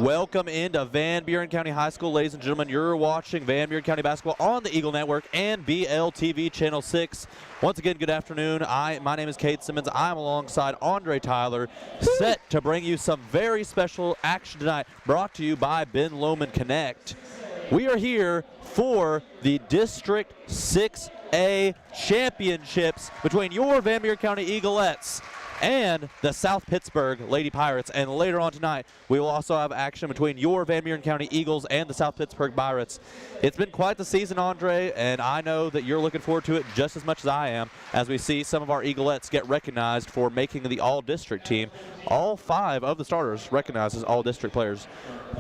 Welcome into Buren County High School, ladies and gentlemen. You're watching Buren County Basketball on the Eagle Network and BLTV Channel 6. Once again, good afternoon. My name is Kate Simmons. I'm alongside Andre Tyler, set to bring you some very special action tonight, brought to you by Ben Lomond Connect. We are here for the District 6A Championships between your Buren County Eaglettes and the South Pittsburg Lady Pirates. And later on tonight, we will also have action between your Buren County Eagles and the South Pittsburg Pirates. It's been quite the season, Andre, and I know that you're looking forward to it just as much as I am, as we see some of our Eaglettes get recognized for making the all-district team. All 5 of the starters recognized as all-district players.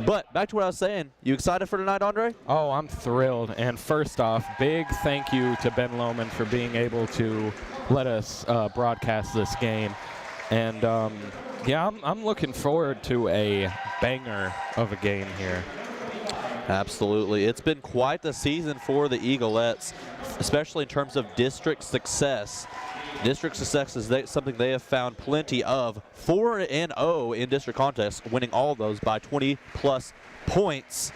But back to what I was saying, you excited for tonight, Andre? Oh, I'm thrilled. And first off, big thank you to Ben Lomond for being able to let us broadcast this game. And yeah, I'm looking forward to a banger of a game here. Absolutely. It's been quite the season for the Eaglettes, especially in terms of district success. District success is something they have found plenty of. 4-0 in district contests, winning all of those by 20-plus points.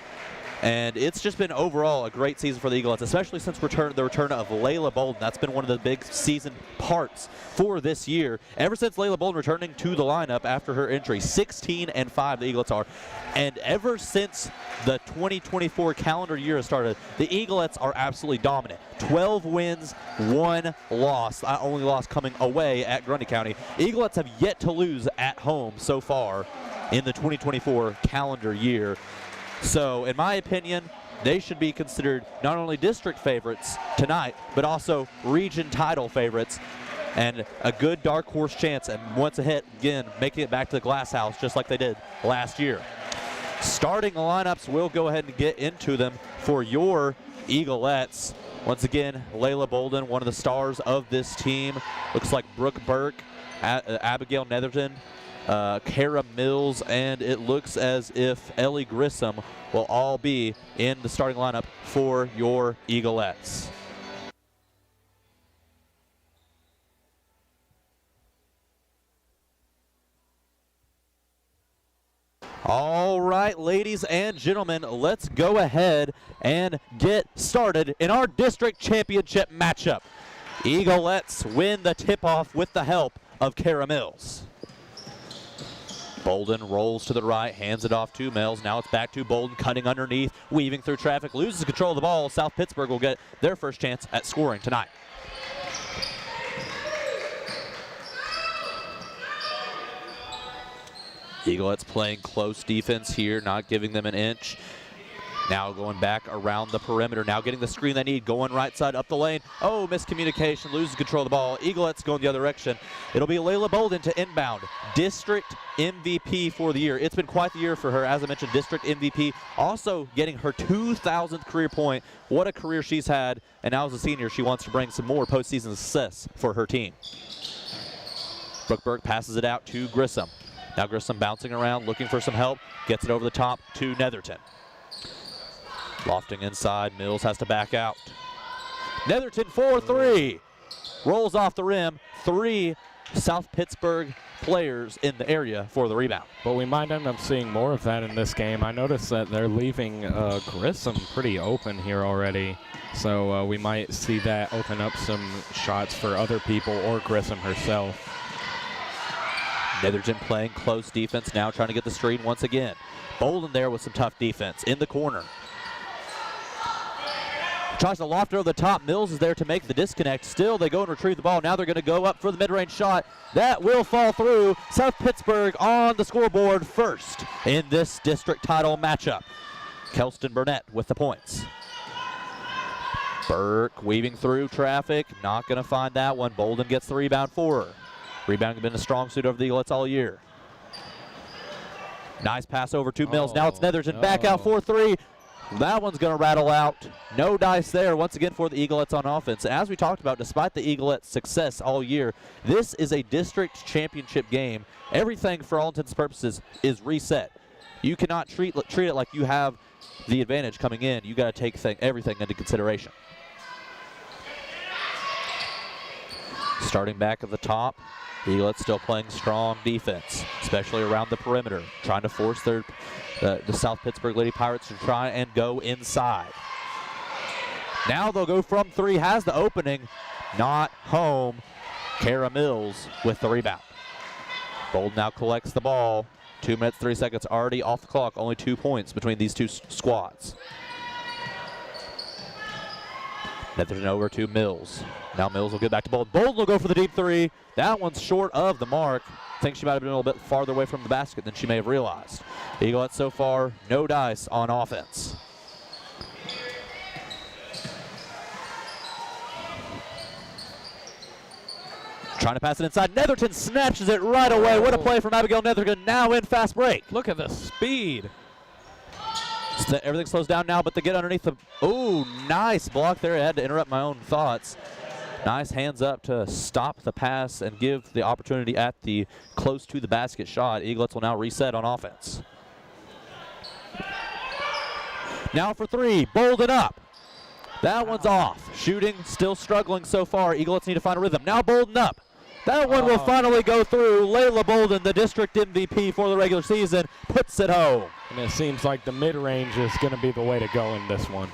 And it's just been overall a great season for the Eaglettes, especially since the return of Layla Bolden. That's been one of the big season parts for this year. Ever since Layla Bolden returning to the lineup after her injury, 16-5 the Eaglettes are. And ever since the 2024 calendar year has started, the Eaglettes are absolutely dominant. 12 wins, 1 loss. Only loss coming away at Grundy County. Eaglettes have yet to lose at home so far in the 2024 calendar year. So, in my opinion, they should be considered not only district favorites tonight, but also region title favorites, and a good dark horse chance, and once again, making it back to the glass house just like they did last year. Starting the lineups, we'll go ahead and get into them for your Eaglettes. Once again, Layla Bolden, one of the stars of this team. Looks like Brooke Burke, Abigail Netherton, Kara Mills, and it looks as if Ellie Grissom will all be in the starting lineup for your Eaglettes. All right, ladies and gentlemen, let's go ahead and get started in our district championship matchup. Eaglettes win the tip-off with the help of Kara Mills. Bolden rolls to the right, hands it off to Mills. Now it's back to Bolden, cutting underneath, weaving through traffic, loses control of the ball. South Pittsburg will get their first chance at scoring tonight. Eaglettes playing close defense here, not giving them an inch. Now going back around the perimeter, now getting the screen they need, going right side up the lane. Oh, miscommunication, loses control of the ball. Eaglettes going the other direction. It'll be Layla Bolden to inbound. District MVP for the year. It's been quite the year for her. As I mentioned, district MVP, also getting her 2,000th career point. What a career she's had, and now as a senior, she wants to bring some more postseason success for her team. Brooke Burke passes it out to Grissom. Now Grissom bouncing around, looking for some help, gets it over the top to Netherton. Lofting inside, Mills has to back out. Netherton 4-3. Rolls off the rim. 3 South Pittsburg players in the area for the rebound. But we might end up seeing more of that in this game. I noticed that they're leaving Grissom pretty open here already. So we might see that open up some shots for other people or Grissom herself. Netherton playing close defense now, trying to get the screen once again. Bolden there with some tough defense in the corner. Tries to loft it over the top. Mills is there to make the disconnect. Still, they go and retrieve the ball. Now they're going to go up for the mid-range shot. That will fall through. South Pittsburg on the scoreboard first in this district title matchup. Kelston Burnett with the points. Burke weaving through traffic. Not going to find that one. Bolden gets the rebound for her. Rebounding has been a strong suit over the Eaglettes all year. Nice pass over to Mills. Now it's Netherton back out 4-3. That one's going to rattle out. No dice there once again for the Eaglettes on offense. As we talked about, despite the Eaglettes' success all year, this is a district championship game. Everything, for all intents and purposes, is reset. You cannot treat it like you have the advantage coming in. You got to take everything into consideration. Starting back at the top, Eaglets still playing strong defense, especially around the perimeter, trying to force the South Pittsburg Lady Pirates to try and go inside. Now they'll go from 3, has the opening, not home. Kara Mills with the rebound. Bold now collects the ball. 2 minutes, 3 seconds already off the clock. Only 2 points between these two squads. Netherton over to Mills. Now Mills will get back to Bolden. Bolden will go for the deep 3. That one's short of the mark. I think she might have been a little bit farther away from the basket than she may have realized. Eaglettes so far, no dice on offense. Trying to pass it inside. Netherton snatches it right away. What a play from Abigail Netherton, now in fast break. Look at the speed. Everything slows down now, but to get underneath the, oh, nice block there. I had to interrupt my own thoughts. Nice hands up to stop the pass and give the opportunity at the close to the basket shot. Eaglets will now reset on offense. Now for 3, Bolden up. That one's off. Shooting, still struggling so far. Eaglets need to find a rhythm. Now Bolden up. That one will finally go through. Layla Bolden, the district MVP for the regular season, puts it home. And it seems like the mid-range is going to be the way to go in this one.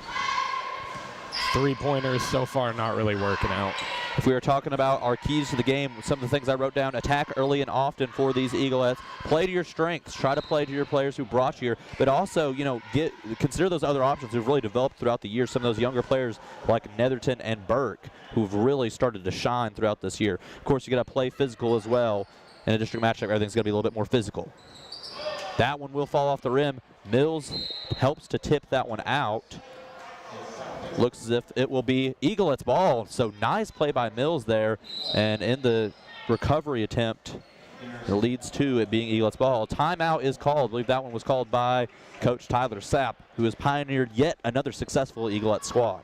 3-pointers so far not really working out. If we were talking about our keys to the game, some of the things I wrote down: attack early and often for these Eaglettes, play to your strengths, try to play to your players who brought you here, but also, you know, consider those other options who've really developed throughout the year. Some of those younger players like Netherton and Burke who've really started to shine throughout this year. Of course, you got to play physical as well. In a district matchup, everything's going to be a little bit more physical. That one will fall off the rim. Mills helps to tip that one out. Looks as if it will be Eaglet's ball. So nice play by Mills there. And in the recovery attempt, it leads to it being Eaglet's ball. Timeout is called. I believe that one was called by Coach Tyler Sapp, who has pioneered yet another successful Eaglet squad.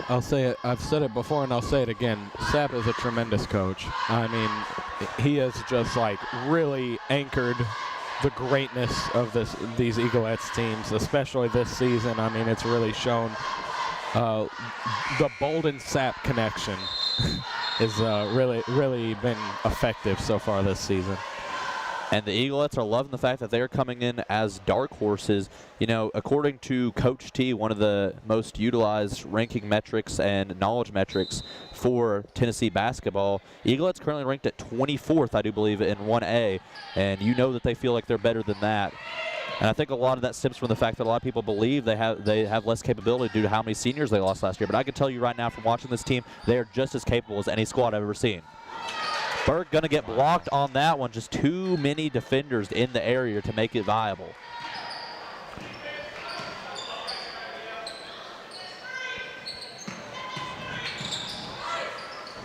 I'll say it. I've said it before and I'll say it again. Sapp is a tremendous coach. I mean, he has just like really anchored the greatness of these Eaglettes teams, especially this season. I mean, it's really shown the Bolden-Sapp connection is really been effective so far this season. And the Eaglettes are loving the fact that they're coming in as dark horses. You know, according to Coach T, one of the most utilized ranking metrics and knowledge metrics for Tennessee basketball, Eaglettes currently ranked at 24th, I do believe, in 1A. And you know that they feel like they're better than that. And I think a lot of that stems from the fact that a lot of people believe they have less capability due to how many seniors they lost last year. But I can tell you right now from watching this team, they are just as capable as any squad I've ever seen. Burke going to get blocked on that one. Just too many defenders in the area to make it viable.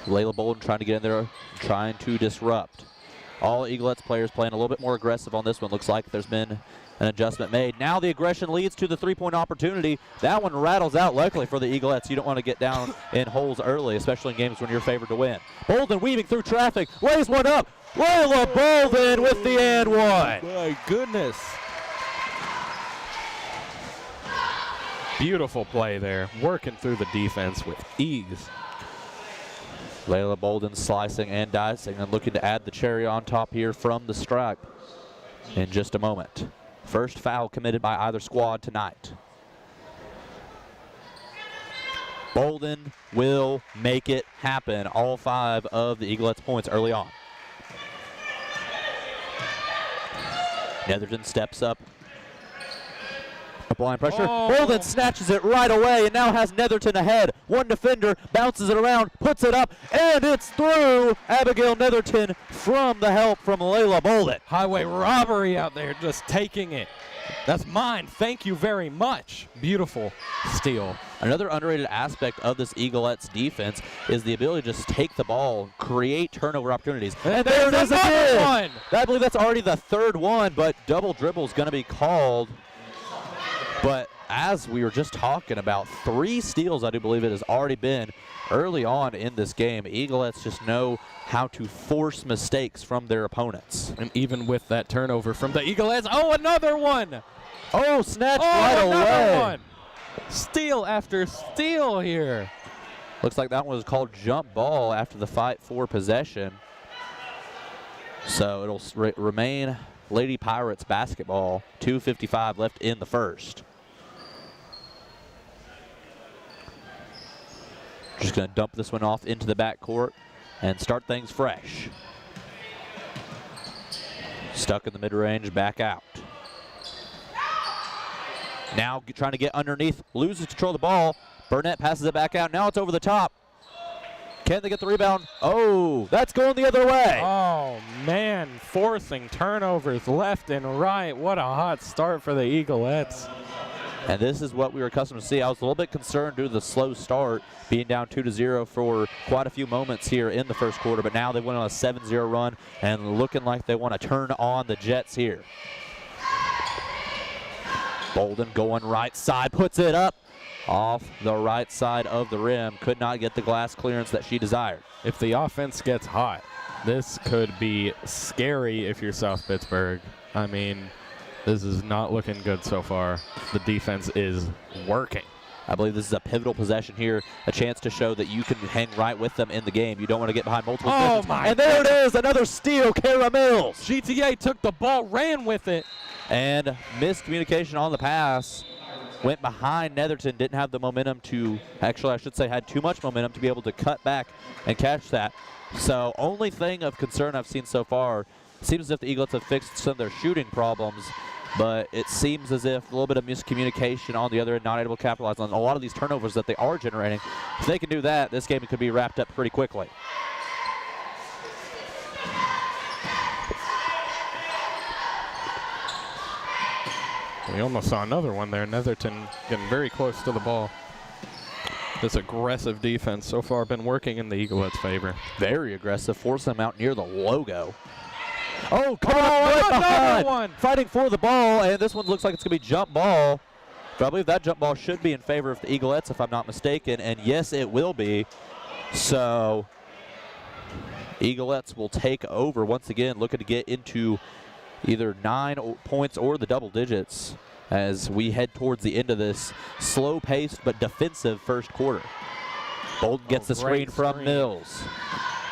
Layla Bolden trying to get in there, trying to disrupt. All Eaglettes players playing a little bit more aggressive on this one. Looks like there's been an adjustment made. Now the aggression leads to the three-point opportunity. That one rattles out. Luckily for the Eaglettes, you don't want to get down in holes early, especially in games when you're favored to win. Bolden weaving through traffic, lays one up. Layla Bolden with the and one. My goodness. Beautiful play there, working through the defense with ease. Layla Bolden slicing and dicing and looking to add the cherry on top here from the stripe in just a moment. First foul committed by either squad tonight. Bolden will make it happen. All 5 of the Eaglettes points early on. Netherton steps up. Applying pressure. Bolden snatches it right away and now has Netherton ahead. One defender bounces it around, puts it up, and it's through. Abigail Netherton from the help from Layla Bolden. Highway robbery out there, just taking it. That's mine. Thank you very much. Beautiful steal. Another underrated aspect of this Eaglettes defense is the ability to just take the ball, create turnover opportunities. And there it is again. I believe that's already the 3rd one, but double dribble is going to be called. But as we were just talking about, 3 steals, I do believe it has already been early on in this game. Eaglettes just know how to force mistakes from their opponents. And even with that turnover from the Eaglettes, another one! Snatched right away. One. Steal after steal here. Looks like that one was called jump ball after the fight for possession. So it'll remain Lady Pirates basketball. 2:55 left in the first. Just going to dump this one off into the backcourt and start things fresh. Stuck in the mid-range, back out. Now trying to get underneath, loses control of the ball. Burnett passes it back out. Now it's over the top. Can they get the rebound? Oh, that's going the other way. Oh, man, forcing turnovers left and right. What a hot start for the Eagleettes. And this is what we were accustomed to see. I was a little bit concerned due to the slow start, being down 2-0 for quite a few moments here in the first quarter, but now they went on a 7-0 run and looking like they want to turn on the Jets here. Bolden going right side, puts it up off the right side of the rim. Could not get the glass clearance that she desired. If the offense gets hot, this could be scary if you're South Pittsburg. I mean, this is not looking good so far. The defense is working. I believe this is a pivotal possession here, a chance to show that you can hang right with them in the game. You don't want to get behind multiple possessions. And there it is, another steal, Kara Mills. GTA took the ball, ran with it. And miscommunication on the pass. Went behind Netherton, didn't have the momentum to, actually I should say had too much momentum to be able to cut back and catch that. So only thing of concern I've seen so far, seems as if the Eaglets have fixed some of their shooting problems, but it seems as if a little bit of miscommunication on the other end, not able to capitalize on a lot of these turnovers that they are generating. If they can do that, this game could be wrapped up pretty quickly. We almost saw another one there. Netherton getting very close to the ball. This aggressive defense so far been working in the Eaglettes' favor. Very aggressive, forcing them out near the logo. Oh, come another one! Fighting for the ball, and this one looks like it's going to be jump ball. But I believe that jump ball should be in favor of the Eaglettes, if I'm not mistaken, and yes, it will be. So, Eaglettes will take over once again, looking to get into either 9 points or the double digits as we head towards the end of this slow-paced but defensive first quarter. Bolden gets the screen from Mills.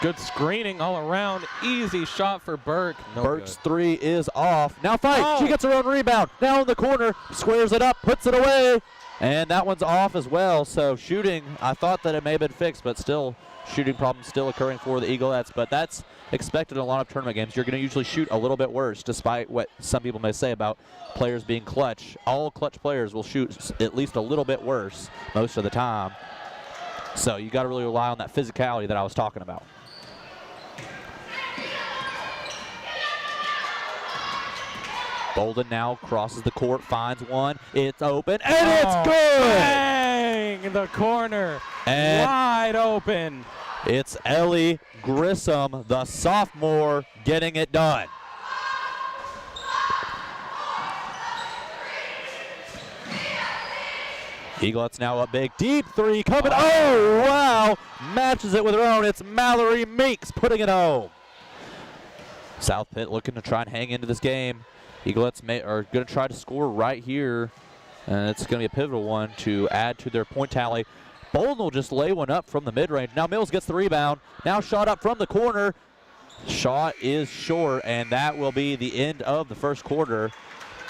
Good screening all around. Easy shot for Burke. Burke's three is off. Now fight. She gets her own rebound. Now in the corner. Squares it up. Puts it away. And that one's off as well. So shooting, I thought that it may have been fixed, but still shooting problems still occurring for the Eaglettes. But that's expected in a lot of tournament games. You're going to usually shoot a little bit worse, despite what some people may say about players being clutch. All clutch players will shoot at least a little bit worse most of the time. So you got to really rely on that physicality that I was talking about. Bolden now crosses the court, finds one. It's open, and it's good! Bang! The corner, and wide open. It's Ellie Grissom, the sophomore, getting it done. Eaglettes now up big. Deep three coming. Oh, wow! Matches it with her own. It's Mallory Meeks putting it home. South Pitt looking to try and hang into this game. Eaglettes are going to try to score right here, and it's going to be a pivotal one to add to their point tally. Bolden will just lay one up from the mid-range. Now Mills gets the rebound. Now shot up from the corner. Shot is short, and that will be the end of the first quarter.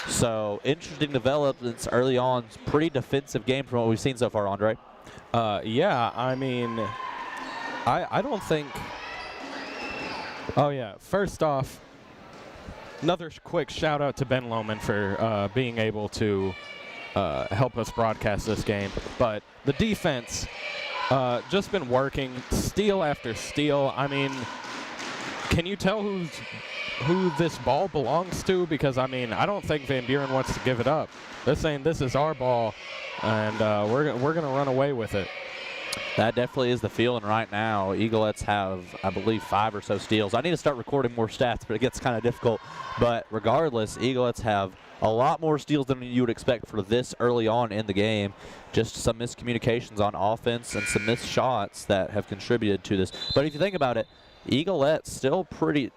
So interesting developments early on. Pretty defensive game from what we've seen so far, Andre. Yeah, I mean, I don't think. Oh yeah, first off, another quick shout out to Ben Lohman for being able to help us broadcast this game. But the defense just been working steal after steal. I mean, can you tell who this ball belongs to? Because I mean, I don't think Van Buren wants to give it up. They're saying this is our ball, and we're gonna run away with it. That definitely is the feeling right now. Eaglettes have, I believe, 5 or so steals. I need to start recording more stats, but it gets kind of difficult. But regardless, Eaglettes have a lot more steals than you would expect for this early on in the game. just some miscommunications on offense and some missed shots that have contributed to this. But if you think about it, Eaglettes still playing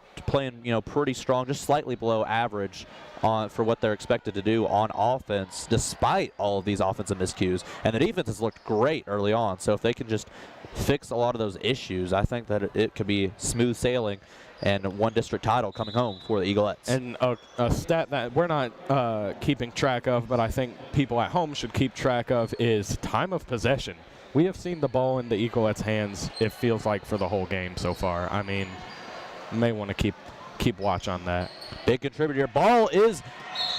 pretty strong, just slightly below average for what they're expected to do on offense, despite all of these offensive miscues. And the defense has looked great early on. So if they can just fix a lot of those issues, I think that it could be smooth sailing and one district title coming home for the Eaglettes. And a stat that we're not keeping track of, but I think people at home should keep track of, is time of possession. We have seen the ball in the Eaglettes' hands, it feels like, for the whole game so far. I mean, you may want to keep watch on that. Big contributor. Ball is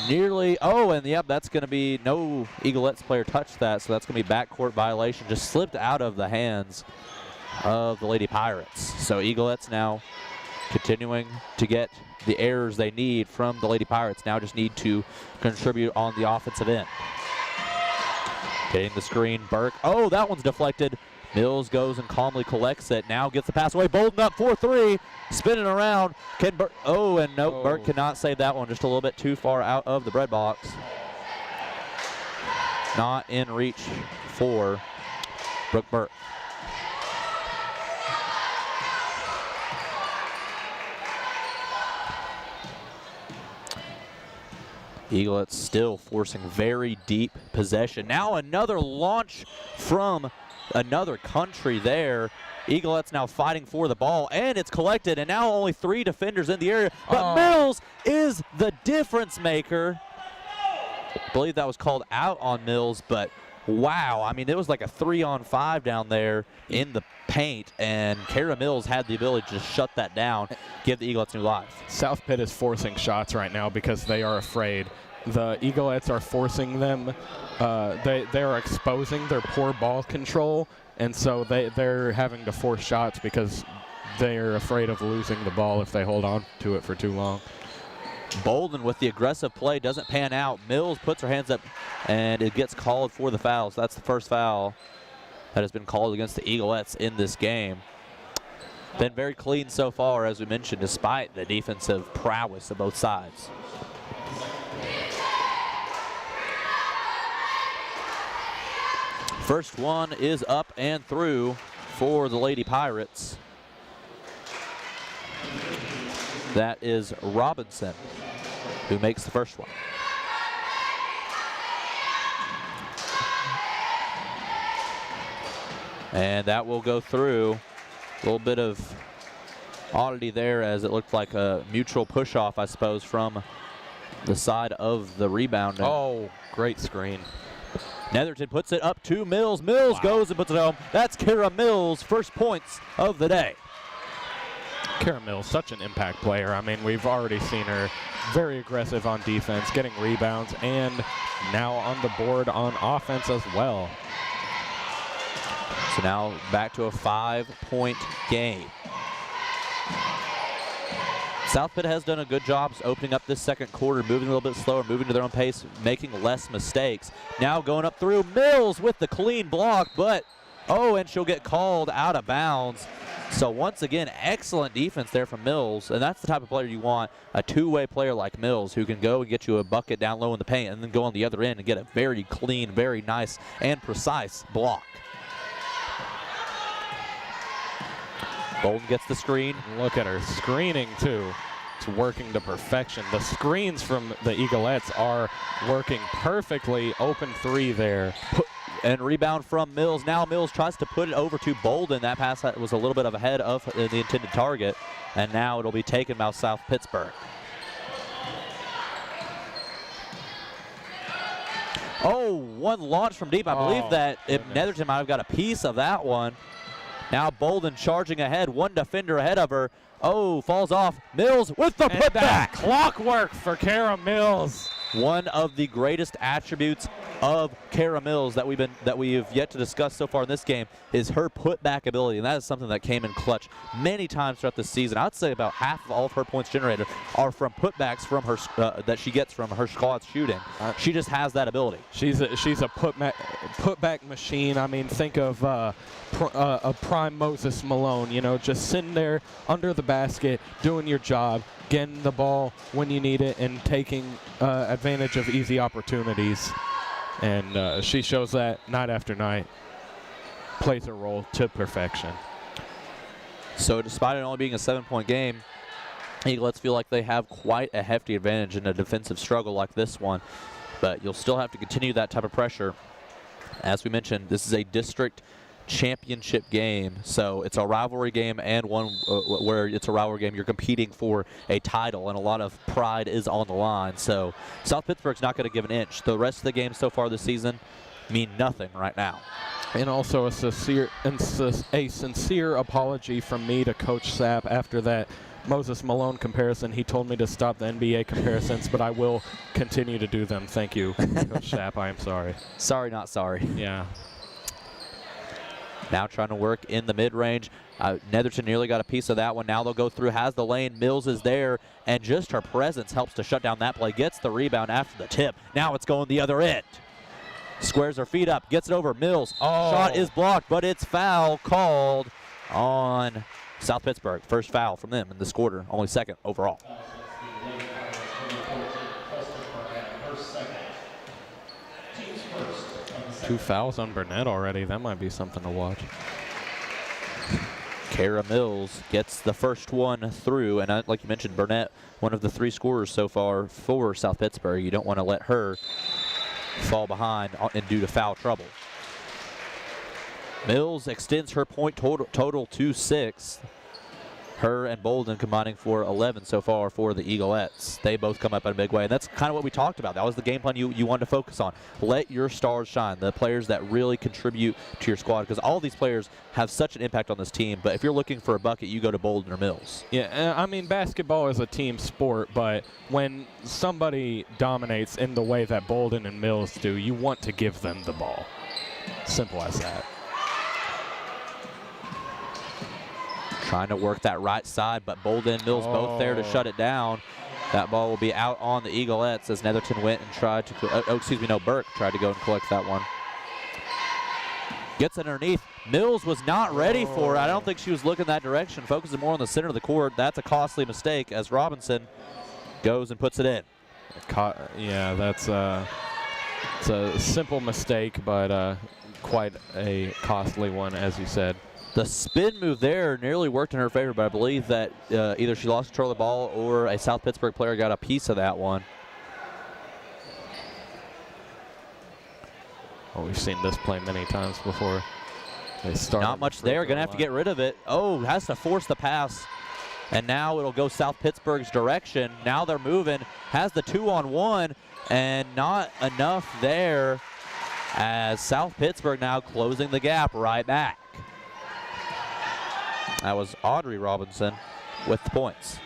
nearly, and yep, that's going to be, no Eaglettes player touched that, so that's going to be backcourt violation. Just slipped out of the hands of the Lady Pirates. So Eaglettes now continuing to get the errors they need from the Lady Pirates. Now just need to contribute on the offensive end. Getting the screen, Burke. Oh, that one's deflected. Mills goes and calmly collects it. Now gets the pass away. Bolden up 4-3. Spinning around. Burke cannot save that one. Just a little bit too far out of the bread box. Not in reach for Brooke Burke. Eaglettes still forcing very deep possession. Now another launch from another country there. Eaglettes now fighting for the ball, and it's collected, and now only 3 defenders in the area. But Mills is the difference maker. I believe that was called out on Mills, but wow. I mean, it was like a 3-on-5 down there in the paint, and Kara Mills had the ability to just shut that down, give the Eaglettes new life. South Pitt is forcing shots right now because they are afraid. The Eaglettes are forcing them. They are exposing their poor ball control, and so they're having to force shots because they're afraid of losing the ball if they hold on to it for too long. Bolden with the aggressive play doesn't pan out. Mills puts her hands up, and it gets called for the foul. So that's the first foul that has been called against the Eaglettes in this game. Been very clean so far, as we mentioned, despite the defensive prowess of both sides. First one is up and through for the Lady Pirates. That is Robinson who makes the first one. And that will go through. A little bit of oddity there, as it looked like a mutual push-off, I suppose, from the side of the rebound. Oh, great screen. Netherton puts it up to Mills. Mills goes and puts it home. That's Kara Mills' first points of the day. Kara Mills, such an impact player. I mean, we've already seen her very aggressive on defense, getting rebounds, and now on the board on offense as well. So now back to a 5-point game. South Pitt has done a good job opening up this second quarter, moving a little bit slower, moving to their own pace, making less mistakes. Now going up through, Mills with the clean block, but and she'll get called out of bounds. So once again, excellent defense there from Mills, and that's the type of player you want, a two-way player like Mills who can go and get you a bucket down low in the paint and then go on the other end and get a very clean, very nice, and precise block. Bolden gets the screen. Look at her screening, too. It's working to perfection. The screens from the Eaglettes are working perfectly. Open 3 there. And rebound from Mills. Now Mills tries to put it over to Bolden. That pass was a little bit of ahead of the intended target. And now it'll be taken by South Pittsburg. One launch from deep. I believe that Netherton might have got a piece of that one. Now Bolden charging ahead, one defender ahead of her. Falls off. Mills with the putback. Clockwork for Kara Mills. One of the greatest attributes of Kara Mills that we have yet to discuss so far in this game is her putback ability, and that is something that came in clutch many times throughout the season. I'd say about half of all of her points generated are from putbacks from her that she gets from her squad shooting. She just has that ability. She's a putback machine. I mean, think of a prime Moses Malone. You know, just sitting there under the basket, doing your job, getting the ball when you need it, and taking advantage of easy opportunities. And she shows that night after night, plays her role to perfection. So despite it only being a 7-point game, Eaglets feel like they have quite a hefty advantage in a defensive struggle like this one. But you'll still have to continue that type of pressure. As we mentioned, this is a district championship game, so it's a rivalry game and one where it's a rivalry game. You're competing for a title, and a lot of pride is on the line. So South Pittsburgh's not going to give an inch. The rest of the games so far this season mean nothing right now. And also a sincere apology from me to Coach Sapp after that Moses Malone comparison. He told me to stop the NBA comparisons, but I will continue to do them. Thank you, Coach Sapp. I am sorry. Sorry, not sorry. Yeah. Now trying to work in the mid-range. Netherton nearly got a piece of that one. Now they'll go through, has the lane. Mills is there, and just her presence helps to shut down that play. Gets the rebound after the tip. Now it's going the other end. Squares her feet up, gets it over. Mills. Shot is blocked, but it's foul called on South Pittsburgh. First foul from them in this quarter, only second overall. Two fouls on Burnett already. That might be something to watch. Kara Mills gets the first one through, and like you mentioned, Burnett, one of the 3 scorers so far for South Pittsburgh. You don't want to let her fall behind and due to foul trouble. Mills extends her point total to 6. Her and Bolden combining for 11 so far for the Eaglettes. They both come up in a big way, and that's kind of what we talked about. That was the game plan you wanted to focus on. Let your stars shine, the players that really contribute to your squad, because all these players have such an impact on this team. But if you're looking for a bucket, you go to Bolden or Mills. Yeah, I mean, basketball is a team sport, but when somebody dominates in the way that Bolden and Mills do, you want to give them the ball. Simple as that. Trying to work that right side, but Bolden and Mills both there to shut it down. That ball will be out on the Eaglettes as Netherton went and tried to, Burke tried to go and collect that one. Gets it underneath. Mills was not ready for it. I don't think she was looking that direction, focusing more on the center of the court. That's a costly mistake as Robinson goes and puts it in. Yeah, it's a simple mistake, but quite a costly one, as you said. The spin move there nearly worked in her favor, but I believe that either she lost control of the ball or a South Pittsburgh player got a piece of that one. Oh, we've seen this play many times before. They start not much there. Going to have to get rid of it. Oh, has to force the pass. And now it'll go South Pittsburgh's direction. Now they're moving. Has the 2-on-1, and not enough there as South Pittsburgh now closing the gap right back. That was Audrey Robinson with the points.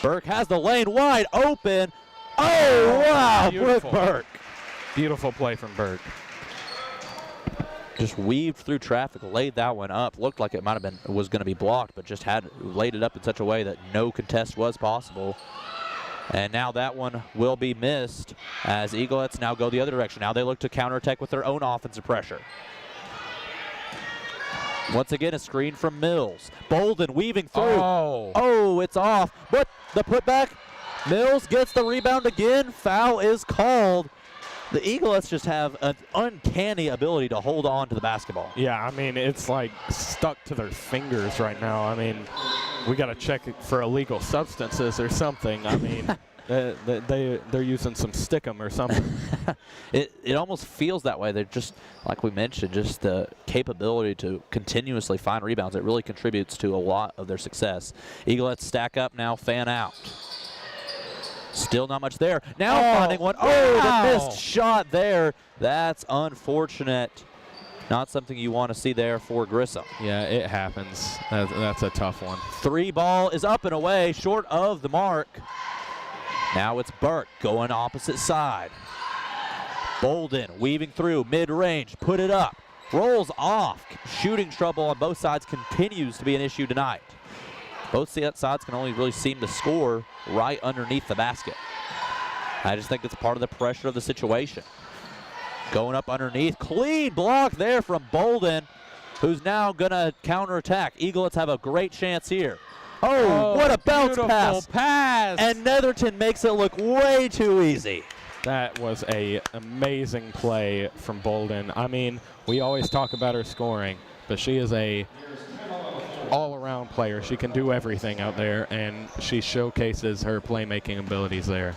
Burke has the lane wide open. Oh, wow, Brooke Burke. Beautiful play from Burke. Just weaved through traffic, laid that one up. Looked like it might have been, was going to be blocked, but just had laid it up in such a way that no contest was possible. And now that one will be missed as Eaglettes now go the other direction. Now they look to counterattack with their own offensive pressure. Once again, a screen from Mills. Bolden weaving through. Oh, it's off. But the putback. Mills gets the rebound again. Foul is called. The Eaglettes just have an uncanny ability to hold on to the basketball. Yeah, I mean, it's like stuck to their fingers right now. I mean, we got to check for illegal substances or something. I mean, they're using some stickum or something. It almost feels that way. They're just, like we mentioned, just the capability to continuously find rebounds. It really contributes to a lot of their success. Eaglettes stack up now, fan out. Still not much there. Now finding one. Oh, the missed shot there. That's unfortunate. Not something you want to see there for Grissom. Yeah, it happens. That's a tough one. 3 ball is up and away, short of the mark. Now it's Burke going opposite side. Bolden weaving through mid-range, put it up, rolls off. Shooting trouble on both sides continues to be an issue tonight. Both sides can only really seem to score right underneath the basket. I just think it's part of the pressure of the situation. Going up underneath, clean block there from Bolden, who's now gonna counterattack. Eaglettes have a great chance here. Oh, what a bounce pass. pass. And Netherton makes it look way too easy. That was a amazing play from Bolden. I mean, we always talk about her scoring, but she is a all-around player. She can do everything out there, and she showcases her playmaking abilities there.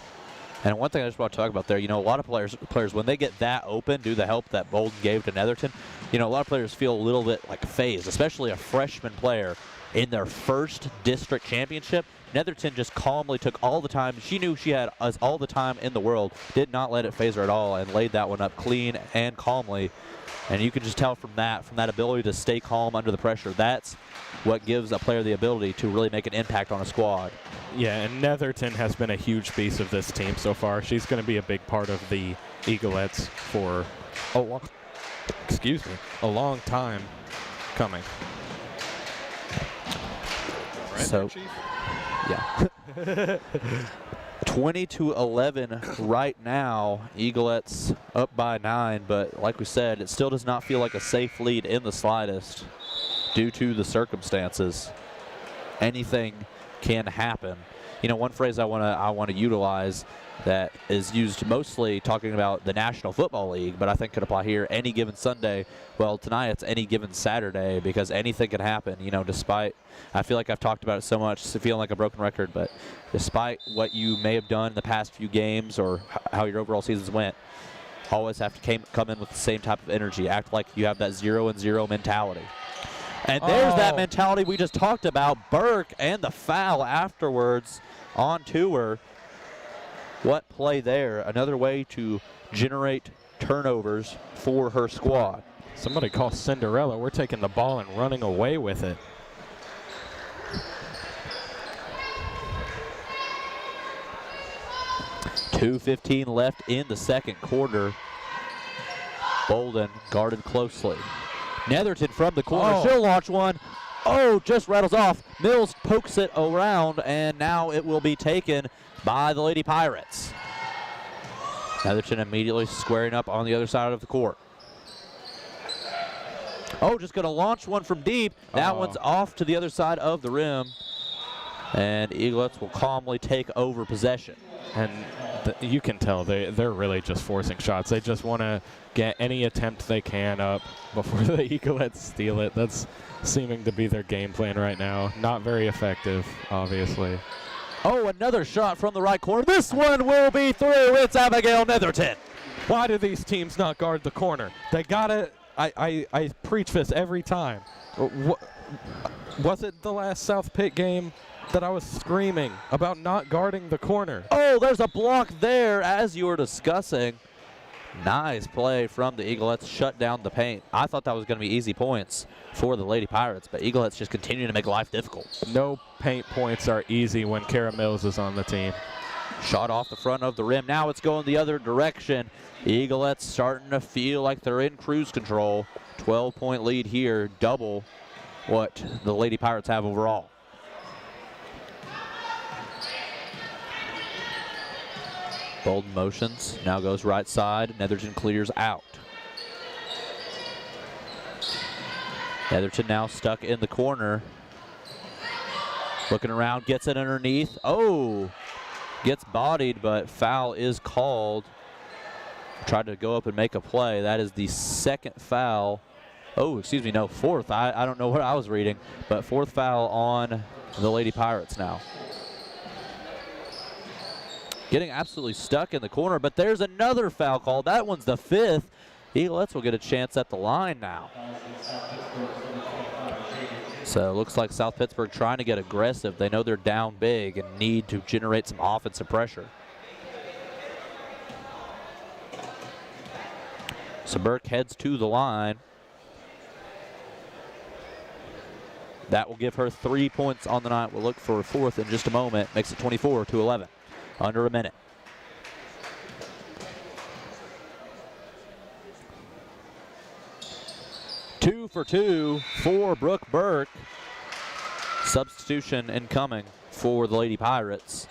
And one thing I just want to talk about there, you know, a lot of players when they get that open due to the help that Bolden gave to Netherton, you know, a lot of players feel a little bit like phased, especially a freshman player in their first district championship. Netherton just calmly took all the time. She knew she had all the time in the world, did not let it phase her at all, and laid that one up clean and calmly. And you can just tell from that ability to stay calm under the pressure, that's what gives a player the ability to really make an impact on a squad. Yeah, and Netherton has been a huge piece of this team so far. She's going to be a big part of the Eaglettes for a long time coming. Right So, there, yeah. 20-11 right now. Eaglettes up by 9, but like we said, it still does not feel like a safe lead in the slightest due to the circumstances. Anything can happen. You know, one phrase I want to utilize that is used mostly talking about the National Football League, but I think could apply here any given Sunday. Well, tonight it's any given Saturday, because anything can happen. You know, despite, I feel like I've talked about it so much, feeling like a broken record, but despite what you may have done in the past few games or how your overall seasons went, always have to come in with the same type of energy. Act like you have that 0-0 mentality. And there's that mentality we just talked about. Burke and the foul afterwards on to her. What play there? Another way to generate turnovers for her squad. Somebody call Cinderella. We're taking the ball and running away with it. .2:15 left in the second quarter. Bolden guarded closely. Netherton from the corner. She'll launch one. Oh, just rattles off. Mills pokes it around, and now it will be taken by the Lady Pirates. Netherton immediately squaring up on the other side of the court. Oh, just going to launch one from deep. That one's off to the other side of the rim. And Eaglettes will calmly take over possession. And you can tell they're really just forcing shots. They just want to get any attempt they can up before the Eaglettes steal it. That's seeming to be their game plan right now. Not very effective, obviously. Oh, another shot from the right corner. This one will be through. It's Abigail Netherton. Why do these teams not guard the corner? They gotta. I preach this every time. Was it the last South Pitt game that I was screaming about not guarding the corner? Oh, there's a block there as you were discussing. Nice play from the Eaglettes. Shut down the paint. I thought that was going to be easy points for the Lady Pirates, but Eaglettes just continue to make life difficult. No paint points are easy when Kara Mills is on the team. Shot off the front of the rim. Now it's going the other direction. Eaglettes starting to feel like they're in cruise control. 12-point lead here, double what the Lady Pirates have overall. Bolden motions, now goes right side. Netherton clears out. Netherton now stuck in the corner. Looking around, gets it underneath. Oh, gets bodied, but foul is called. Tried to go up and make a play. That is the second foul. Oh, excuse me, no, fourth. I don't know what I was reading, but fourth foul on the Lady Pirates now. Getting absolutely stuck in the corner, but there's another foul call. That one's the fifth. Eaglettes will get a chance at the line now. So it looks like South Pittsburg trying to get aggressive. They know they're down big and need to generate some offensive pressure. So Burke heads to the line. That will give her 3 points on the night. We'll look for a fourth in just a moment. Makes it 24-11. Under a minute. Two for two for Brooke Burke. Substitution incoming for the Lady Pirates.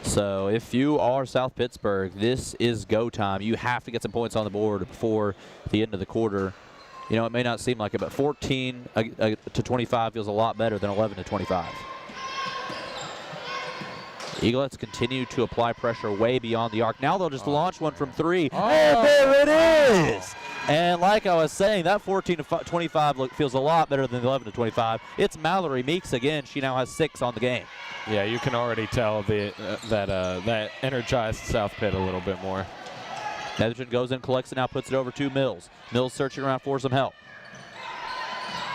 So if you are South Pittsburg, this is go time. You have to get some points on the board before the end of the quarter. You know, it may not seem like it, but 14 to 25 feels a lot better than 11 to 25. Eaglets continue to apply pressure way beyond the arc. Now they'll just launch one from 3. Oh. And there it is! And like I was saying, that 14-25 feels a lot better than the 11-25. It's Mallory Meeks again. She now has 6 on the game. Yeah, you can already tell that energized South Pitt a little bit more. Netherton goes in, collects it now, puts it over to Mills. Mills searching around for some help.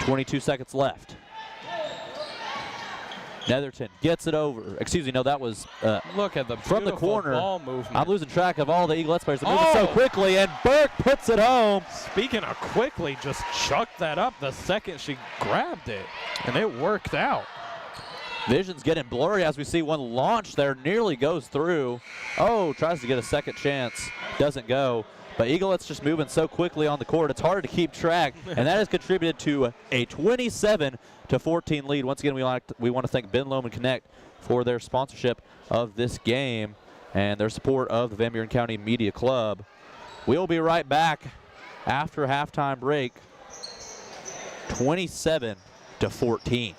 22 seconds left. Netherton gets it over. Excuse me, no, that was Look at the from the corner. ball movement. I'm losing track of all the Eaglets players. They're moving so quickly, and Burke puts it home. Speaking of quickly, just chucked that up the second she grabbed it, and it worked out. Vision's getting blurry as we see one launch there, nearly goes through. Oh, tries to get a second chance, doesn't go. But Eaglet's just moving so quickly on the court, it's hard to keep track, and that has contributed to a 27-14 lead. Once again, we want to thank Ben Lomond Connect for their sponsorship of this game and their support of the Van Buren County Media Club. We'll be right back after halftime break, 27-14.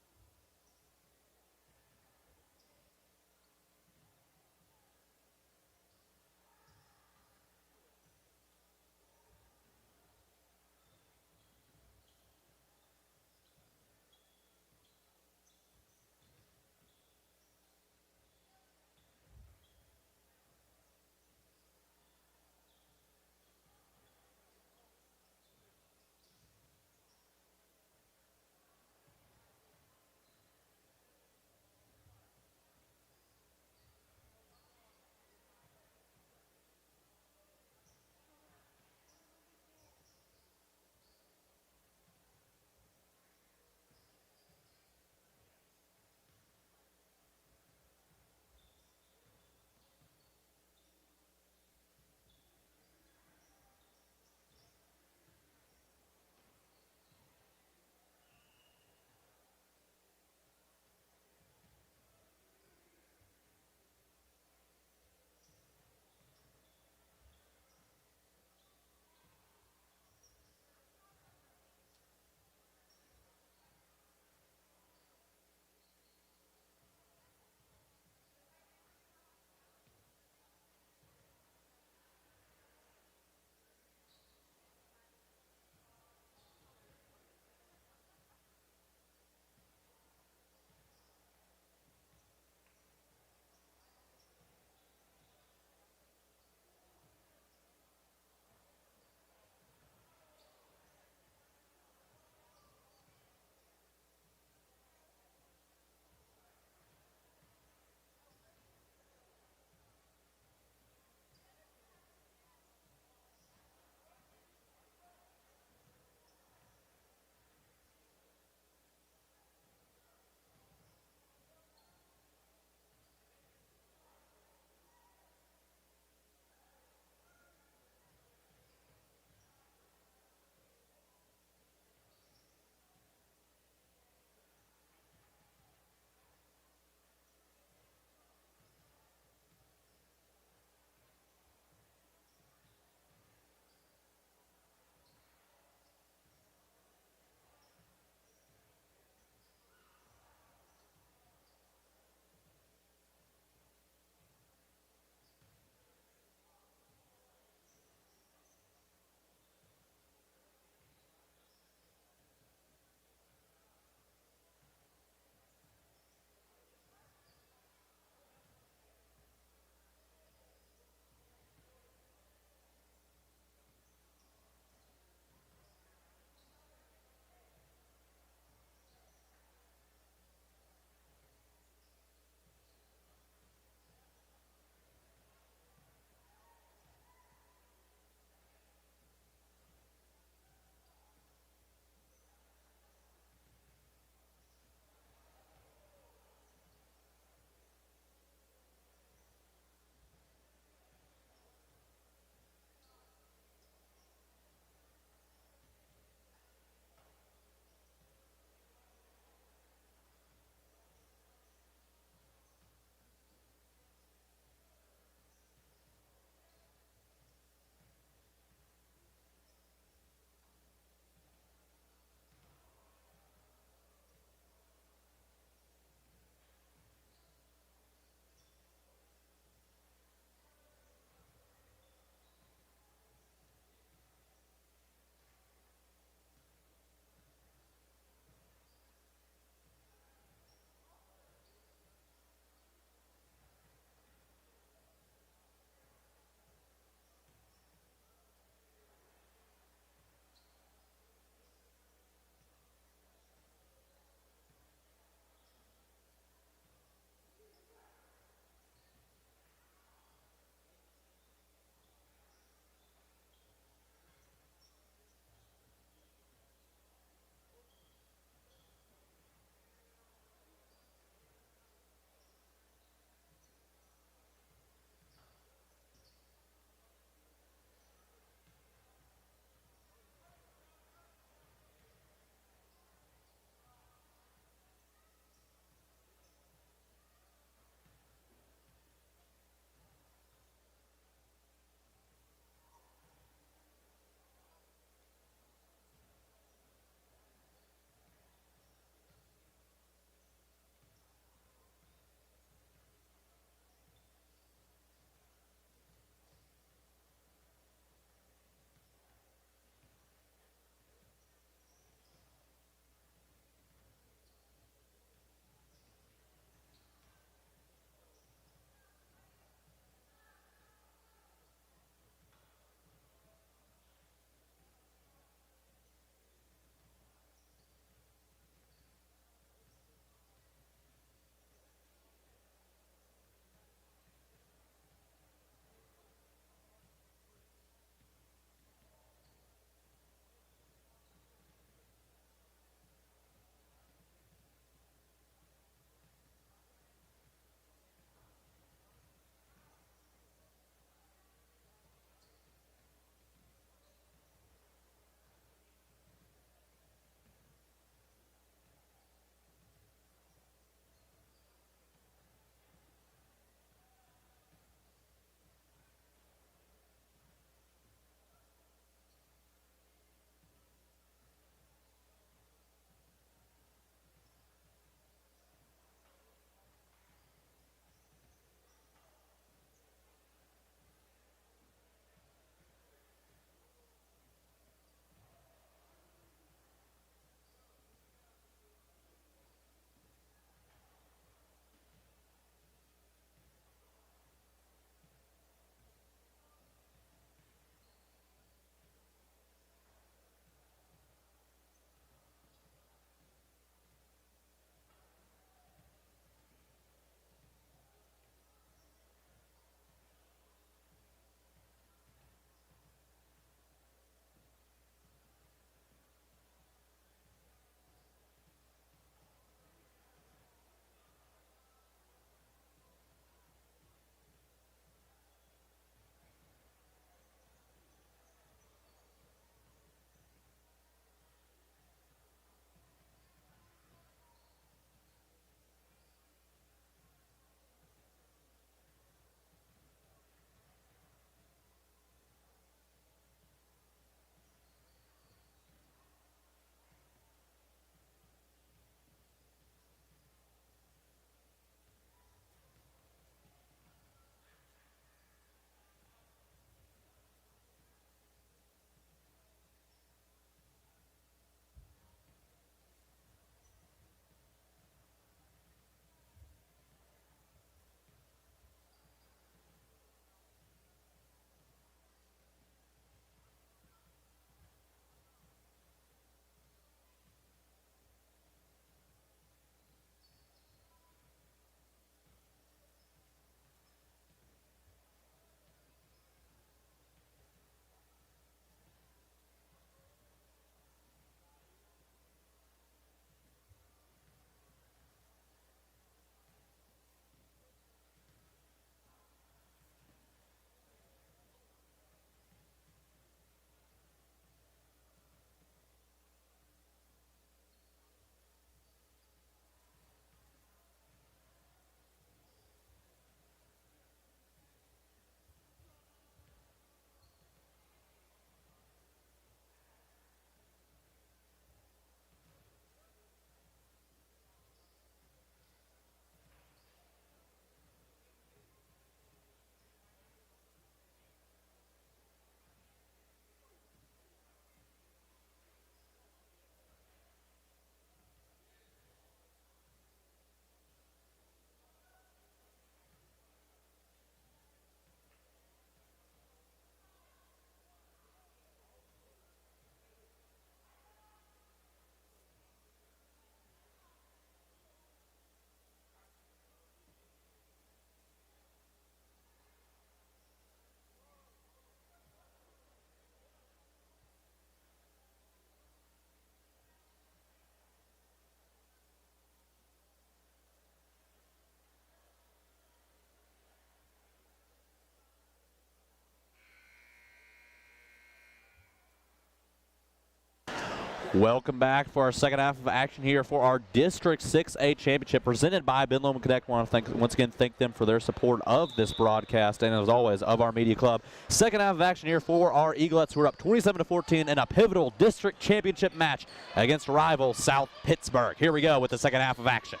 Welcome back for our second half of action here for our District 6A Championship presented by Ben Lomond Connect. I want to once again thank them for their support of this broadcast and, as always, of our media club. Second half of action here for our Eaglettes, who are up 27-14 in a pivotal district championship match against rival South Pittsburg. Here we go with the second half of action.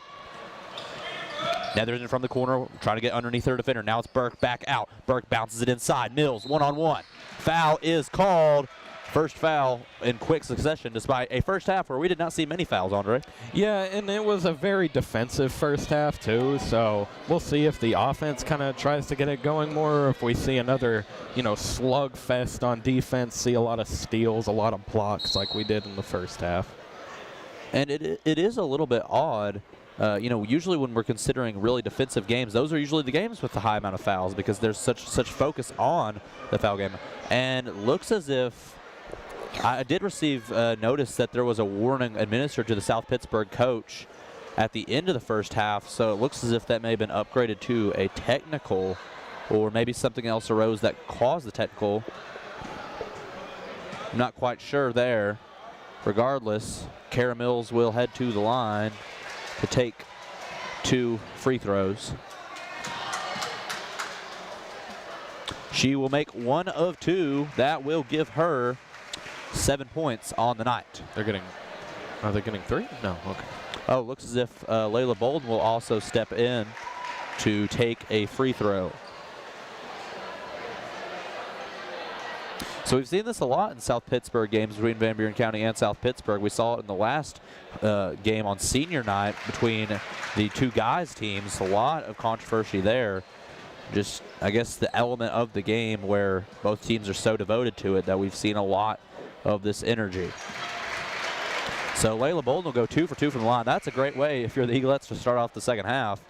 Netherton from the corner, trying to get underneath their defender. Now it's Burke back out. Burke bounces it inside. Mills one-on-one. Foul is called. First foul in quick succession, despite a first half where we did not see many fouls, Andre. Yeah, and it was a very defensive first half, too, so we'll see if the offense kind of tries to get it going more, or if we see another, slugfest on defense, see a lot of steals, a lot of blocks like we did in the first half. And it is a little bit odd. Usually when we're considering really defensive games, those are usually the games with the high amount of fouls because there's such focus on the foul game. And it looks as if I did receive notice that there was a warning administered to the South Pittsburg coach at the end of the first half, so it looks as if that may have been upgraded to a technical, or maybe something else arose that caused the technical. I'm not quite sure there. Regardless, Kara Mills will head to the line to take 2 free throws. She will make 1 of 2. That will give her 7 points on the night. Are they getting 3? No, okay. Oh, looks as if Layla Bolden will also step in to take a free throw. So we've seen this a lot in South Pittsburg games between Van Buren County and South Pittsburg. We saw it in the last game on senior night between the two guys teams. A lot of controversy there. Just, I guess, the element of the game where both teams are so devoted to it that we've seen a lot of this energy. So Layla Bolden will go 2 for 2 from the line. That's a great way, if you're the Eaglettes, to start off the second half,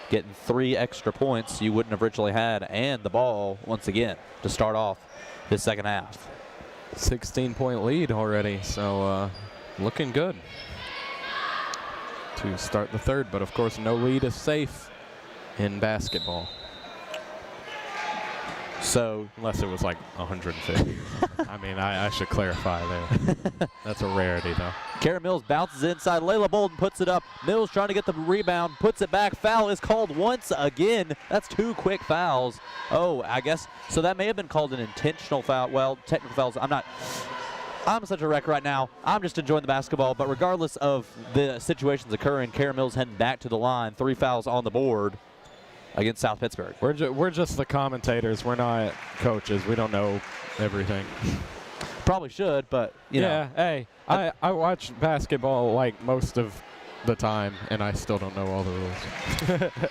getting 3 extra points you wouldn't have originally had, and the ball once again to start off this second half. 16-point lead already, so looking good to start the third. But of course, no lead is safe in basketball. So, unless it was like 150. I mean, I should clarify there. That's a rarity, though. Kara Mills bounces inside. Layla Bolden puts it up. Mills trying to get the rebound, puts it back. Foul is called once again. That's 2 quick fouls. Oh, I guess, so that may have been called an intentional foul. Well, technical fouls, I'm such a wreck right now. I'm just enjoying the basketball. But regardless of the situations occurring, Kara Mills heading back to the line. 3 fouls on the board against South Pittsburg. We're just the commentators. We're not coaches. We don't know everything. Probably should, but you know. Hey, I watch basketball like most of the time, and I still don't know all the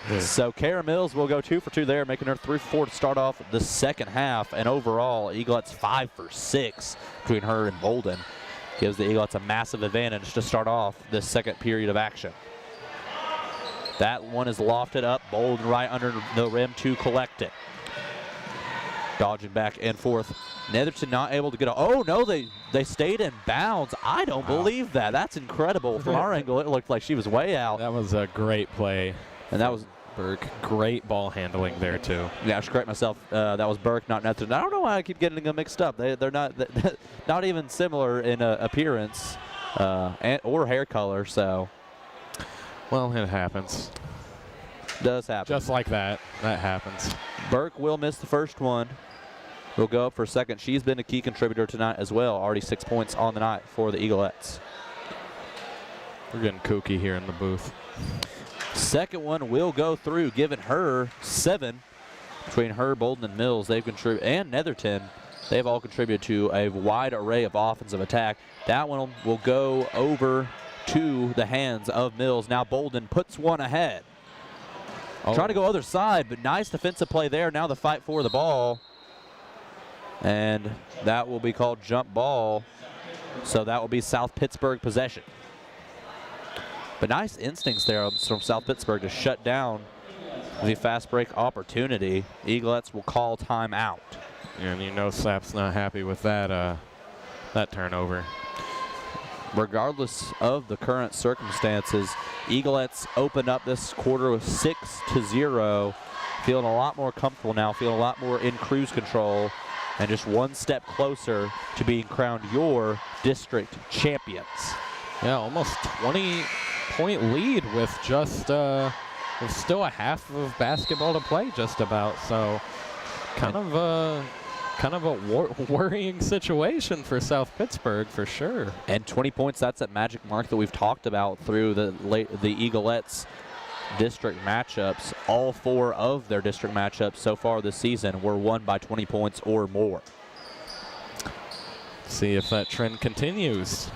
rules. So Kara Mills will go 2 for 2 there, making her 3 for 4 to start off the second half. And overall, Eaglettes 5 for 6 between her and Bolden. Gives the Eaglettes a massive advantage to start off this second period of action. That one is lofted up. Bolden right under the rim to collect it. Dodging back and forth. Netherton not able to get a, oh no, they stayed in bounds. I don't believe that. That's incredible. From our angle, it looked like she was way out. That was a great play. And that was Burke. Great ball handling there too. Yeah, I should correct myself. That was Burke, not Netherton. I don't know why I keep getting them mixed up. They're not even similar in appearance or hair color, so. Well, it happens. Does happen. Just like that. That happens. Burke will miss the first one. Will go up for a second. She's been a key contributor tonight as well. Already 6 points on the night for the Eaglettes. We're getting kooky here in the booth. Second one will go through, giving her 7 between her, Bolden, and Mills. They've contributed, and Netherton. They've all contributed to a wide array of offensive attack. That one will go over to the hands of Mills. Now Bolden puts one ahead. Oh. Trying to go other side, but nice defensive play there. Now the fight for the ball. And that will be called jump ball. So that will be South Pittsburg possession. But nice instincts there from South Pittsburg to shut down the fast break opportunity. Eaglettes will call timeout. And you know Sap's not happy with that turnover. Regardless of the current circumstances, Eaglettes open up this quarter with 6-0. Feeling a lot more comfortable now, feeling a lot more in cruise control. and just one step closer to being crowned your district champions. Yeah, almost 20-point lead with just with still a half of basketball to play just about. So kind of a worrying situation for South Pittsburg for sure. And 20 points, that's that magic mark that we've talked about through the Eaglettes district matchups. All 4 of their district matchups so far this season were won by 20 points or more. See if that trend continues.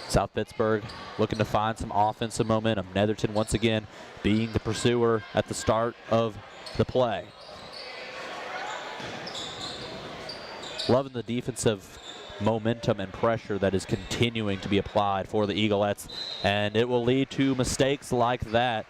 South Pittsburg looking to find some offensive momentum. Netherton once again being the pursuer at the start of the play. Loving the defensive momentum and pressure that is continuing to be applied for the Eaglettes, and it will lead to mistakes like that.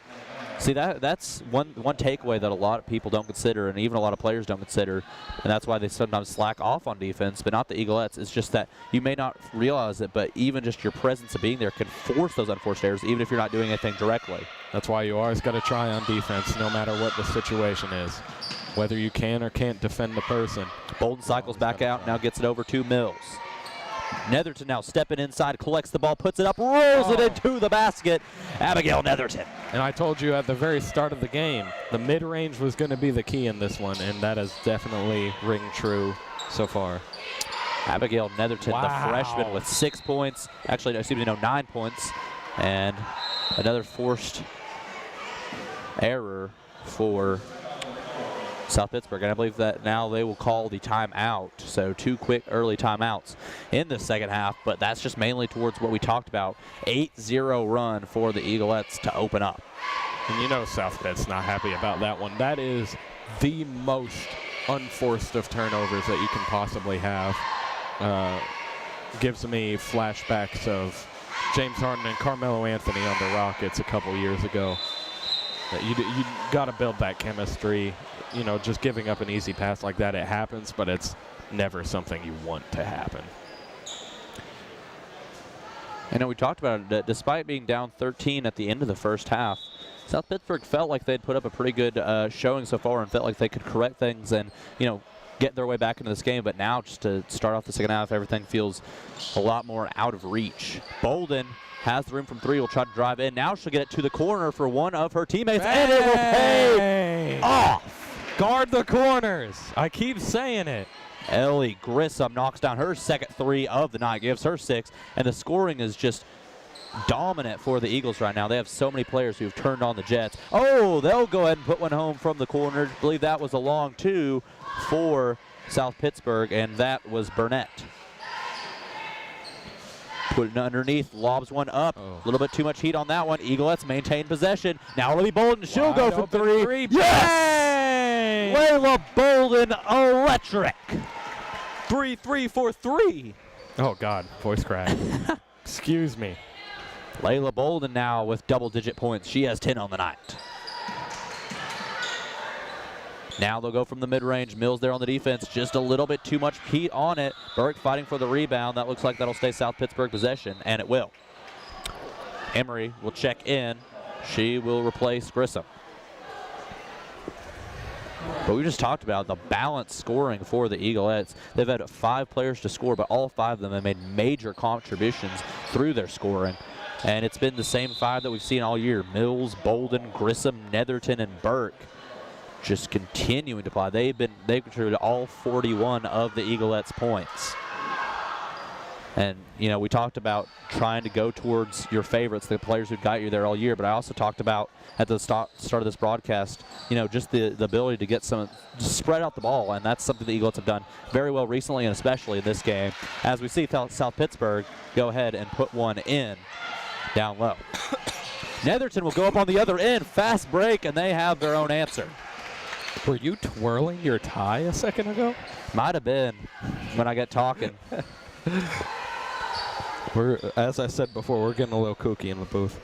See, that's one takeaway that a lot of people don't consider, and even a lot of players don't consider, and that's why they sometimes slack off on defense, but not the Eaglettes. It's just that you may not realize it, but even just your presence of being there can force those unforced errors, even if you're not doing anything directly. That's why you always got to try on defense, no matter what the situation is, whether you can or can't defend the person. Bolden cycles back out, now gets it over to Mills. Netherton now stepping inside, collects the ball, puts it up, rolls it into the basket. Abigail Netherton. And I told you at the very start of the game, the mid-range was going to be the key in this one, and that has definitely ringed true so far. Abigail Netherton, wow, the freshman, with 6 points. Actually, excuse me, no, 9 points. And another forced error for South Pittsburg, and I believe that now they will call the timeout. So 2 quick early timeouts in the second half, but that's just mainly towards what we talked about. 8-0 run for the Eaglettes to open up. And you know South Pitt's not happy about that one. That is the most unforced of turnovers that you can possibly have. Gives me flashbacks of James Harden and Carmelo Anthony on the Rockets a couple years ago. You got to build that chemistry. You know, just giving up an easy pass like that, it happens, but it's never something you want to happen. I know we talked about it, that despite being down 13 at the end of the first half, South Pittsburg felt like they'd put up a pretty good showing so far and felt like they could correct things and, you know, get their way back into this game. But now, just to start off the second half, everything feels a lot more out of reach. Bolden has the room from 3, will try to drive in. Now she'll get it to the corner for one of her teammates, and it will pay off. Guard the corners. I keep saying it. Ellie Grissom knocks down her second 3 of the night, gives her 6, and the scoring is just dominant for the Eagles right now. They have so many players who've turned on the Jets. Oh, they'll go ahead and put one home from the corner. I believe that was a long 2 for South Pittsburg, and that was Burnett. Put it underneath, lobs one up. A little bit too much heat on that one. Eaglettes maintain possession. Now Lily Bolden, she'll go from 3. Yes! Layla Bolden, electric. 3 for 3. Oh, God, voice crack. Excuse me. Layla Bolden now with double-digit points. She has 10 on the night. Now they'll go from the mid-range. Mills there on the defense. Just a little bit too much heat on it. Burke fighting for the rebound. That looks like that'll stay South Pittsburg possession, and it will. Emery will check in. She will replace Grissom. But we just talked about the balanced scoring for the Eaglettes. They've had 5 players to score, but all 5 of them have made major contributions through their scoring. And it's been the same 5 that we've seen all year. Mills, Bolden, Grissom, Netherton, and Burke. Just continuing to play. They've contributed all 41 of the Eaglettes' points. And, you know, we talked about trying to go towards your favorites, the players who got you there all year, but I also talked about at the start of this broadcast, you know, just the ability to get some, spread out the ball, and that's something the Eaglettes have done very well recently and especially in this game. As we see South Pittsburg go ahead and put one in down low. Netherton will go up on the other end, fast break, and they have their own answer. Were you twirling your tie a second ago? Might have been when I got talking. As I said before, we're getting a little kooky in the booth.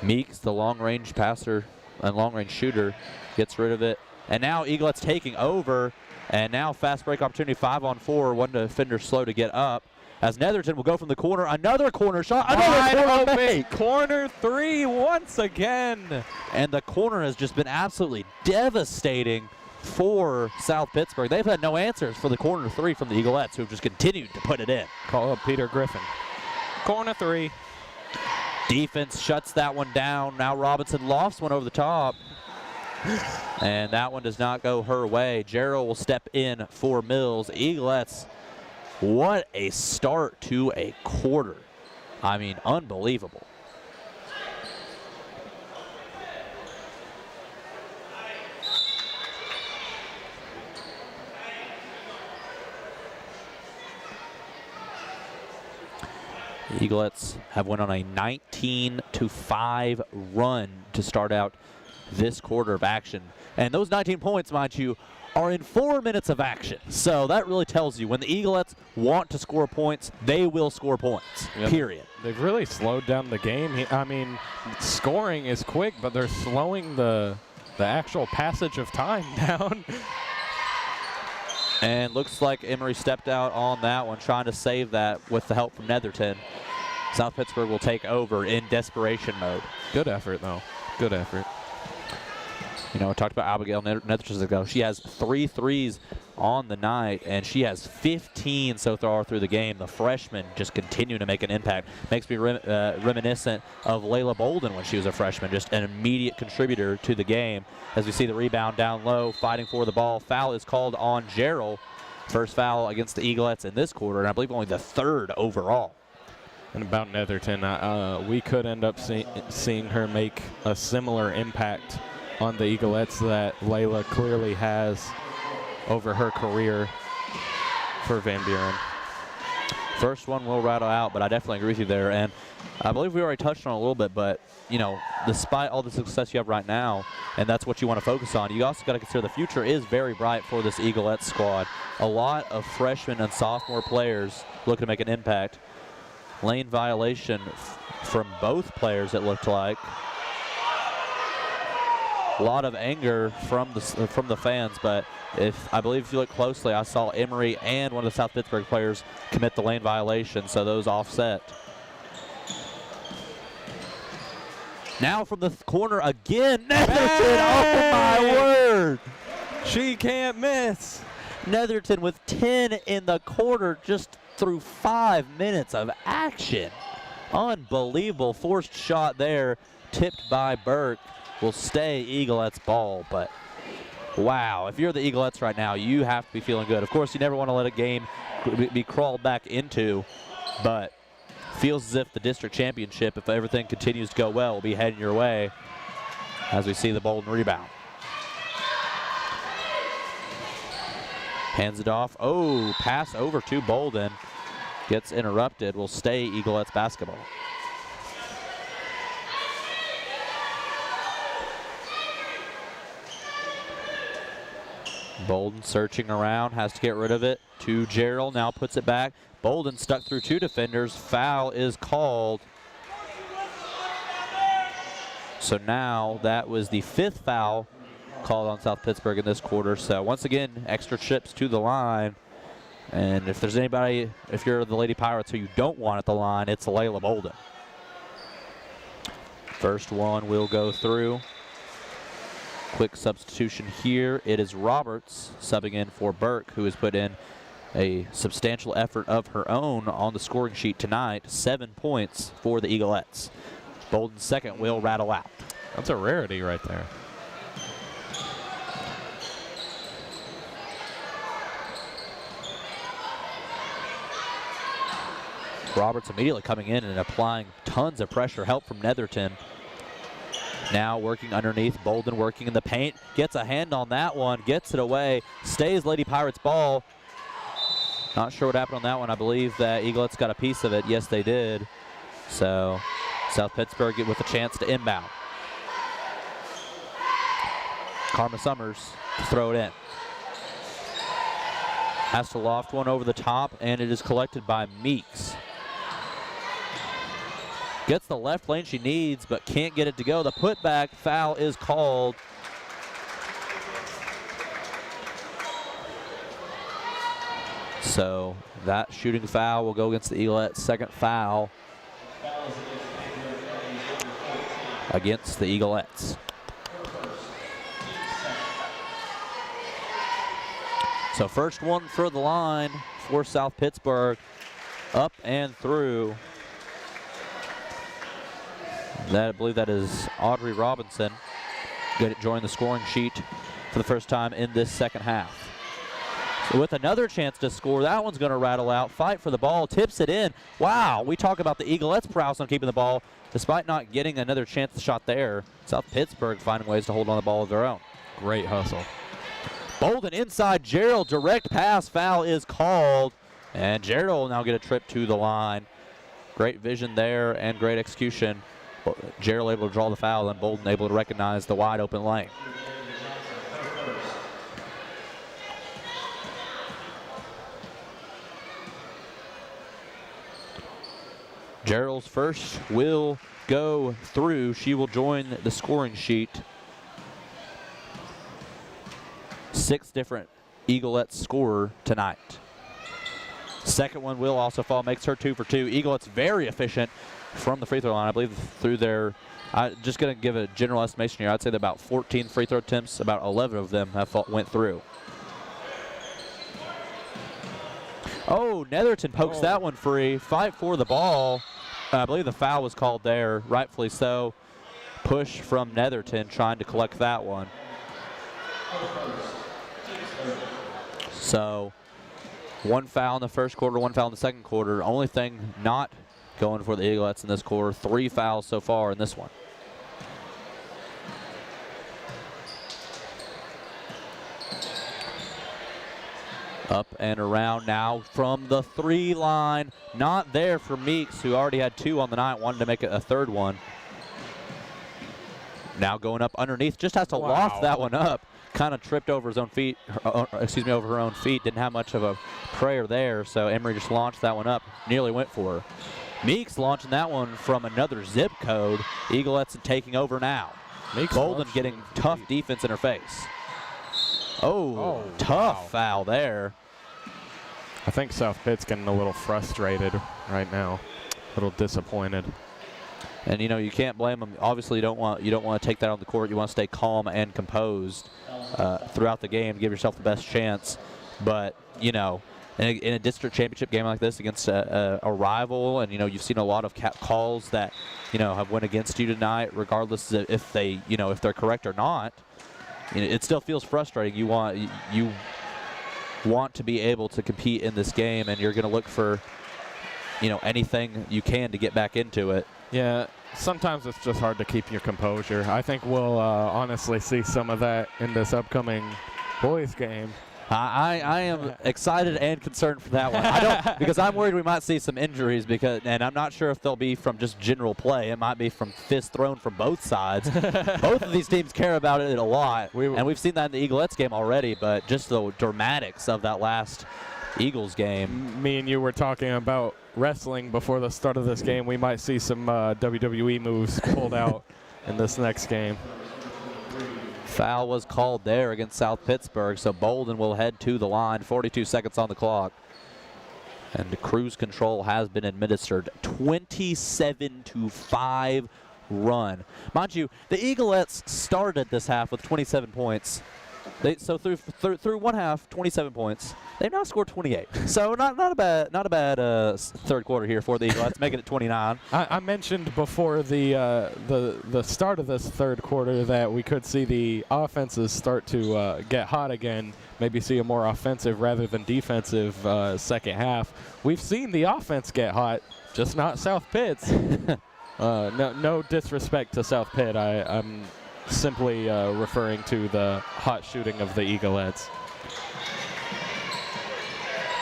Meeks, the long-range passer and long-range shooter, gets rid of it. And now Eaglettes taking over. And now fast break opportunity, 5-on-4. One defender slow to get up. As Netherton will go from the corner, another corner shot, another corner make. Corner 3 once again. And the corner has just been absolutely devastating for South Pittsburg. They've had no answers for the corner three from the Eaglettes, who have just continued to put it in. Call up Peter Griffin. Corner three. Defense shuts that one down. Now Robinson lofts one over the top. And that one does not go her way. Gerald will step in for Mills. Eaglettes, what a start to a quarter. I mean, unbelievable. Eaglettes have went on a 19-5 run to start out this quarter of action. And those 19 points, mind you, are in 4 minutes of action. So that really tells you when the Eaglettes want to score points, they will score points, period. They've really slowed down the game. I mean, scoring is quick, but they're slowing the actual passage of time down. And looks like Emory stepped out on that one, trying to save that with the help from Netherton. South Pittsburg will take over in desperation mode. Good effort, though. Good effort. You know, I talked about Abigail Netherton ago. She has 3 threes on the night, and she has 15 so far through the game. The freshman just continue to make an impact. Makes me reminiscent of Layla Bolden when she was a freshman, just an immediate contributor to the game. As we see the rebound down low, fighting for the ball. Foul is called on Gerald. First foul against the Eaglettes in this quarter, and I believe only the 3rd overall. And about Netherton, we could end up seeing her make a similar impact on the Eaglettes that Layla clearly has over her career for Van Buren. First one will rattle out, but I definitely agree with you there. And I believe we already touched on it a little bit, but, you know, despite all the success you have right now, and that's what you want to focus on, you also got to consider the future is very bright for this Eaglettes squad. A lot of freshman and sophomore players looking to make an impact. Lane violation from both players, it looked like. A lot of anger from the fans, but I believe if you look closely, I saw Emory and one of the South Pittsburg players commit the lane violation, so those offset. Now from the corner again, Netherton, oh my word! She can't miss. Netherton with 10 in the quarter just through 5 minutes of action. Unbelievable forced shot there, tipped by Burke. Will stay Eaglettes ball, but wow, if you're the Eaglettes right now, you have to be feeling good. Of course, you never want to let a game be crawled back into, but feels as if the district championship, if everything continues to go well, will be heading your way as we see the Bolden rebound. Hands it off. Oh, pass over to Bolden. Gets interrupted. Will stay Eaglettes basketball. Bolden searching around, has to get rid of it to Gerald, now puts it back. Bolden stuck through 2 defenders, foul is called. So now that was the 5th foul called on South Pittsburg in this quarter. So once again, extra trips to the line. And if there's anybody, if you're the Lady Pirates who you don't want at the line, it's Layla Bolden. First one will go through. Quick substitution here. It is Roberts subbing in for Burke, who has put in a substantial effort of her own on the scoring sheet tonight. 7 points for the Eaglettes. Bolden's second will rattle out. That's a rarity right there. Roberts immediately coming in and applying tons of pressure. Help from Netherton. Now working underneath, Bolden working in the paint, gets a hand on that one, gets it away, stays Lady Pirates ball. Not sure what happened on that one. I believe that Eaglettes got a piece of it. Yes, they did. So South Pittsburg with a chance to inbound. Karma Summers to throw it in. Has to loft one over the top, and it is collected by Meeks. Gets the left lane she needs, but can't get it to go. The putback foul is called. So that shooting foul will go against the Eaglettes. Second foul against the Eaglettes. So first one for the line for South Pittsburg, up and through. I believe that is Audrey Robinson. Good at joining the scoring sheet for the first time in this second half. So with another chance to score, that one's going to rattle out. Fight for the ball, tips it in. Wow, we talk about the Eaglettes' prowess on keeping the ball. Despite not getting another chance shot there, South Pittsburg finding ways to hold on the ball of their own. Great hustle. Bolden inside Gerald, direct pass, foul is called. And Gerald will now get a trip to the line. Great vision there and great execution. Gerald able to draw the foul and Bolden able to recognize the wide open lane. Gerald's first will go through. She will join the scoring sheet. 6 different Eaglettes scorer tonight. Second one will also fall, makes her 2 for 2. Eaglettes very efficient from the free throw line. I believe through their, just going to give a general estimation here. I'd say that about 14 free throw attempts, about 11 of them went through. Oh, Netherton pokes that one free. Fight for the ball. I believe the foul was called there, rightfully so. Push from Netherton trying to collect that one. So, 1 foul in the first quarter, 1 foul in the second quarter. Only thing not going for the Eaglettes in this quarter. 3 fouls so far in this one. Up and around now from the 3 line. Not there for Meeks, who already had 2 on the night, wanted to make it a 3rd one. Now going up underneath, just has to loft that one up. Kind of tripped over his own feet, over her own feet. Didn't have much of a prayer there, so Emery just launched that one up. Nearly went for her. Meeks launching that one from another zip code. Eaglettes taking over now. Bolden getting tough defense in her face. Oh, tough foul there. I think South Pitt's getting a little frustrated right now, a little disappointed. And you know, you can't blame them. Obviously, you don't want to take that on the court. You want to stay calm and composed throughout the game, give yourself the best chance. But you know, in a district championship game like this against a rival, and you know, you've seen a lot of calls that have went against you tonight, regardless of if they're correct or not. It still feels frustrating. You want to be able to compete in this game, and you're going to look for anything you can to get back into it. Yeah, sometimes it's just hard to keep your composure. I think we'll honestly see some of that in this upcoming boys game. I am excited and concerned for that one. Because I'm worried we might see some injuries and I'm not sure if they'll be from just general play. It might be from fists thrown from both sides. Both of these teams care about it a lot, and we've seen that in the Eaglettes game already. But just the dramatics of that last Eagles game. Me and you were talking about wrestling before the start of this game. We might see some WWE moves pulled out in this next game. Foul was called there against South Pittsburg, so Bolden will head to the line. 42 seconds on the clock. And the cruise control has been administered. 27-5 run. Mind you, the Eaglettes started this half with 27 points. So through one half, 27 points. They've now scored 28. So not a bad third quarter here for the Eaglettes, making it 29. I mentioned before the start of this third quarter that we could see the offenses start to get hot again. Maybe see a more offensive rather than defensive second half. We've seen the offense get hot, just not South Pitt's. No disrespect to South Pitt. I'm simply referring to the hot shooting of the Eaglettes.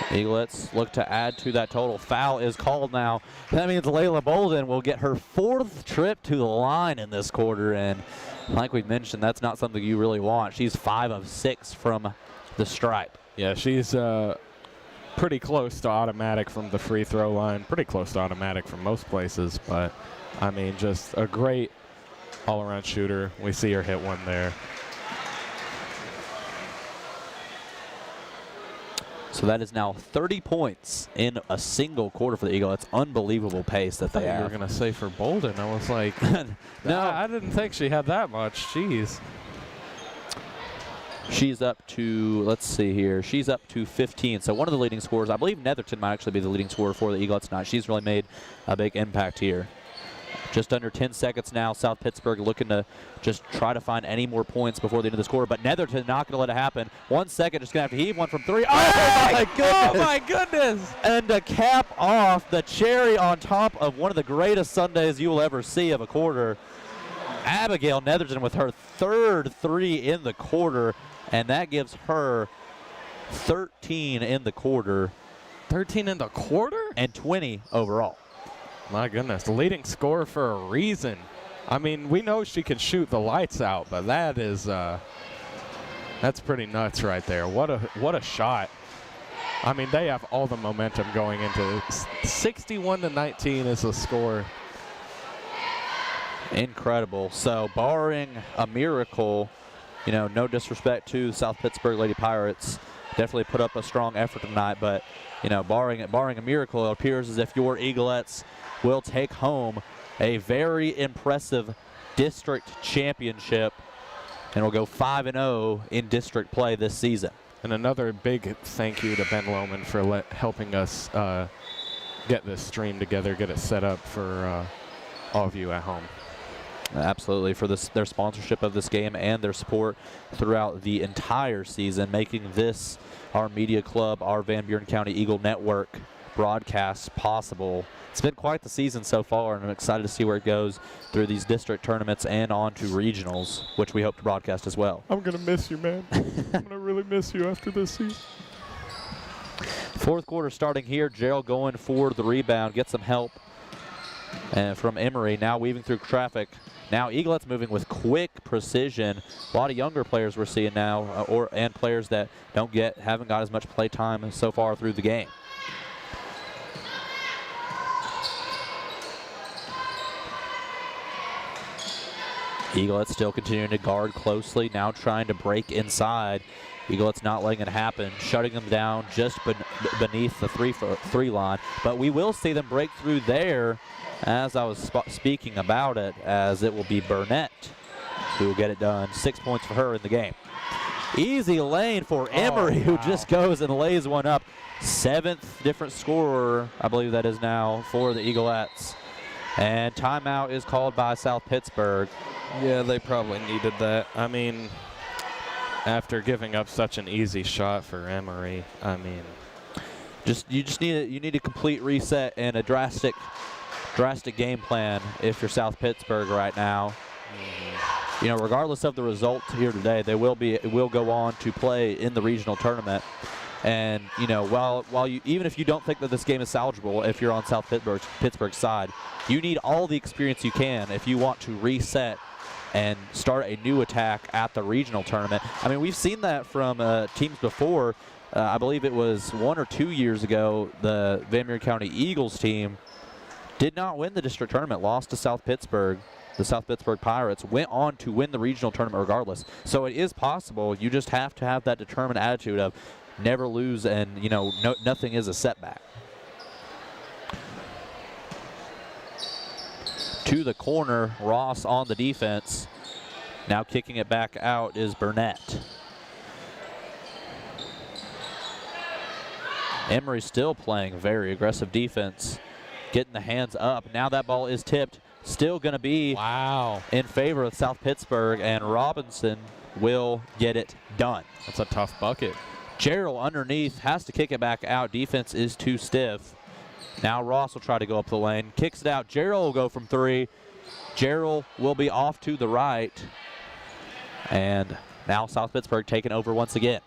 Eaglettes look to add to that total. Foul is called now. That means Layla Bolden will get her 4th trip to the line in this quarter, and like we mentioned, that's not something you really want. She's 5 of 6 from the stripe. Yeah, she's pretty close to automatic from the free throw line, pretty close to automatic from most places, but I mean, just a great all-around shooter. We see her hit one there. So that is now 30 points in a single quarter for the Eagle. That's unbelievable pace that they have. You were going to say for Bolden. I was like, no, I didn't think she had that much. Jeez. She's up to, let's see here, she's up to 15. So one of the leading scorers, I believe Netherton might actually be the leading scorer for the Eagles tonight. She's really made a big impact here. Just under 10 seconds now. South Pittsburg looking to just try to find any more points before the end of the score. But Netherton not going to let it happen. 1 second, just going to have to heave one from 3. Oh, my goodness. Oh, my goodness. And to cap off the cherry on top of one of the greatest Sundays you will ever see of a quarter, Abigail Netherton with her third 3 in the quarter. And that gives her 13 in the quarter. 13 in the quarter? And 20 overall. My goodness, the leading scorer for a reason. I mean, we know she can shoot the lights out, but that is that's pretty nuts right there. What a shot. I mean, they have all the momentum going into 61-19 is the score. Incredible. So barring a miracle, you know, no disrespect to South Pittsburg Lady Pirates, definitely put up a strong effort tonight, but you know, barring a miracle, it appears as if your Eaglettes will take home a very impressive district championship and will go 5-0 in district play this season. And another big thank you to Ben Lohman for helping us get this stream together, get it set up for all of you at home. Absolutely, for their sponsorship of this game and their support throughout the entire season, making this our media club, our Van Buren County Eagle Network broadcast possible. It's been quite the season so far, and I'm excited to see where it goes through these district tournaments and on to regionals, which we hope to broadcast as well. I'm going to miss you, man. I'm going to really miss you after this season. Fourth quarter starting here. Gerald going for the rebound, get some help from Emery, now weaving through traffic. Now Eaglettes moving with quick precision. A lot of younger players we're seeing now, and players that haven't got as much play time so far through the game. Eaglettes still continuing to guard closely, now trying to break inside. Eaglettes not letting it happen, shutting them down just beneath the three line. But we will see them break through there, as I was speaking about it, as it will be Burnett who will get it done. 6 points for her in the game. Easy lane for Emery, who just goes and lays one up. 7th different scorer, I believe that is now, for the Eaglettes. And timeout is called by South Pittsburg. Yeah, they probably needed that. I mean, after giving up such an easy shot for Emery, I mean, you need a complete reset and a drastic game plan if you're South Pittsburg right now. You know, regardless of the result here today, they will go on to play in the regional tournament. And you know, while you, even if you don't think that this game is salvageable, if you're on South Pittsburgh's side, you need all the experience you can if you want to reset and start a new attack at the regional tournament. I mean, we've seen that from teams before. I believe it was 1 or 2 years ago, the Van Buren County Eagles team did not win the district tournament, lost to South Pittsburg. The South Pittsburg Pirates went on to win the regional tournament regardless. So it is possible. You just have to have that determined attitude of never lose, and you know, nothing is a setback. To the corner, Ross on the defense. Now kicking it back out is Burnett. Emery still playing very aggressive defense, getting the hands up. Now that ball is tipped, still going to be in favor of South Pittsburg, and Robinson will get it done. That's a tough bucket. Gerald underneath has to kick it back out. Defense is too stiff. Now Ross will try to go up the lane. Kicks it out. Gerald will go from 3. Gerald will be off to the right. And now South Pittsburg taking over once again.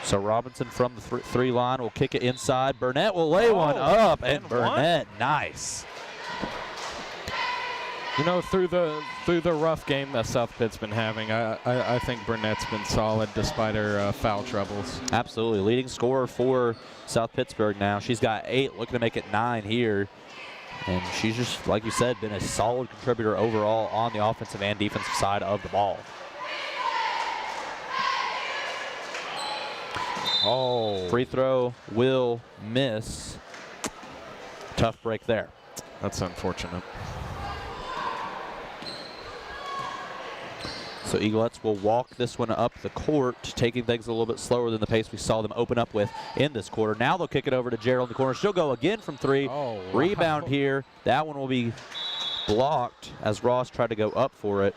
So Robinson from the 3 line will kick it inside. Burnett will lay one up, and Burnett, nice. You know, through the rough game that South Pitt's been having, I think Burnett's been solid despite her foul troubles. Absolutely. Leading scorer for South Pittsburg now. She's got 8, looking to make it 9 here. And she's just, like you said, been a solid contributor overall on the offensive and defensive side of the ball. Oh. Free throw will miss. Tough break there. That's unfortunate. So Eaglettes will walk this one up the court, taking things a little bit slower than the pace we saw them open up with in this quarter. Now they'll kick it over to Gerald in the corner. She'll go again from 3. Oh, wow. Rebound here. That one will be blocked as Ross tried to go up for it.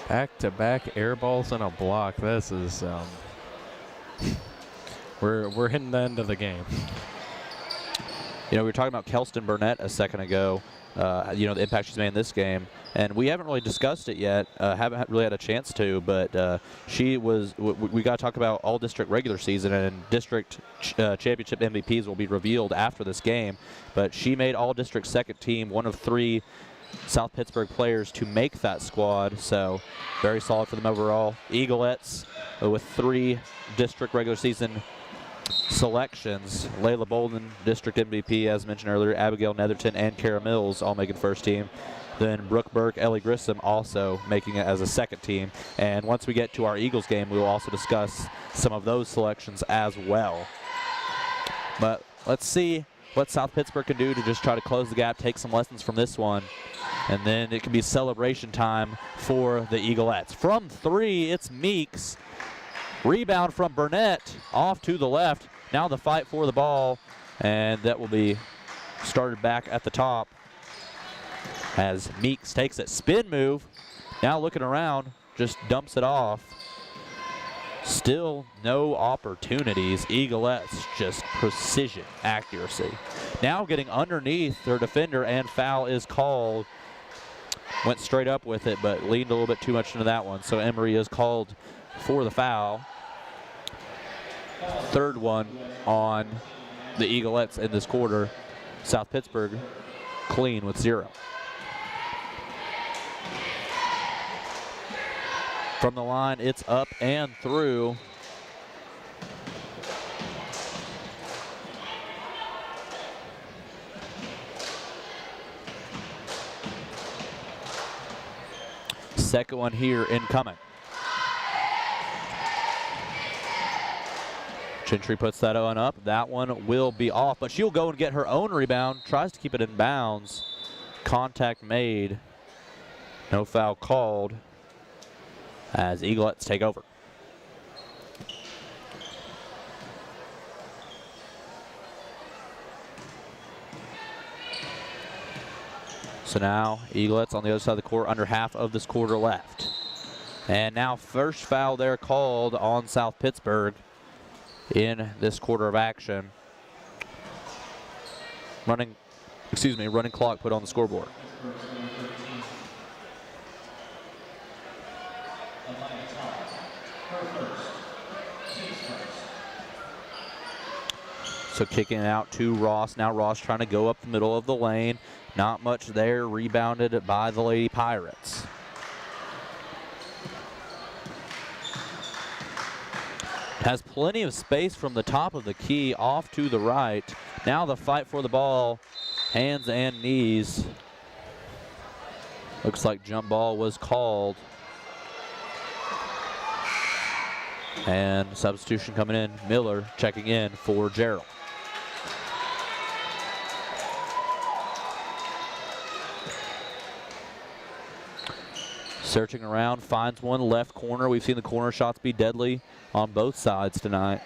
Back-to-back air balls and a block. This is we're hitting the end of the game. You know, we were talking about Kelston Burnett a second ago. You know, the impact she's made in this game, and we haven't really discussed it yet. Haven't really had a chance to, but she was. We got to talk about all district regular season and district championship MVPs will be revealed after this game. But she made all district second team, one of 3 South Pittsburg players to make that squad. So very solid for them overall. Eaglettes with 3 district regular season selections. Layla Bolden, district MVP, as mentioned earlier. Abigail Netherton and Kara Mills all making first team. Then Brooke Burke, Ellie Grissom also making it as a second team. And once we get to our Eagles game, we will also discuss some of those selections as well. But let's see what South Pittsburg can do to just try to close the gap, take some lessons from this one. And then it can be celebration time for the Eaglettes. From 3, it's Meeks. Rebound from Burnett off to the left. Now the fight for the ball, and that will be started back at the top as Meeks takes it. Spin move. Now looking around, just dumps it off. Still no opportunities. Eaglettes just precision accuracy. Now getting underneath their defender, and foul is called. Went straight up with it, but leaned a little bit too much into that one. So Emery is called for the foul. 3rd one on the Eaglettes in this quarter. South Pittsburg clean with 0. From the line, it's up and through. Second one here incoming. Gentry puts that one up. That one will be off, but she'll go and get her own rebound. Tries to keep it in bounds. Contact made. No foul called as Eaglettes take over. So now Eaglettes on the other side of the court, under half of this quarter left. And now first foul there called on South Pittsburg in this quarter of action. Running clock put on the scoreboard. So kicking it out to Ross. Now Ross trying to go up the middle of the lane. Not much there. Rebounded by the Lady Pirates. Has plenty of space from the top of the key off to the right. Now the fight for the ball. Hands and knees. Looks like jump ball was called. And substitution coming in. Miller checking in for Gerald. Searching around, finds one left corner. We've seen the corner shots be deadly on both sides tonight.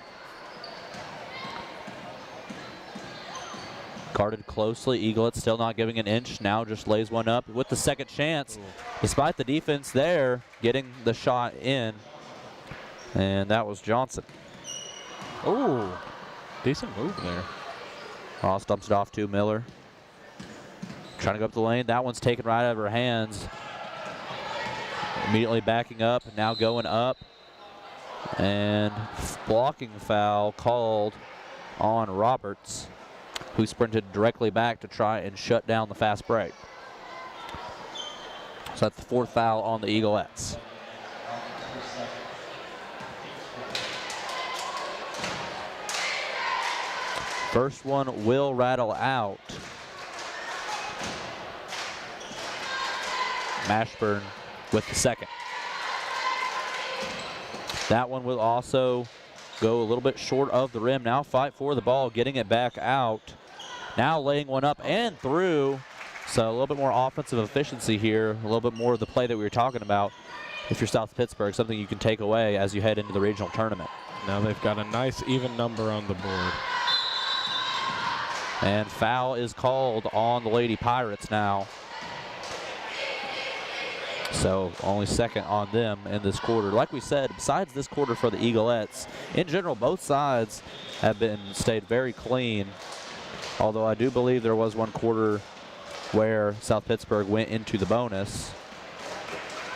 Guarded closely. Eaglettes still not giving an inch. Now just lays one up with the second chance. Ooh. Despite the defense there, getting the shot in. And that was Johnson. Oh, decent move there. Ross dumps it off to Miller. Trying to go up the lane. That one's taken right out of her hands. Immediately backing up, now going up. And blocking foul called on Roberts, who sprinted directly back to try and shut down the fast break. So that's the 4th foul on the Eaglettes. First one will rattle out. Mashburn with the second. That one will also go a little bit short of the rim. Now fight for the ball, getting it back out. Now laying one up and through. So a little bit more offensive efficiency here, a little bit more of the play that we were talking about. if you're South Pittsburg, something you can take away as you head into the regional tournament. Now they've got a nice even number on the board. And foul is called on the Lady Pirates now. So only second on them in this quarter. Like we said, besides this quarter for the Eaglettes, in general, both sides have stayed very clean. Although I do believe there was one quarter where South Pittsburg went into the bonus.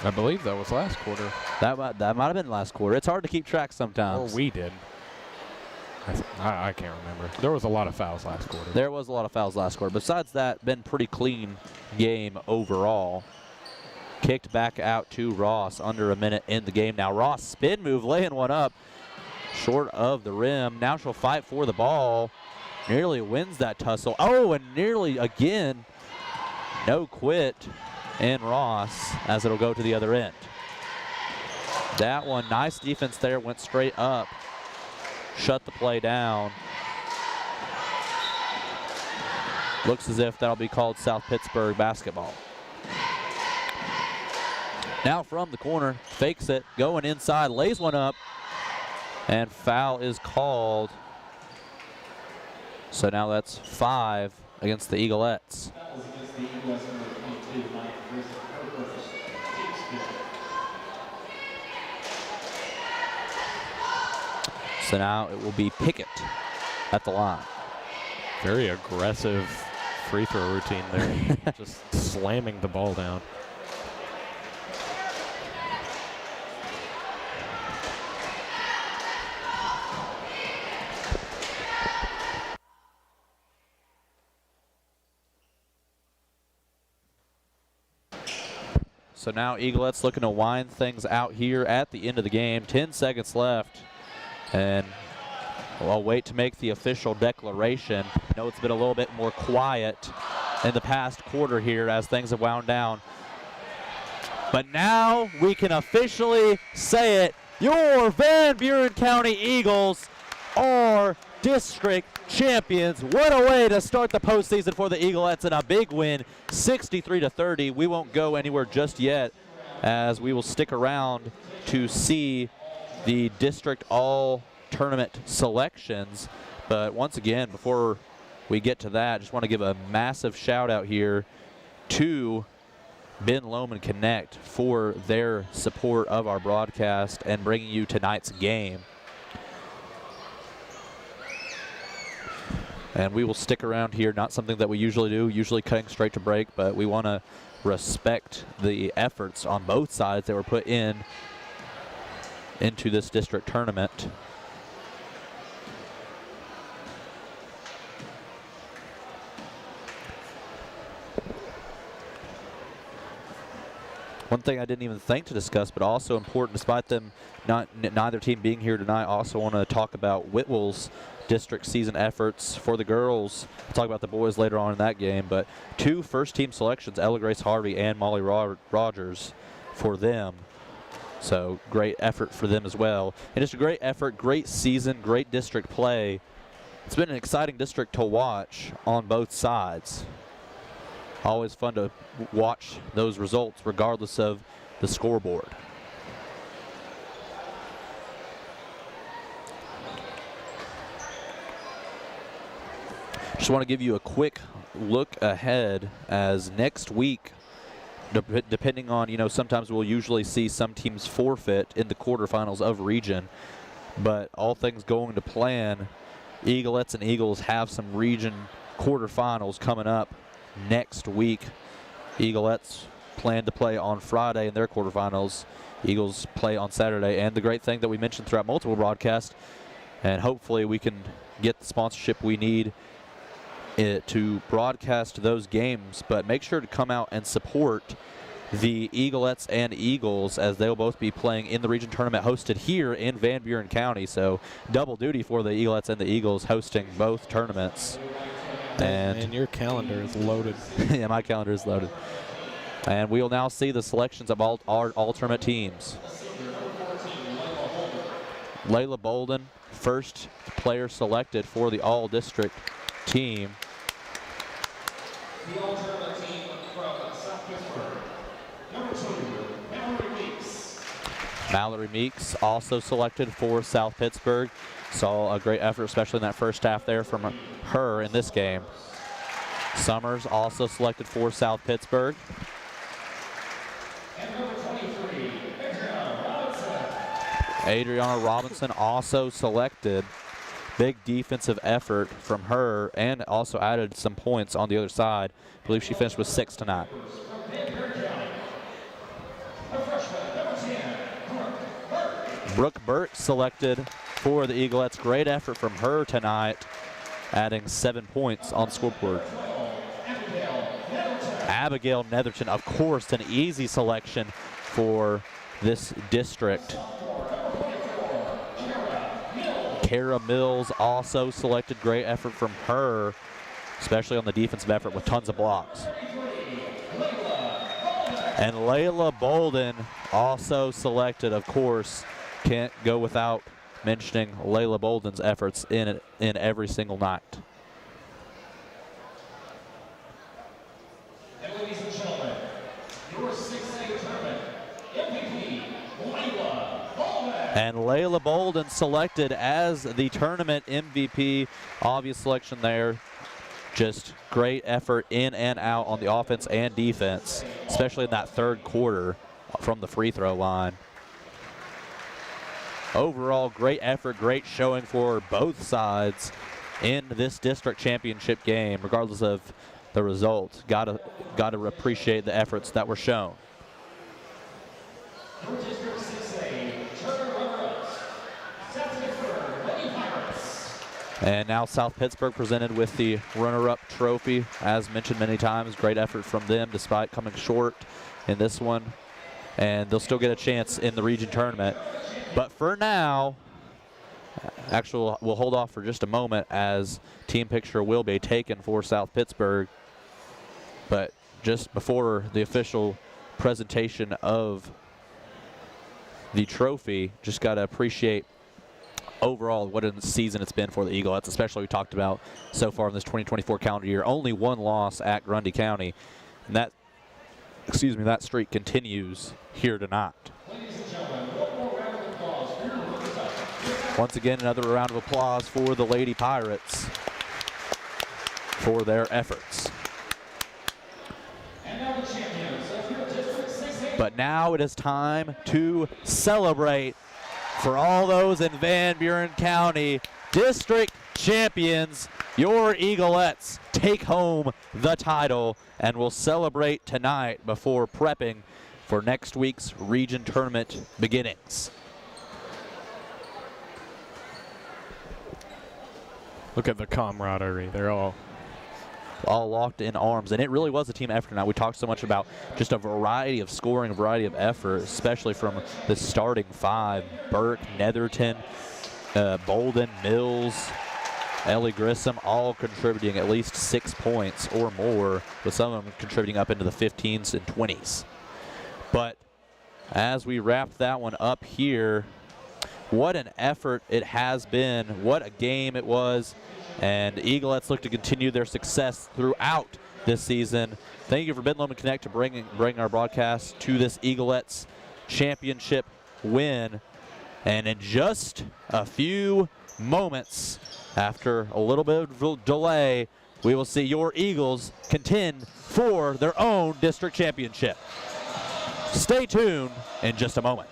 I believe that was last quarter. That might have been last quarter. It's hard to keep track sometimes. Or we did. I can't remember. There was a lot of fouls last quarter. There was a lot of fouls last quarter. Besides that, been pretty clean game overall. Kicked back out to Ross under a minute in the game. Now Ross spin move, laying one up short of the rim. Now she'll fight for the ball. Nearly wins that tussle. Oh, and nearly again. No quit in Ross as it'll go to the other end. That one, nice defense there, went straight up. Shut the play down. Looks as if that'll be called South Pittsburg basketball. Now from the corner, fakes it, going inside, lays one up, and foul is called. So now that's 5 against the Eaglettes. So now it will be Pickett at the line. Very aggressive free throw routine there. Just slamming the ball down. So now Eaglettes looking to wind things out here at the end of the game. 10 seconds left. And I'll wait to make the official declaration. I know it's been a little bit more quiet in the past quarter here as things have wound down. But now we can officially say it. Your Van Buren County Eagles are district champions. What a way to start the postseason for the Eaglettes, and a big win, 63-30. We won't go anywhere just yet, as we will stick around to see the district all tournament selections. But once again, before we get to that, just want to give a massive shout out here to Ben Loman Connect for their support of our broadcast and bringing you tonight's game. And we will stick around here, not something that we usually do, usually cutting straight to break, but we want to respect the efforts on both sides that were put into this district tournament. One thing I didn't even think to discuss, but also important, despite them neither team being here tonight, also want to talk about Whitwell's district season efforts for the girls. We'll talk about the boys later on in that game, but 2 first-team selections, Ella Grace Harvey and Molly Rogers, for them. So great effort for them as well. And just a great effort, great season, great district play. It's been an exciting district to watch on both sides. Always fun to watch those results regardless of the scoreboard. Just want to give you a quick look ahead, as next week, depending on, sometimes we'll usually see some teams forfeit in the quarterfinals of region, but all things going to plan, Eaglettes and Eagles have some region quarterfinals coming up next week. Eaglettes plan to play on Friday in their quarterfinals. Eagles play on Saturday. And the great thing that we mentioned throughout multiple broadcasts, and hopefully we can get the sponsorship we need to broadcast those games, but make sure to come out and support the Eaglettes and Eagles, as they'll both be playing in the region tournament hosted here in Van Buren County. So double duty for the Eaglettes and the Eagles hosting both tournaments. And your calendar is loaded. Yeah, my calendar is loaded. And we will now see the selections of all our tournament teams. Layla Bolden, first player selected for the all-district team. The all-tournament team from South Pittsburg, number 2, Mallory Weeks. Mallory Meeks also selected for South Pittsburg. Saw a great effort, especially in that first half there from her in this game. Summers also selected for South Pittsburg. Adriana Robinson also selected. Big defensive effort from her and also added some points on the other side. I believe she finished with 6 tonight. Brooke Burke selected for the Eaglettes. Great effort from her tonight, adding 7 points on scoreboard. Abigail Netherton, of course, an easy selection for this district. Kara Mills also selected. Great effort from her, especially on the defensive effort with tons of blocks. And Layla Bolden also selected, of course. Can't go without mentioning Layla Bolden's efforts in every single night. And ladies and gentlemen, your 6A tournament MVP, Layla Bolden. And Layla Bolden selected as the tournament MVP. Obvious selection there. Just great effort in and out on the offense and defense, especially in that third quarter from the free throw line. Overall, great effort, great showing for both sides in this district championship game, regardless of the result. Gotta appreciate the efforts that were shown. Your District 6A tournament runners, South Pittsburg Lady Pirates. And now South Pittsburg presented with the runner-up trophy. As mentioned many times, great effort from them despite coming short in this one. And they'll still get a chance in the region tournament. But for now, actually, we'll hold off for just a moment as team picture will be taken for South Pittsburg. But just before the official presentation of the trophy, just got to appreciate overall what a season it's been for the Eaglettes, especially we talked about so far in this 2024 calendar year. Only one loss at Grundy County, and that streak continues here tonight. Once again, another round of applause for the Lady Pirates for their efforts. And now the champions of your District 6A. But now it is time to celebrate for all those in Van Buren County. District champions, your Eaglettes take home the title, and will celebrate tonight before prepping for next week's region tournament beginnings. Look at the camaraderie. They're all locked in arms, and it really was a team effort tonight. We talked so much about just a variety of scoring, a variety of effort, especially from the starting five. Burke, Netherton, Bolden, Mills, Ellie Grissom, all contributing at least 6 points or more, with some of them contributing up into the 15s and 20s. But as we wrap that one up here, what an effort it has been. What a game it was. And Eaglettes look to continue their success throughout this season. Thank you for Ben Lomond Connect to bring our broadcast to this Eaglettes championship win. And in just a few moments, after a little bit of delay, we will see your Eagles contend for their own district championship. Stay tuned in just a moment.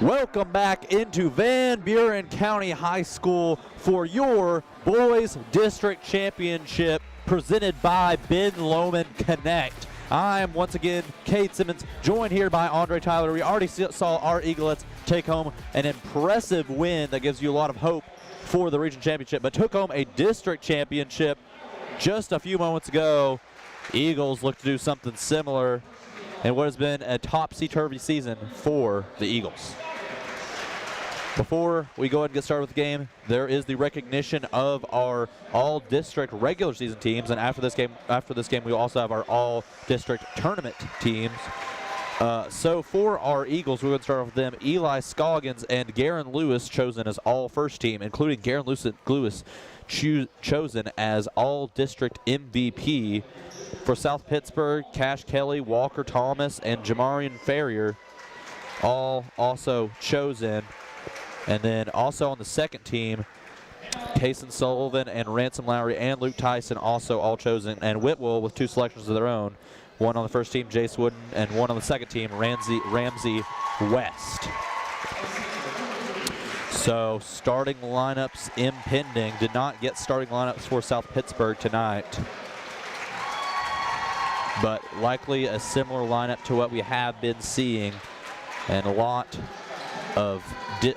Welcome back into Van Buren County High School for your Boys District Championship presented by Ben Lomond Connect. I'm once again Cade Simmons, joined here by Andre Tyler. We already saw our Eaglets take home an impressive win that gives you a lot of hope for the region championship, but took home a district championship just a few moments ago. Eagles look to do something similar in what has been a topsy-turvy season for the Eagles. Before we go ahead and get started with the game, there is the recognition of our all-district regular season teams, and after this game, we also have our all-district tournament teams. So for our Eagles, we're going to start off with them. Eli Scoggins and Garen Lewis chosen as all-first team, including Garen Lewis chosen as all-district MVP. For South Pittsburg, Cash Kelly, Walker Thomas, and Jamarian Ferrier all also chosen. And then also on the second team, Kason Sullivan and Ransom Lowry and Luke Tyson also all chosen. And Whitwell with 2 selections of their own. One on the first team, Jace Wooden, and one on the second team, Ramsey West. So starting lineups impending. Did not get starting lineups for South Pittsburg tonight, but likely a similar lineup to what we have been seeing, and a lot of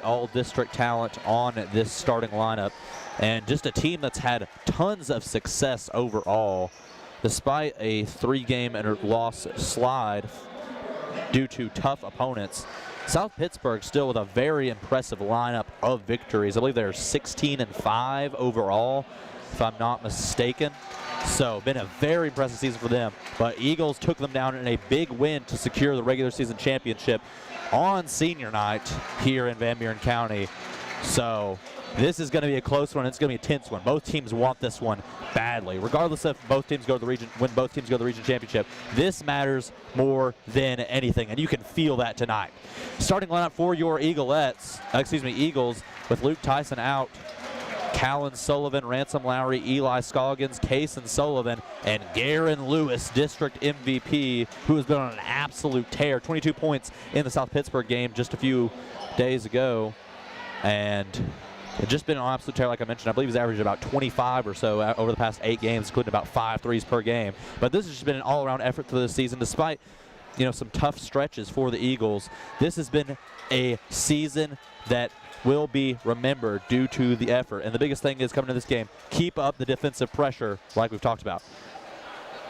all-district talent on this starting lineup, and just a team that's had tons of success overall, despite a 3-game loss slide due to tough opponents. South Pittsburg still with a very impressive lineup of victories. I believe they're 16-5 overall, if I'm not mistaken. So been a very impressive season for them, but Eagles took them down in a big win to secure the regular season championship on senior night here in Van Buren County. So this is going to be a close one. It's going to be a tense one. Both teams want this one badly, regardless if both teams go to the region. When both teams go to the region championship, this matters more than anything, and you can feel that tonight. Starting lineup for your Eagles with Luke Tyson out, Callan Sullivan, Ransom Lowry, Eli Scoggins, Kason Sullivan, and Garen Lewis, district MVP, who has been on an absolute tear. 22 points in the South Pittsburg game just a few days ago, and just been on an absolute tear, like I mentioned. I believe he's averaged about 25 or so over the past 8 games, including about 5 threes per game. But this has just been an all-around effort for this season, despite some tough stretches for the Eagles. This has been a season that will be remembered due to the effort. And the biggest thing is coming to this game, keep up the defensive pressure like we've talked about.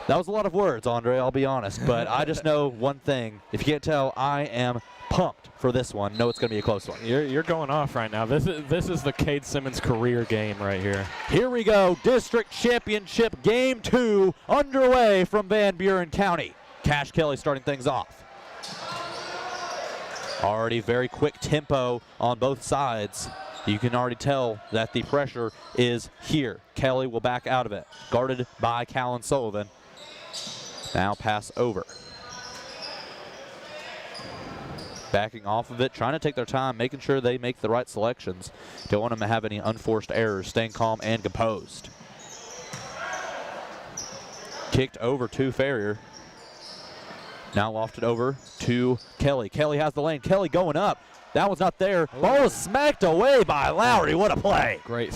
That was a lot of words, Andre, I'll be honest, but I just know one thing. If you can't tell, I am pumped for this one. Know it's going to be a close one. You're going off right now. This is the Cade Simmons career game right here. Here we go. District Championship Game 2 underway from Van Buren County. Cash Kelly starting things off. Already very quick tempo on both sides. You can already tell that the pressure is here. Kelly will back out of it. Guarded by Callan Sullivan. Now pass over. Backing off of it, trying to take their time, making sure they make the right selections. Don't want them to have any unforced errors, staying calm and composed. Kicked over to Ferrier. Now lofted over to Kelly. Kelly has the lane. Kelly going up. That one's not there. Ball is smacked away by Lowry. What a play. Great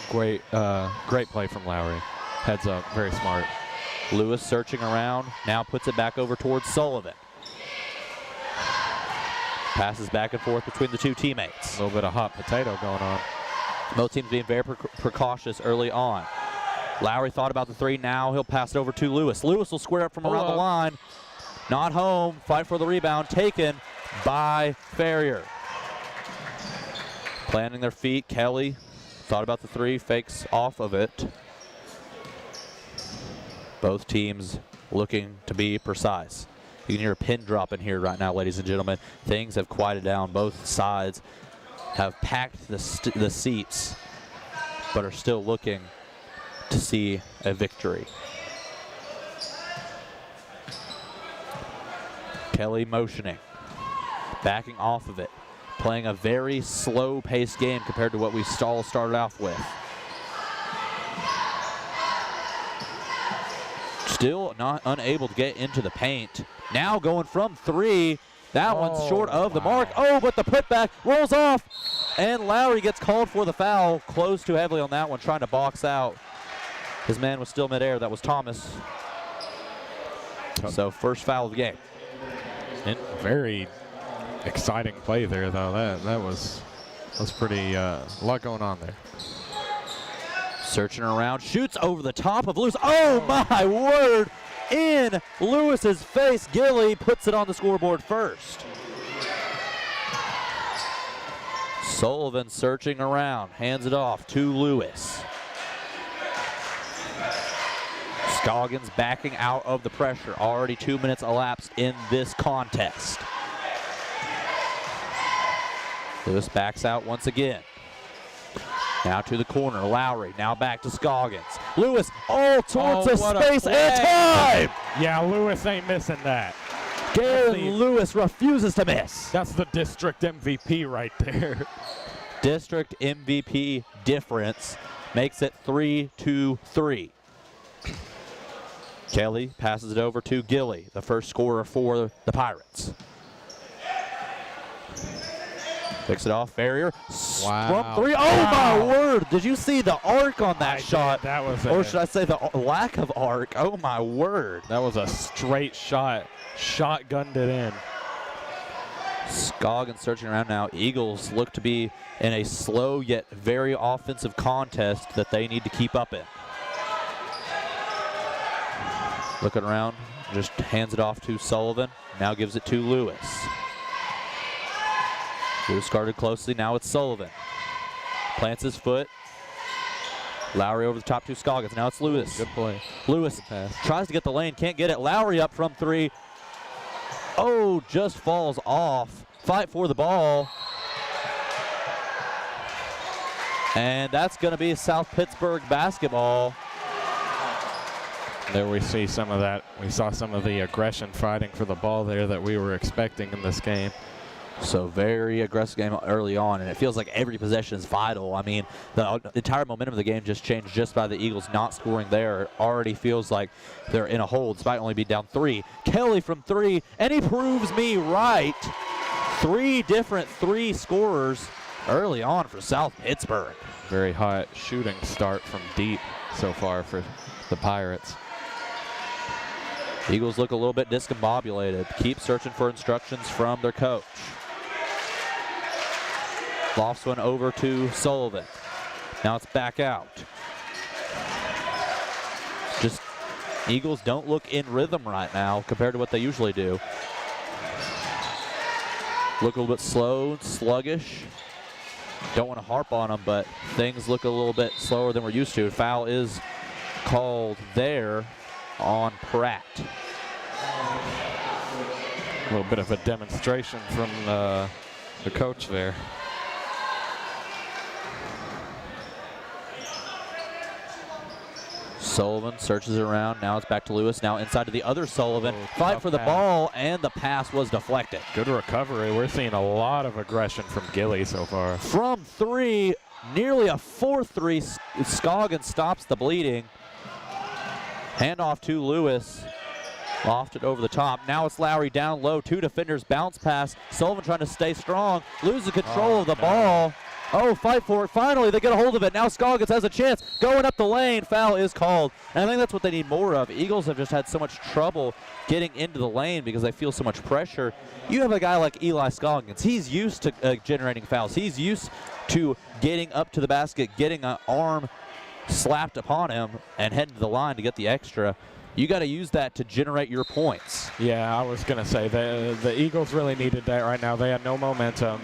play from Lowry. Heads up, very smart. Lewis searching around. Now puts it back over towards Sullivan. Passes back and forth between the two teammates. A little bit of hot potato going on. Both teams being very precautious early on. Lowry thought about the 3. Now he'll pass it over to Lewis. Lewis will square up from around the line. Not home. Fight for the rebound. Taken by Ferrier. Planting their feet. Kelly thought about the 3. Fakes off of it. Both teams looking to be precise. You can hear a pin drop in here right now, ladies and gentlemen. Things have quieted down. Both sides have packed the seats, but are still looking to see a victory. Kelly motioning, backing off of it, playing a very slow-paced game compared to what we started off with. Still not unable to get into the paint. Now going from 3, That one's short of the mark. Oh, but the putback rolls off. And Lowry gets called for the foul. Close too heavily on that one, trying to box out. His man was still midair. That was Thomas. So first foul of the game. And very exciting play there, though. That was pretty a lot going on there. Searching around, shoots over the top of Lewis. Oh my word! In Lewis's face, Gilly puts it on the scoreboard first. Sullivan searching around, hands it off to Lewis. Scoggins backing out of the pressure. Already 2 minutes elapsed in this contest. Lewis backs out once again. Now to the corner, Lowry, now back to Scoggins. Lewis all towards the space and time! Yeah, Lewis ain't missing that. Galen Lewis refuses to miss. That's the district MVP right there. District MVP difference makes it 3-2-3. Kelly passes it over to Gilly, the first scorer for the Pirates. Picks it off, Farrier. Wow. From three. Oh my word! Did you see the arc on that shot? That was or should I say the lack of arc? Oh my word! That was a straight shot. Shotgunned it in. Scoggins searching around now. Eagles look to be in a slow yet very offensive contest that they need to keep up in. Looking around, just hands it off to Sullivan. Now gives it to Lewis. Lewis guarded closely, now it's Sullivan. Plants his foot. Lowry over the top to Scoggins. Now it's Lewis. Good play. Lewis tries to get the lane, can't get it. Lowry up from three. Oh, just falls off. Fight for the ball. And that's going to be South Pittsburg basketball. There we see some of that. We saw some of the aggression fighting for the ball there that we were expecting in this game. So very aggressive game early on, and it feels like every possession is vital. I mean, the entire momentum of the game just changed just by the Eagles not scoring there. It already feels like they're in a hole despite only being down three. Kelly from three, and he proves me right. Three different three scorers early on for South Pittsburg. Very hot shooting start from deep so far for the Pirates. Eagles look a little bit discombobulated. Keep searching for instructions from their coach. Lofts one over to Sullivan. Now it's back out. Just Eagles don't look in rhythm right now compared to what they usually do. Look a little bit slow, sluggish. Don't want to harp on them, but things look a little bit slower than we're used to. Foul is called there on Pratt. A little bit of a demonstration from the coach there. Sullivan searches around. Now it's back to Lewis. Now inside to the other Sullivan. Fight for the pass. ball, and the pass was deflected. Good recovery. We're seeing a lot of aggression from Gilly so far. From three, nearly a 4-3. Scoggins stops the bleeding. Handoff to Lewis. Lofted over the top. Now it's Lowry down low. Two defenders, bounce pass. Sullivan trying to stay strong. Loses control of the ball. Oh, fight for it. Finally, they get a hold of it. Now Scoggins has a chance. Going up the lane. Foul is called. And I think that's what they need more of. Eagles have just had so much trouble getting into the lane because they feel so much pressure. You have a guy like Eli Scoggins. He's used to generating fouls. He's used to getting up to the basket, getting an arm slapped upon him, and heading to the line to get the extra. You got to use that to generate your points. Yeah, I was going to say the Eagles really needed that right now. They had no momentum.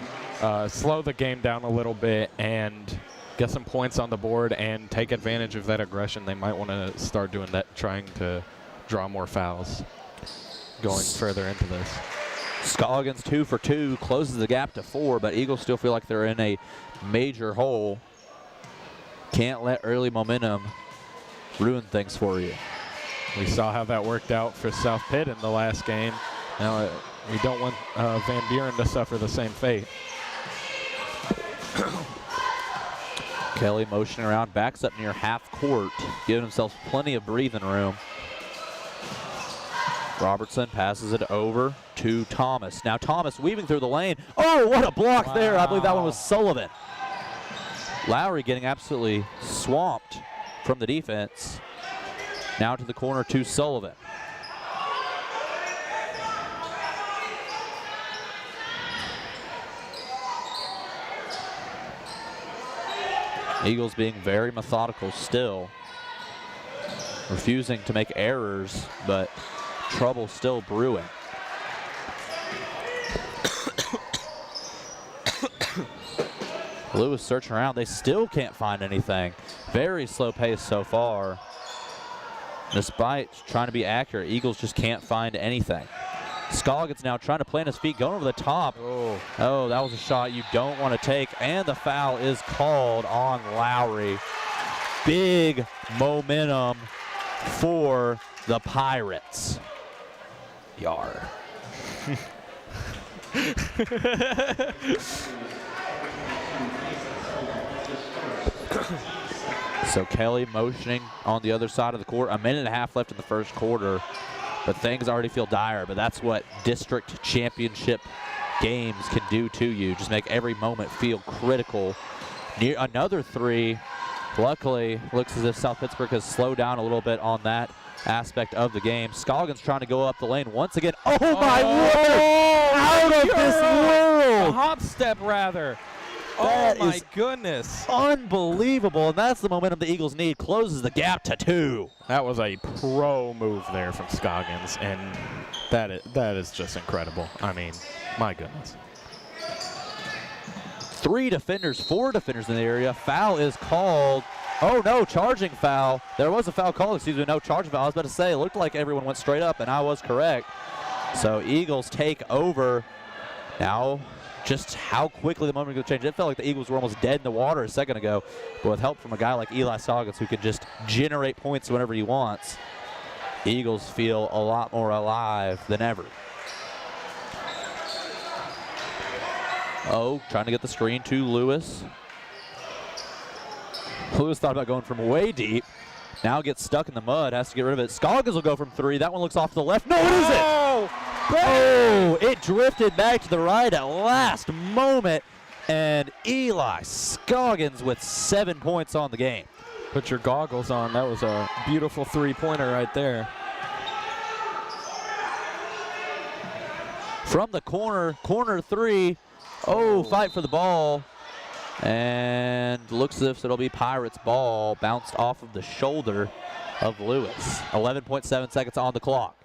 Slow the game down a little bit and get some points on the board and take advantage of that aggression. They might want to start doing that, trying to draw more fouls going further into this. Scoggins 2 for 2, closes the gap to 4, but Eagles still feel like they're in a major hole. Can't let early momentum ruin things for you. We saw how that worked out for South Pitt in the last game. Now we don't want Van Buren to suffer the same fate. Kelly motioning around, backs up near half court, giving himself plenty of breathing room. Robertson passes it over to Thomas. Now Thomas weaving through the lane. Oh, what a block there. I believe that one was Sullivan. Lowry getting absolutely swamped from the defense. Now to the corner to Sullivan. Eagles being very methodical still. Refusing to make errors, but trouble still brewing. Lewis searching around. They still can't find anything. Very slow pace so far. Despite trying to be accurate, Eagles just can't find anything. Scoggins now trying to plant his feet, going over the top. Oh, that was a shot you don't want to take, and the foul is called on Lowry. Big momentum for the Pirates. Yar. So Kelly motioning on the other side of the court. A minute and a half left in the first quarter, but things already feel dire. But that's what district championship games can do to you. Just make every moment feel critical. Near another three. Luckily, looks as if South Pittsburg has slowed down a little bit on that aspect of the game. Scoggins trying to go up the lane once again. Oh my word! Out of this world! A hop step, rather. That oh my is goodness. Unbelievable, and that's the momentum the Eagles need. Closes the gap to 2. That was a pro move there from Scoggins, and that is just incredible. I mean, my goodness. 4 defenders in the area. Foul is called. Oh no, charging foul. There was a foul called, excuse me, no charging foul. I was about to say, it looked like everyone went straight up, and I was correct. So Eagles take over. Now, just how quickly the moment could change. It felt like the Eagles were almost dead in the water a second ago, but with help from a guy like Eli Scoggins who can just generate points whenever he wants, Eagles feel a lot more alive than ever. Oh, trying to get the screen to Lewis. Lewis thought about going from way deep. Now gets stuck in the mud, has to get rid of it. Scoggins will go from 3. That one looks off to the left. No, what is it? Oh, it drifted back to the right at last moment. And Eli Scoggins with 7 points on the game. Put your goggles on. That was a beautiful three-pointer right there. From the corner 3. Oh, fight for the ball. And looks as if it'll be Pirates ball, bounced off of the shoulder of Lewis. 11.7 seconds on the clock.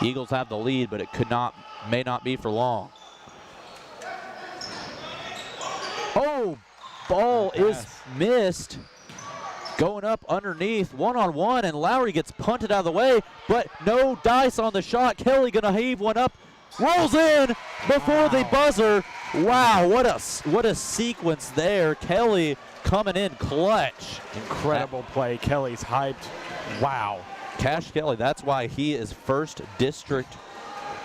Eagles have the lead, but it may not be for long. Oh, ball is missed. Going up underneath, one-on-one, and Lowry gets punted out of the way, but no dice on the shot. Kelly gonna heave one up, rolls in before the buzzer. Wow, what a sequence there. Kelly coming in clutch. Incredible play. Kelly's hyped. Wow. Cash Kelly, that's why he is first district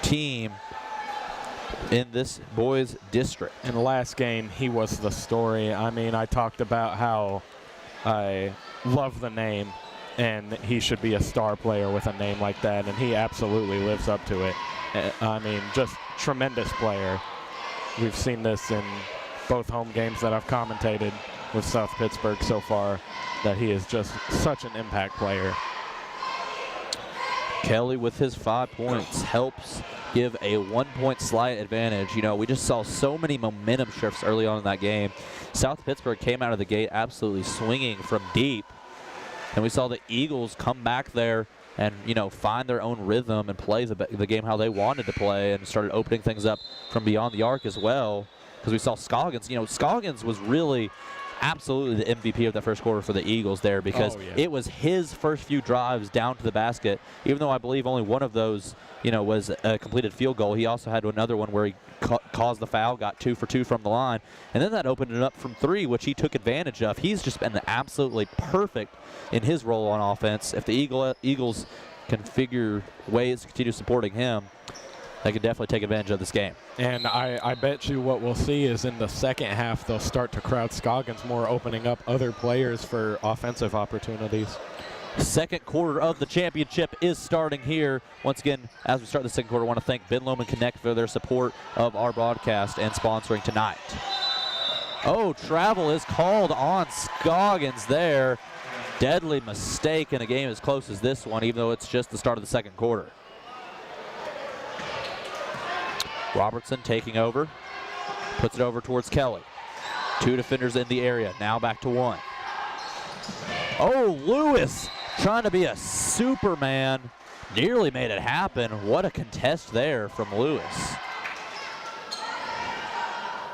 team in this boys district. In the last game, he was the story. I mean, I talked about how I love the name, and he should be a star player with a name like that, and he absolutely lives up to it. I mean, just tremendous player. We've seen this in both home games that I've commentated with South Pittsburg so far, that he is just such an impact player. Kelly with his 5 points helps give a 1-point slight advantage. You know, we just saw so many momentum shifts early on in that game. South Pittsburg came out of the gate absolutely swinging from deep, and we saw the Eagles come back there and, you know, find their own rhythm and play the game how they wanted to play, and started opening things up from beyond the arc as well. Because we saw Scoggins, you know, Scoggins was really absolutely the MVP of the first quarter for the Eagles there, because it was his first few drives down to the basket. Even though I believe only one of those, you know, was a completed field goal, he also had another one where he caused the foul, got 2 for 2 from the line, and then that opened it up from 3, which he took advantage of. He's just been absolutely perfect in his role on offense. If the Eagles can figure ways to continue supporting him, they can definitely take advantage of this game. And I bet you what we'll see is in the second half, they'll start to crowd Scoggins more, opening up other players for offensive opportunities. Second quarter of the championship is starting here. Once again, as we start the second quarter, I want to thank Ben Lomond Connect for their support of our broadcast and sponsoring tonight. Oh, travel is called on Scoggins there. Deadly mistake in a game as close as this one, even though it's just the start of the second quarter. Robertson taking over, puts it over towards Kelly. 2 defenders in the area, now back to 1. Oh, Lewis trying to be a Superman, nearly made it happen. What a contest there from Lewis.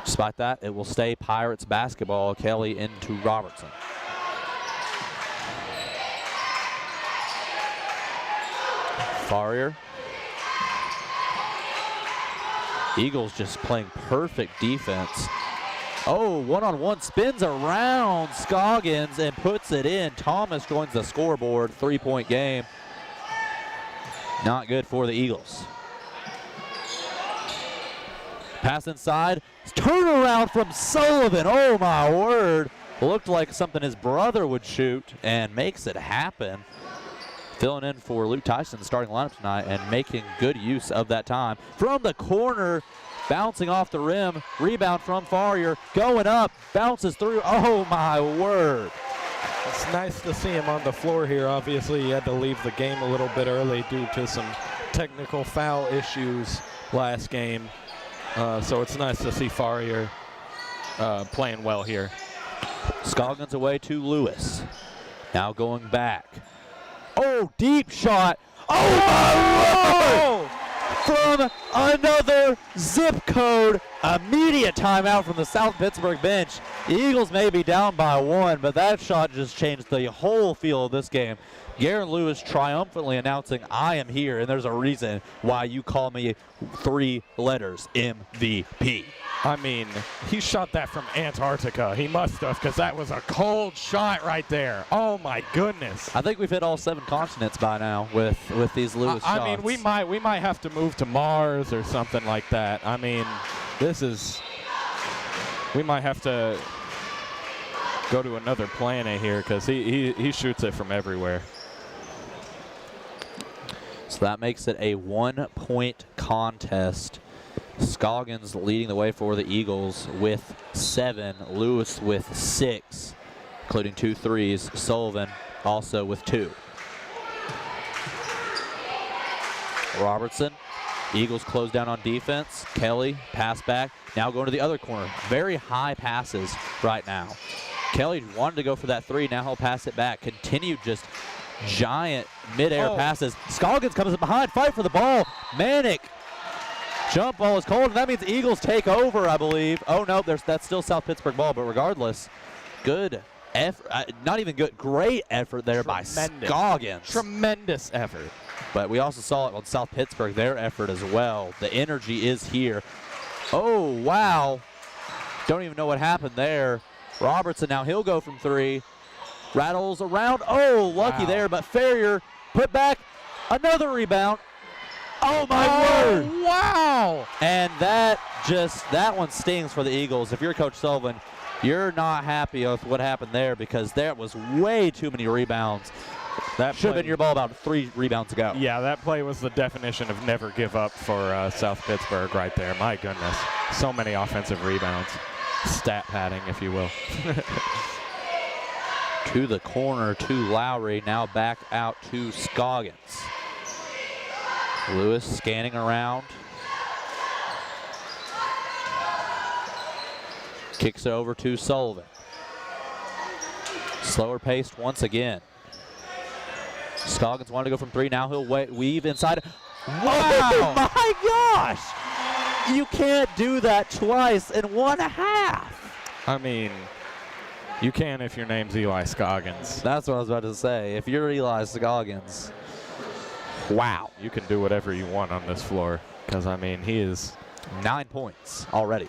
Despite that, it will stay Pirates basketball. Kelly into Robertson. Farrier. Eagles just playing perfect defense. Oh, one-on-one spins around Scoggins and puts it in. Thomas joins the scoreboard. 3-point game. Not good for the Eagles. Pass inside. Turnaround from Sullivan. Oh, my word. Looked like something his brother would shoot and makes it happen. Filling in for Luke Tyson, starting lineup tonight, and making good use of that time. From the corner, bouncing off the rim, rebound from Farrier, going up, bounces through. Oh my word. It's nice to see him on the floor here. Obviously, he had to leave the game a little bit early due to some technical foul issues last game. So it's nice to see Farrier playing well here. Scoggins away to Lewis. Now going back. Oh, deep shot. Oh, my word! From another zip code. Immediate timeout from the South Pittsburg bench. The Eagles may be down by 1, but that shot just changed the whole feel of this game. Garen Lewis triumphantly announcing, I am here, and there's a reason why you call me 3 letters, MVP. I mean, he shot that from Antarctica. He must have, because that was a cold shot right there. Oh my goodness. I think we've hit all 7 continents by now with these Lewis shots. I mean, we might have to move to Mars or something like that. I mean, we might have to go to another planet here because he shoots it from everywhere. So that makes it a 1-point contest. Scoggins leading the way for the Eagles with 7. Lewis with 6, including 2 threes. Sullivan also with 2. Robertson. Eagles close down on defense. Kelly, pass back. Now going to the other corner. Very high passes right now. Kelly wanted to go for that 3. Now he'll pass it back. Continued just giant mid-air passes. Scoggins comes up behind. Fight for the ball. Manic. Jump ball is cold, and that means Eagles take over, I believe. Oh, no, that's still South Pittsburg ball, but regardless, good effort. Not even good, great effort there by Scoggins. Tremendous effort. But we also saw it on South Pittsburg, their effort as well. The energy is here. Oh, wow. Don't even know what happened there. Robertson, now he'll go from 3. Rattles around. Oh, lucky there, but Farrier put back. Another rebound. Oh, my word. Wow. And that one stings for the Eagles. If you're Coach Sullivan, you're not happy with what happened there because there was way too many rebounds. That should have been your ball about 3 rebounds ago. Yeah, that play was the definition of never give up for South Pittsburg right there. My goodness. So many offensive rebounds. Stat padding, if you will. To the corner to Lowry. Now back out to Scoggins. Lewis scanning around. Kicks it over to Sullivan. Slower paced once again. Scoggins wanted to go from 3. Now he'll weave inside. Wow! Oh my gosh! You can't do that twice in 1/2. I mean, you can if your name's Eli Scoggins. That's what I was about to say. If you're Eli Scoggins, wow. You can do whatever you want on this floor because, I mean, he is 9 points already.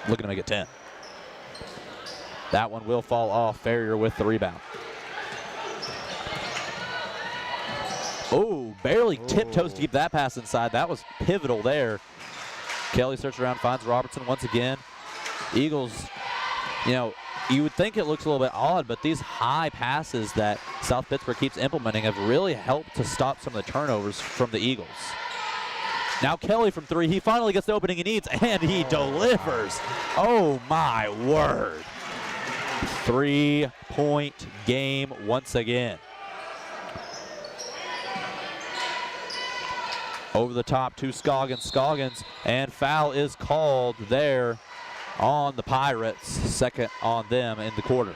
Looking to make it 10. That one will fall off. Farrier with the rebound. Oh, barely tiptoes to keep that pass inside. That was pivotal there. Kelly searches around, finds Robertson once again. Eagles, you would think it looks a little bit odd, but these high passes that South Pittsburg keeps implementing have really helped to stop some of the turnovers from the Eagles. Now Kelly from 3, he finally gets the opening he needs, and he delivers. Oh my word. 3-point game once again. Over the top to Scoggins, and foul is called there on the Pirates. Second on them in the quarter.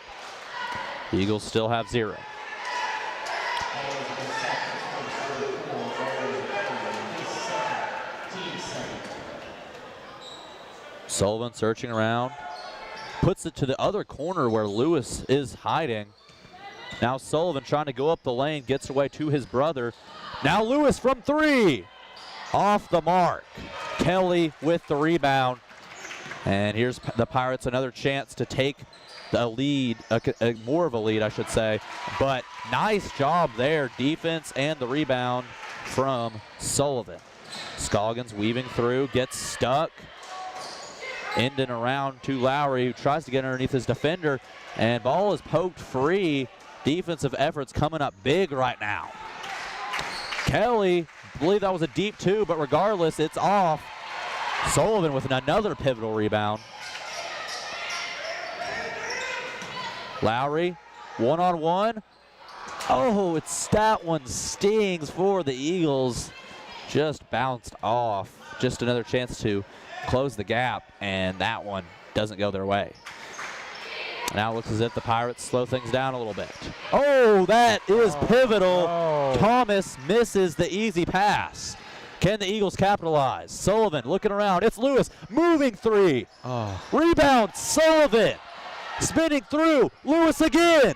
The Eagles still have 0. Sullivan searching around, puts it to the other corner where Lewis is hiding. Now Sullivan trying to go up the lane, gets away to his brother. Now Lewis from 3, off the mark. Kelly with the rebound. And here's the Pirates, another chance to take the lead, more of a lead, I should say. But nice job there, defense and the rebound from Sullivan. Scoggins weaving through, gets stuck. Ending around to Lowry, who tries to get underneath his defender, and ball is poked free. Defensive efforts coming up big right now. Kelly, I believe that was a deep 2, but regardless, it's off. Sullivan with another pivotal rebound. Lowry, one-on-one. Oh, that one stings for the Eagles. Just bounced off. Just another chance to close the gap, and that one doesn't go their way. Now it looks as if the Pirates slow things down a little bit. Oh, that is pivotal. Oh. Thomas misses the easy pass. Can the Eagles capitalize? Sullivan looking around. It's Lewis moving 3. Oh. Rebound, Sullivan. Spinning through. Lewis again.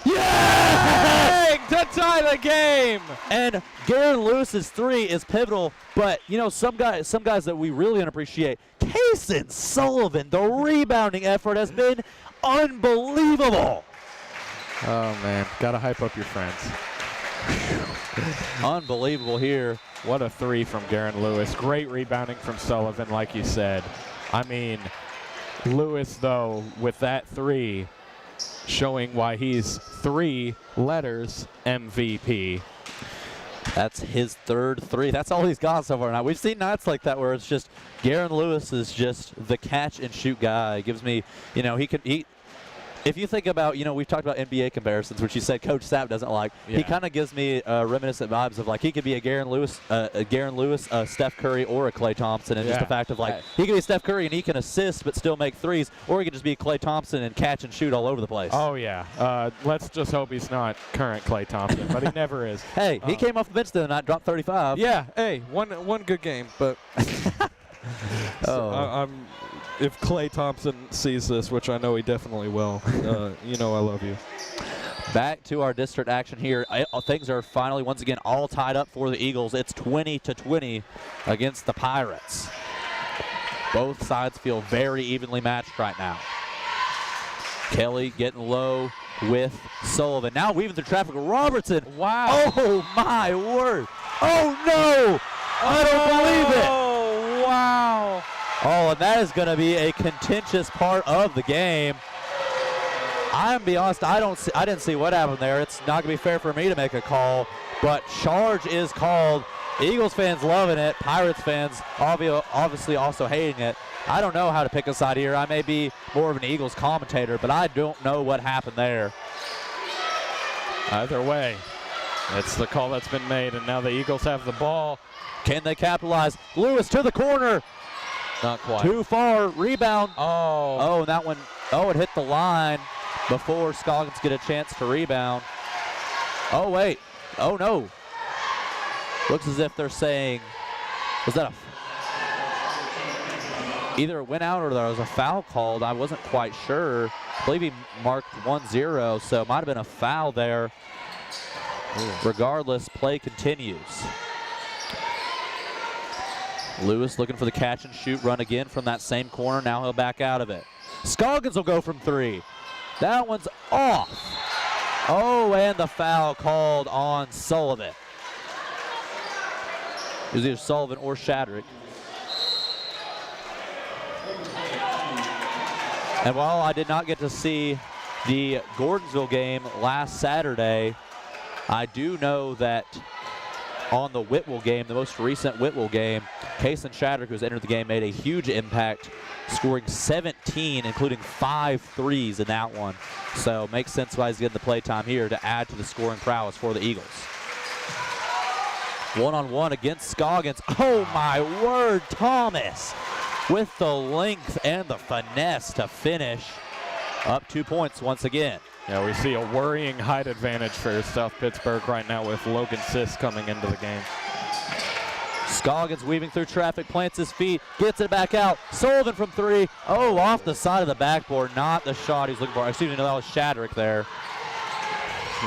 Yeah! To tie the game. And Garen Lewis's 3 is pivotal, but you know, some guys that we really don't appreciate. Kason Sullivan, the rebounding effort has been unbelievable. Oh man, gotta hype up your friends. Unbelievable here. What a 3 from Garen Lewis. Great rebounding from Sullivan, like you said. I mean, Lewis though with that 3, showing why he's 3 letters MVP. That's his 3rd 3. That's all he's got so far now. We've seen nights like that where it's just Garen Lewis is just the catch and shoot guy. It gives me, you know, if you think about, you know, we've talked about NBA comparisons, which you said Coach Sapp doesn't like. Yeah. He kind of gives me reminiscent vibes of like he could be a Garen Lewis, Steph Curry, or a Klay Thompson, and just the fact of like he could be Steph Curry and he can assist but still make threes, or he could just be Klay Thompson and catch and shoot all over the place. Oh yeah. Let's just hope he's not current Klay Thompson, but he never is. Hey, he came off the bench the other night, dropped 35. Yeah. Hey, one good game, but if Klay Thompson sees this, which I know he definitely will, you know I love you. Back to our district action here. Things are finally once again all tied up for the Eagles. It's 20-20 against the Pirates. Both sides feel very evenly matched right now. Kelly getting low with Sullivan. Now weaving through traffic. Robertson. Wow. Oh my word. Oh no. I don't believe it. Oh wow. Oh, and that is going to be a contentious part of the game. I'm gonna be honest, I didn't see what happened there. It's not going to be fair for me to make a call, but charge is called. Eagles fans loving it. Pirates fans obviously also hating it. I don't know how to pick a side here. I may be more of an Eagles commentator, but I don't know what happened there. Either way, it's the call that's been made, and now the Eagles have the ball. Can they capitalize? Lewis to the corner. Not quite. Too far. Rebound. Oh. Oh, and that one, it hit the line before Scoggins get a chance to rebound. Oh, wait. Oh, no. Looks as if they're saying, was that either it went out or there was a foul called. I wasn't quite sure. I believe he marked 1-0, so it might have been a foul there. Ooh. Regardless, play continues. Lewis looking for the catch and shoot run again from that same corner. Now he'll back out of it. Scoggins will go from 3. That one's off. Oh, and the foul called on Sullivan. It was either Sullivan or Shadrick. And while I did not get to see the Gordonsville game last Saturday, I do know that on the Whitwell game, the most recent Whitwell game, Kason Shadrick, who's entered the game, made a huge impact, scoring 17, including 5 threes in that one. So makes sense why he's getting the play time here to add to the scoring prowess for the Eagles. One-on-one against Scoggins. Oh my word, Thomas with the length and the finesse to finish. Up 2 points once again. Yeah, we see a worrying height advantage for South Pittsburg right now with Logan Sisk coming into the game. Scoggins weaving through traffic, plants his feet, gets it back out. Sullivan from 3. Oh, off the side of the backboard, not the shot he's looking for. Excuse me, no, that was Shadrick there.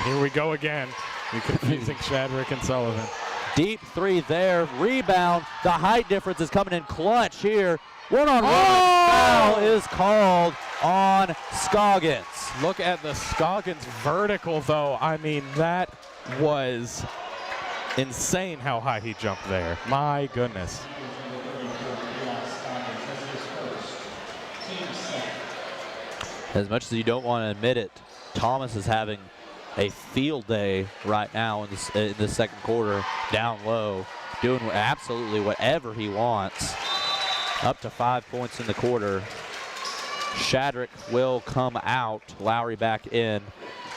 Here we go again. You're confusing Shadrick and Sullivan. Deep 3 there, rebound. The height difference is coming in clutch here. One-on-one foul is called on Scoggins. Look at the Scoggins vertical, though. I mean, that was insane how high he jumped there. My goodness. As much as you don't want to admit it, Thomas is having a field day right now in the second quarter, down low, doing absolutely whatever he wants. Up to 5 points in the quarter. Shadrick will come out. Lowry back in.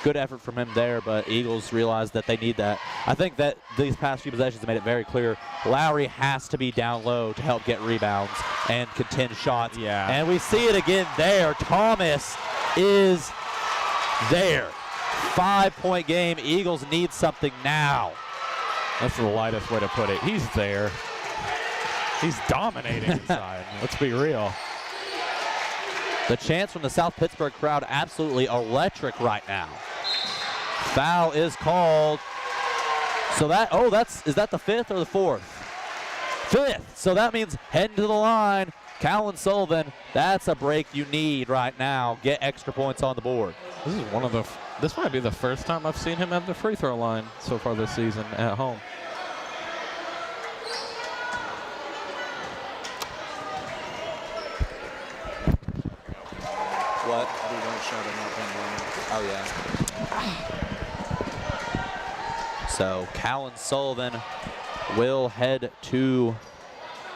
Good effort from him there, but Eagles realize that they need that. I think that these past few possessions made it very clear Lowry has to be down low to help get rebounds and contend shots. Yeah. And we see it again there. Thomas is there. 5-point game. Eagles need something now. That's the lightest way to put it. He's there. He's dominating inside. Let's be real. The chants from the South Pittsburg crowd absolutely electric right now. Foul is called. So that, is that the 5th or the 4th? 5th. So that means heading to the line. Callan Sullivan, that's a break you need right now. Get extra points on the board. This might be the first time I've seen him at the free throw line so far this season at home. What? We don't shut him up Oh, yeah. So Callan Sullivan will head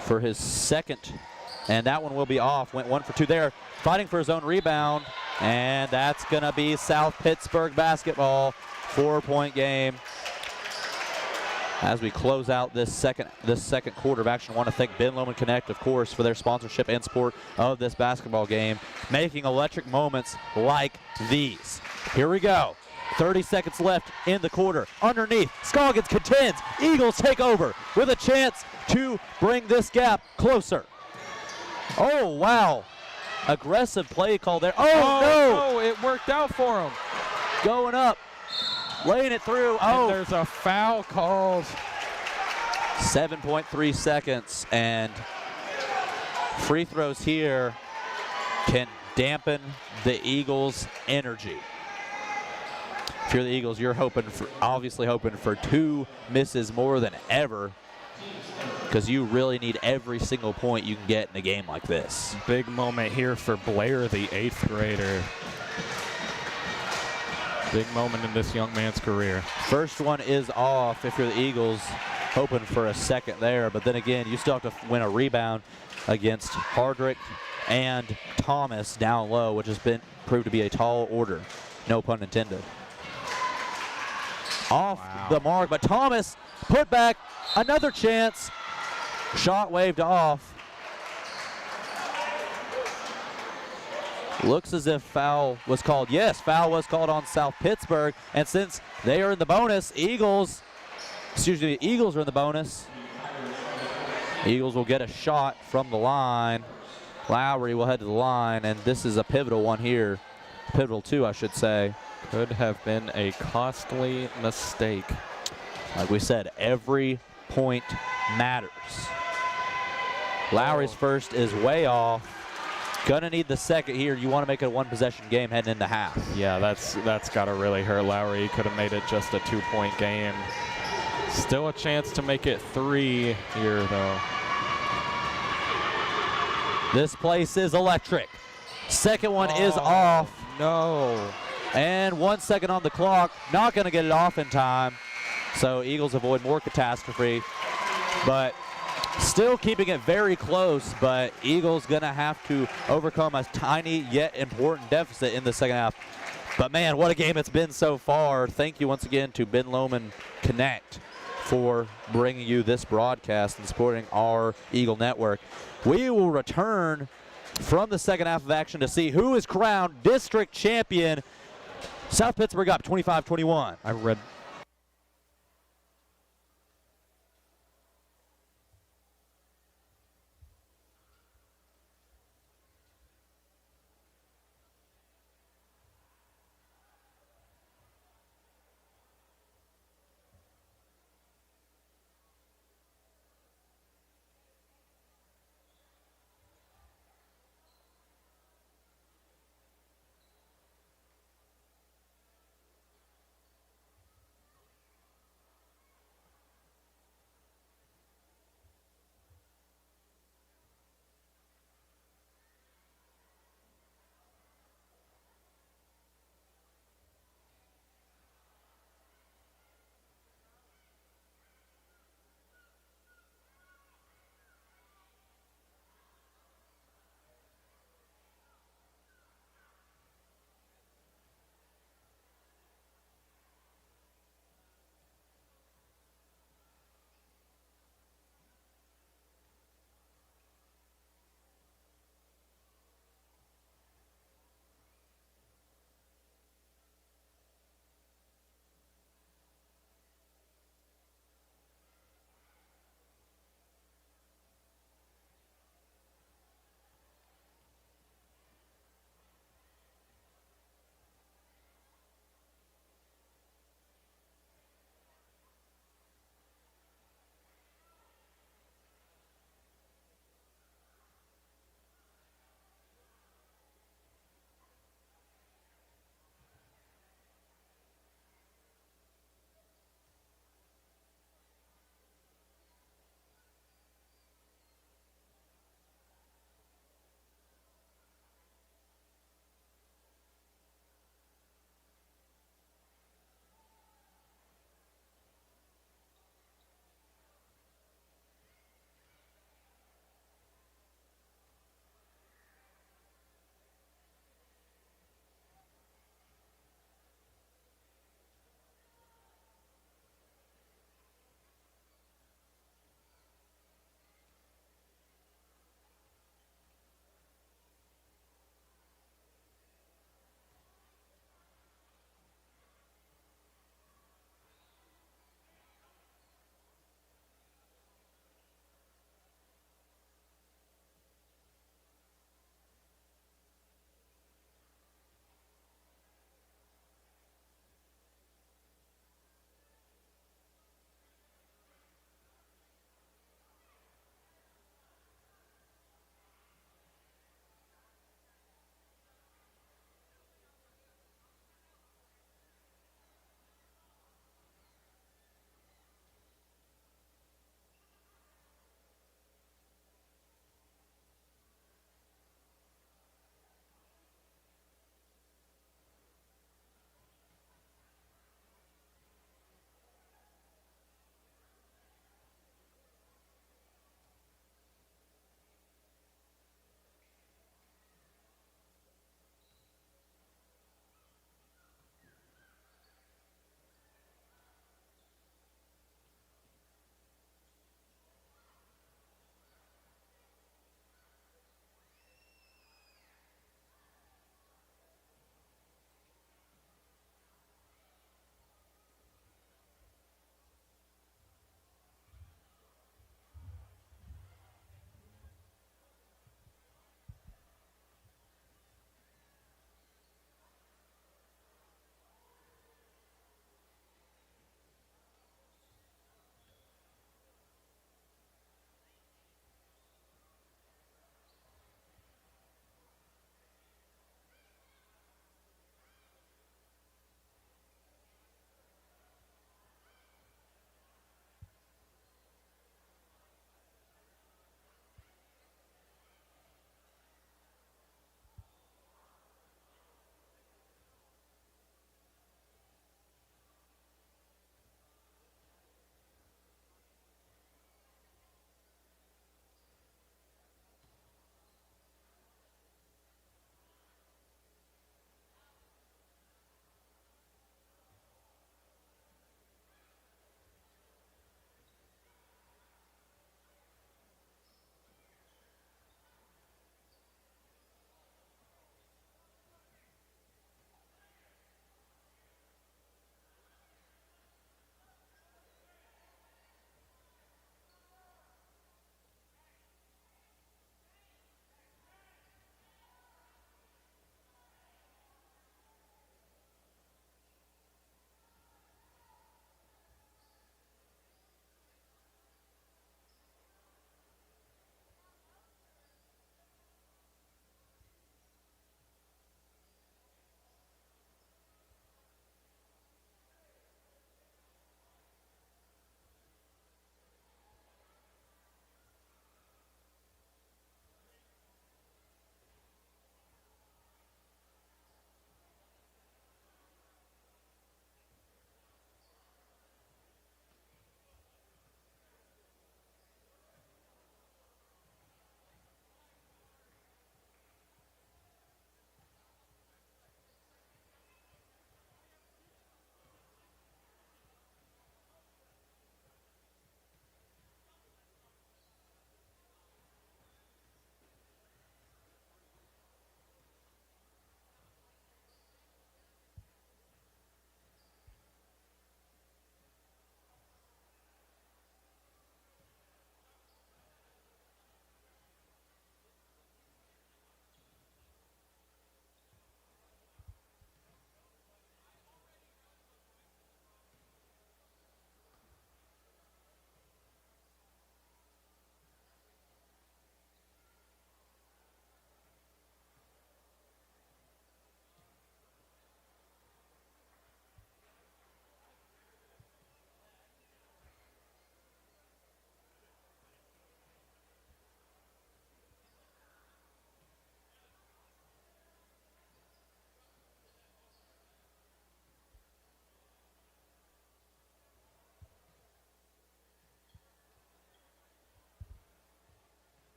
for his second, and that one will be off. Went 1 for 2 there, fighting for his own rebound, and that's going to be South Pittsburg basketball. 4-point game. As we close out this second quarter of action, I want to thank Ben Lomond Connect, of course, for their sponsorship and support of this basketball game, making electric moments like these. Here we go. 30 seconds left in the quarter. Underneath, Scoggins contends. Eagles take over with a chance to bring this gap closer. Oh, wow. Aggressive play call there. Oh, no, it worked out for him. Going up. Laying it through. And there's a foul called. 7.3 seconds, and free throws here can dampen the Eagles' energy. If you're the Eagles, you're obviously hoping for 2 misses more than ever, because you really need every single point you can get in a game like this. Big moment here for Blair, the 8th grader. Big moment in this young man's career. First one is off if you're the Eagles, hoping for a second there. But then again, you still have to win a rebound against Hardrick and Thomas down low, which has been proved to be a tall order. No pun intended. Off the mark, but Thomas put back, another chance. Shot waved off. Looks as if foul was called. Yes, foul was called on South Pittsburg. And since they are in the bonus, Eagles are in the bonus. Eagles will get a shot from the line. Lowry will head to the line, and this is a pivotal one here. Pivotal 2, I should say. Could have been a costly mistake. Like we said, every point matters. Lowry's first is way off. Gonna need the second here. You want to make it a 1-possession game heading into half. Yeah, that's got to really hurt Lowry. He could have made it just a 2-point game. Still a chance to make it 3 here, though. This place is electric. Second one is off. No. And 1 second on the clock. Not going to get it off in time. So Eagles avoid more catastrophe. But still keeping it very close. But Eagles going to have to overcome a tiny yet important deficit in the second half. But man, what a game it's been so far. Thank you once again to Ben Lomond Connect for bringing you this broadcast and supporting our Eagle Network. We will return from the second half of action to see who is crowned district champion. South Pittsburg up 25-21. I read.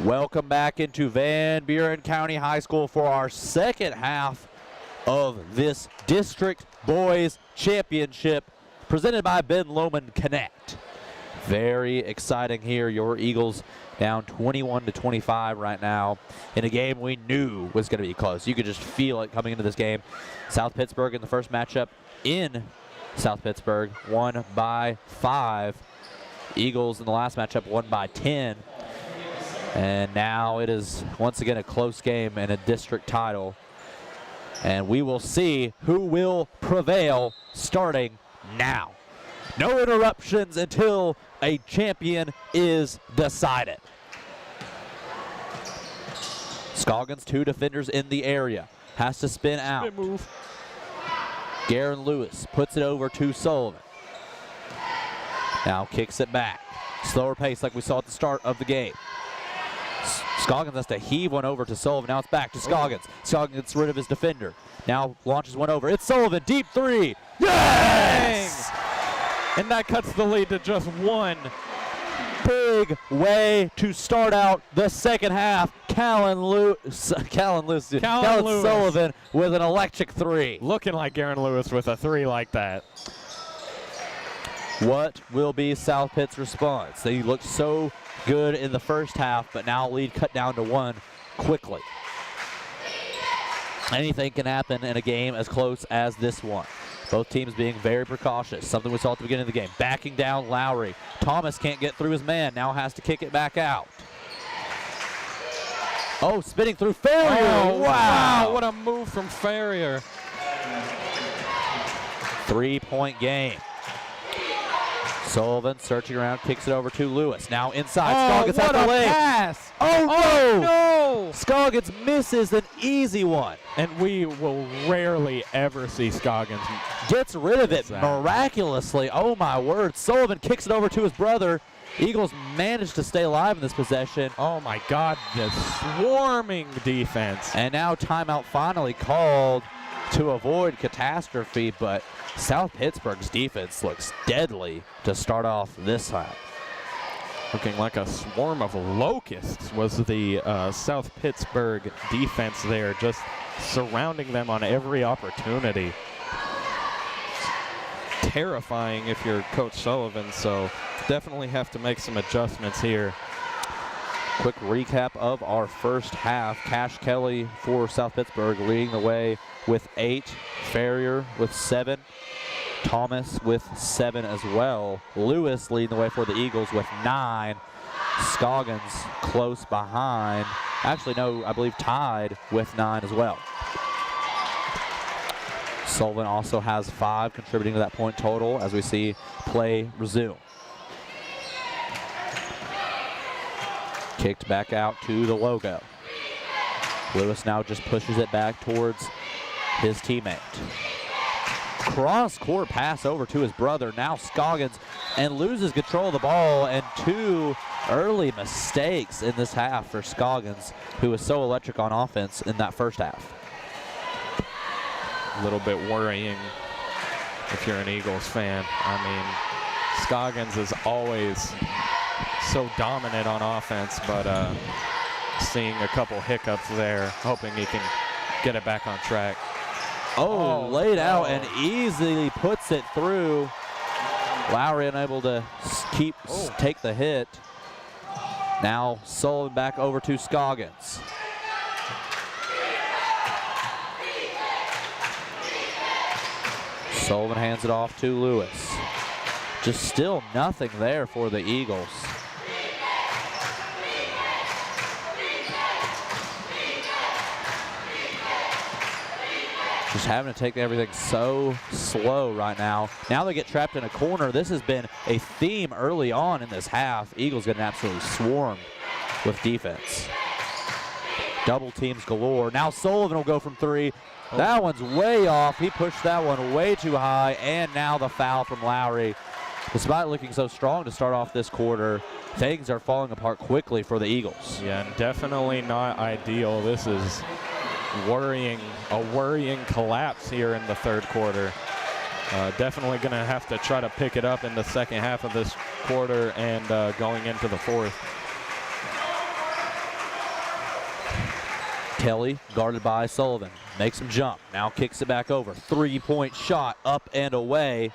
Welcome back into Van Buren County High School for our second half of this District Boys Championship presented by Ben Lomond Connect. Very exciting here. Your Eagles down 21-25 right now in a game we knew was going to be close. You could just feel it coming into this game. South Pittsburg in the first matchup in South Pittsburg won by 5. Eagles in the last matchup won by 10. And now it is once again a close game and a district title. And we will see who will prevail starting now. No interruptions until a champion is decided. Scoggins, 2 defenders in the area. Has to spin out. Good move. Garen Lewis puts it over to Sullivan. Now kicks it back. Slower pace like we saw at the start of the game. Scoggins has to heave one over to Sullivan. Now it's back to Scoggins. Scoggins gets rid of his defender. Now launches one over. It's Sullivan. Deep 3. Yes! And that cuts the lead to just 1. Big way to start out the second half. Callan Sullivan with an electric 3. Looking like Garen Lewis with a 3 like that. What will be South Pitt's response? They looked so good in the first half, but now lead cut down to 1 quickly. Anything can happen in a game as close as this one. Both teams being very precautious, something we saw at the beginning of the game. Backing down Lowry. Thomas can't get through his man, now has to kick it back out. Oh, spinning through Farrier. Oh, wow, what a move from Farrier. 3-point game. Sullivan searching around, kicks it over to Lewis. Now inside, Scoggins at the lane. Pass. Oh, no! Scoggins misses an easy one. And we will rarely ever see Scoggins. Gets rid of it miraculously. Oh my word. Sullivan kicks it over to his brother. Eagles managed to stay alive in this possession. Oh my God, the swarming defense. And now timeout finally called to avoid catastrophe, but South Pittsburgh's defense looks deadly to start off this half. Looking like a swarm of locusts was the South Pittsburgh defense there, just surrounding them on every opportunity. Terrifying if you're Coach Sullivan, so definitely have to make some adjustments here. Quick recap of our first half. Cash Kelly for South Pittsburgh leading the way with 8. Farrier with 7. Thomas with 7 as well. Lewis leading the way for the Eagles with 9. Scoggins close behind. Actually, no, I believe tied with 9 as well. Sullivan also has 5, contributing to that point total as we see play resume. Kicked back out to the logo. Lewis now just pushes it back towards his teammate. Cross-court pass over to his brother. Now Scoggins and loses control of the ball, and 2 early mistakes in this half for Scoggins, who was so electric on offense in that first half. A little bit worrying if you're an Eagles fan. I mean, Scoggins is always so dominant on offense, but seeing a couple hiccups there, hoping he can get it back on track. Oh, laid out and easily puts it through. Lowry unable to take the hit. Now Sullivan back over to Scoggins. Sullivan hands it off to Lewis. Just still nothing there for the Eagles. Just having to take everything so slow right now. Now they get trapped in a corner. This has been a theme early on in this half. Eagles getting absolutely swarmed with defense. Double teams galore. Now Sullivan will go from 3. That one's way off. He pushed that one way too high, and now the foul from Lowry. Despite looking so strong to start off this quarter, things are falling apart quickly for the Eagles. Yeah, and definitely not ideal. This is a worrying collapse here in the third quarter. Definitely going to have to try to pick it up in the second half of this quarter and going into the fourth. Kelly guarded by Sullivan. Makes him jump. Now kicks it back over. 3-point shot up and away.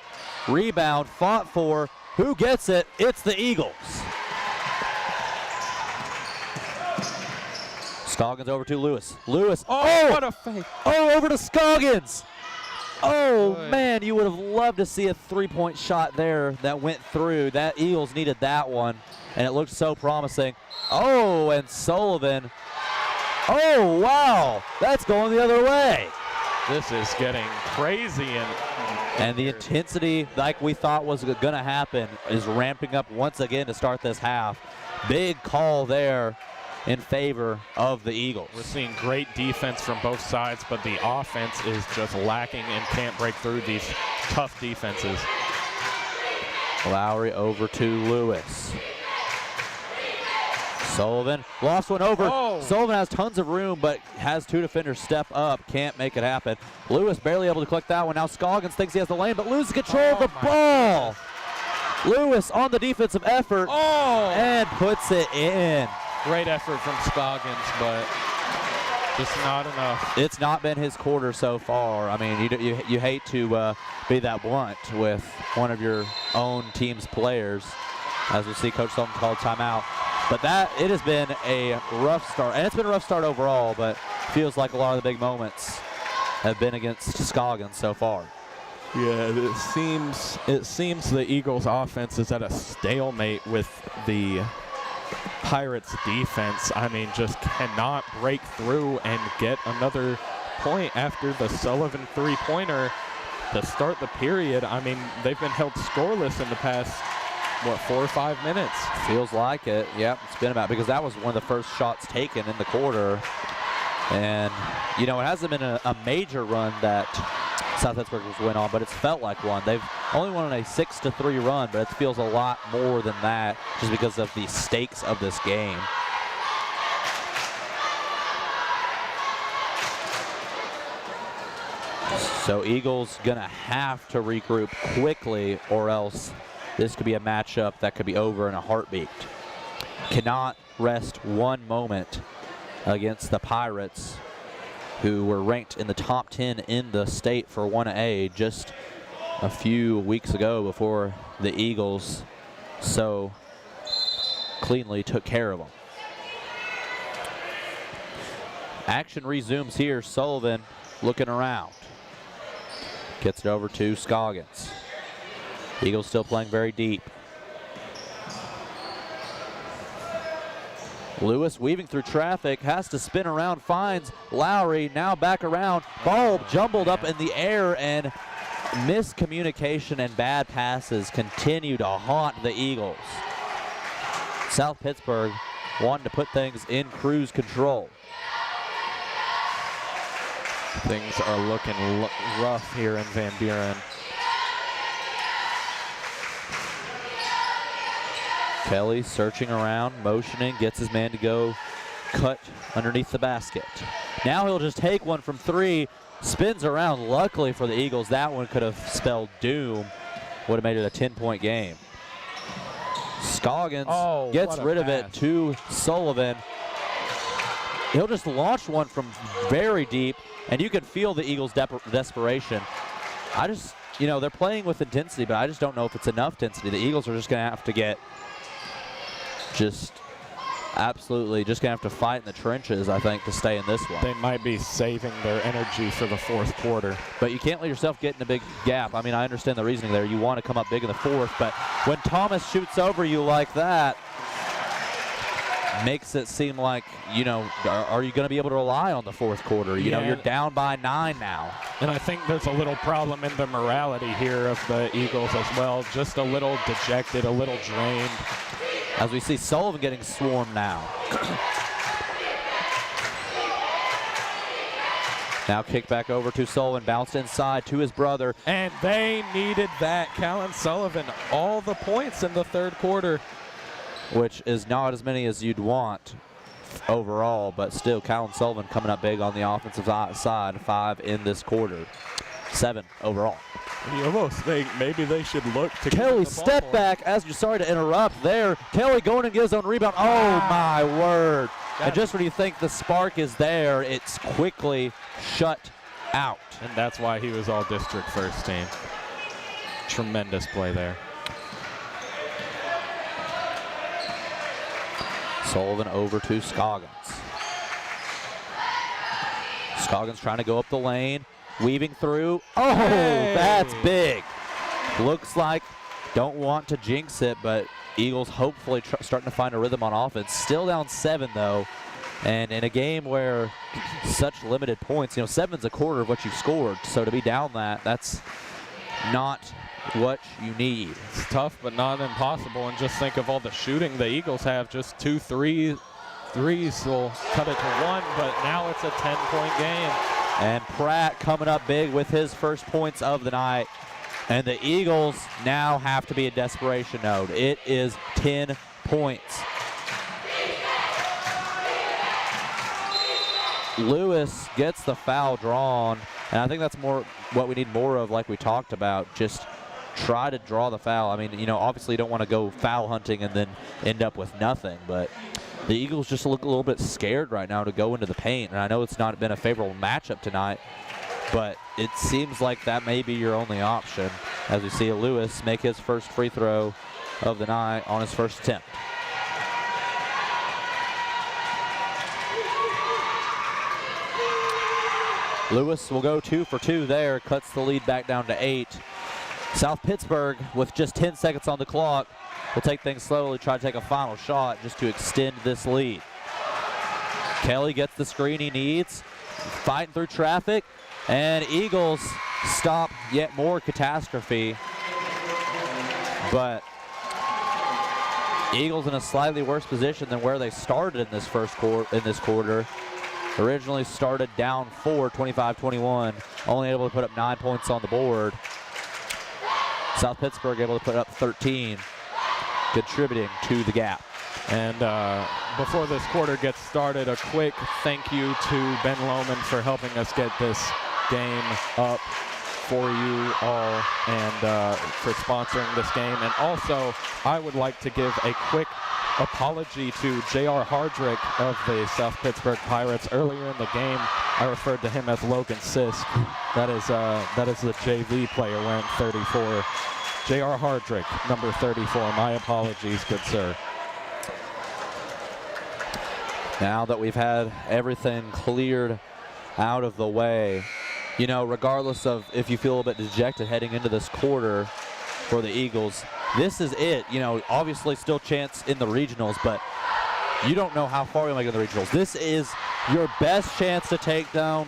Rebound fought for. Who gets it? It's the Eagles. Scoggins over to Lewis. Lewis. Oh, what a fake. Oh, over to Scoggins. Oh, Good. man, you would have loved to see a 3-point shot there that went through. That Eagles needed that one, and it looked so promising. Oh, and Sullivan. Oh, wow. That's going the other way. This is getting crazy. And the intensity, like we thought was going to happen, is ramping up once again to start this half. Big call there in favor of the Eagles. We're seeing great defense from both sides, but the offense is just lacking and can't break through these tough defenses. Lowry over to Lewis. Sullivan lost one over. Oh. Sullivan has tons of room, but has two defenders step up. Can't make it happen. Lewis barely able to collect that one. Now Scoggins thinks he has the lane, but loses control of the ball. Lewis on the defensive effort and puts it in. Great effort from Scoggins, but just not enough. It's not been his quarter so far. I mean, you hate to be that blunt with one of your own team's players, as we see Coach Sullivan call timeout. But it has been a rough start, and it's been a rough start overall, but feels like a lot of the big moments have been against Scoggins so far. Yeah, it seems the Eagles offense is at a stalemate with the Pirates defense. I mean, just cannot break through and get another point after the Sullivan three-pointer to start the period. I mean, they've been held scoreless in the past, 4 or 5 minutes? Feels like it. Yep, it's been about, because that was one of the first shots taken in the quarter. And, you know, it hasn't been a major run that South Pittsburg was win on, but it's felt like one. They've only won on a 6-3 run, but it feels a lot more than that just because of the stakes of this game. So Eagles gonna have to regroup quickly, or else this could be a matchup that could be over in a heartbeat. Cannot rest one moment against the Pirates, who were ranked in the top 10 in the state for 1A just a few weeks ago before the Eagles so cleanly took care of them. Action resumes here. Sullivan looking around. Gets it over to Scoggins. Eagles still playing very deep. Lewis weaving through traffic, has to spin around, finds Lowry, now back around. Ball jumbled up in the air, and miscommunication and bad passes continue to haunt the Eagles. South Pittsburg wanting to put things in cruise control. Things are looking rough here in Van Buren. Kelly searching around, motioning, gets his man to go cut underneath the basket. Now he'll just take one from three, spins around. Luckily for the Eagles, that one could have spelled doom. Would have made it a 10-point game. Scoggins gets rid of it to Sullivan. He'll just launch one from very deep, and you can feel the Eagles' desperation. You know, they're playing with intensity, but I just don't know if it's enough intensity. The Eagles are just going to have to get absolutely just going to have to fight in the trenches, I think, to stay in this one. They might be saving their energy for the fourth quarter. But you can't let yourself get in a big gap. I mean, I understand the reasoning there. You want to come up big in the fourth, but when Thomas shoots over you like that, makes it seem like, you know, are you going to be able to rely on the fourth quarter? You know, you're down by 9 now. And I think there's a little problem in the morality here of the Eagles as well. Just a little dejected, a little drained. As we see Sullivan getting swarmed now. Now kick back over to Sullivan, bounced inside to his brother. And they needed that. Callan Sullivan, all the points in the third quarter. Which is not as many as you'd want overall, but still Callan Sullivan coming up big on the offensive side, 5 in this quarter. 7 overall. You almost think maybe they should look to Kelly, get the ball step more. back, as you're sorry to interrupt there. Kelly going and gives his own rebound. Oh, my word. And just when you think the spark is there, it's quickly shut out. And that's why he was all district first team. Tremendous play there. Sullivan over to Scoggins. Scoggins trying to go up the lane, weaving through. Oh, Hey! That's big. Looks like, don't want to jinx it, but Eagles hopefully starting to find a rhythm on offense. Still down 7 though, and in a game where such limited points, 7's a quarter of what you've scored. So to be down that's not what you need. It's tough, but not impossible. And just think of all the shooting the Eagles have. Just 2 threes will cut it to 1, but now it's a 10-point game. And Pratt coming up big with his first points of the night. And the Eagles now have to be in desperation mode. It is 10 points. Lewis gets the foul drawn, and I think that's more what we need more of, like we talked about. Just try to draw the foul. I mean, obviously you don't want to go foul hunting and then end up with nothing, but the Eagles just look a little bit scared right now to go into the paint. And I know it's not been a favorable matchup tonight, but it seems like that may be your only option, as we see Lewis make his first free throw of the night on his first attempt. Lewis will go 2 for 2 there, cuts the lead back down to 8. South Pittsburg, with just 10 seconds on the clock, will take things slowly, try to take a final shot just to extend this lead. Kelly gets the screen he needs, fighting through traffic, and Eagles stop yet more catastrophe. But Eagles in a slightly worse position than where they started in this quarter. Originally started down 4, 25-21, only able to put up 9 points on the board. South Pittsburg able to put up 13, contributing to the gap. And before this quarter gets started, a quick thank you to Ben Lohman for helping us get this game up for you all and for sponsoring this game. And also, I would like to give a quick apology to J.R. Hardrick of the South Pittsburg Pirates. Earlier in the game, I referred to him as Logan Sisk. That is the JV player wearing 34. J.R. Hardrick, number 34. My apologies, good sir. Now that we've had everything cleared out of the way, regardless of if you feel a little bit dejected heading into this quarter for the Eagles, this is it. Obviously still chance in the regionals, but you don't know how far you'll make in the regionals. This is your best chance to take home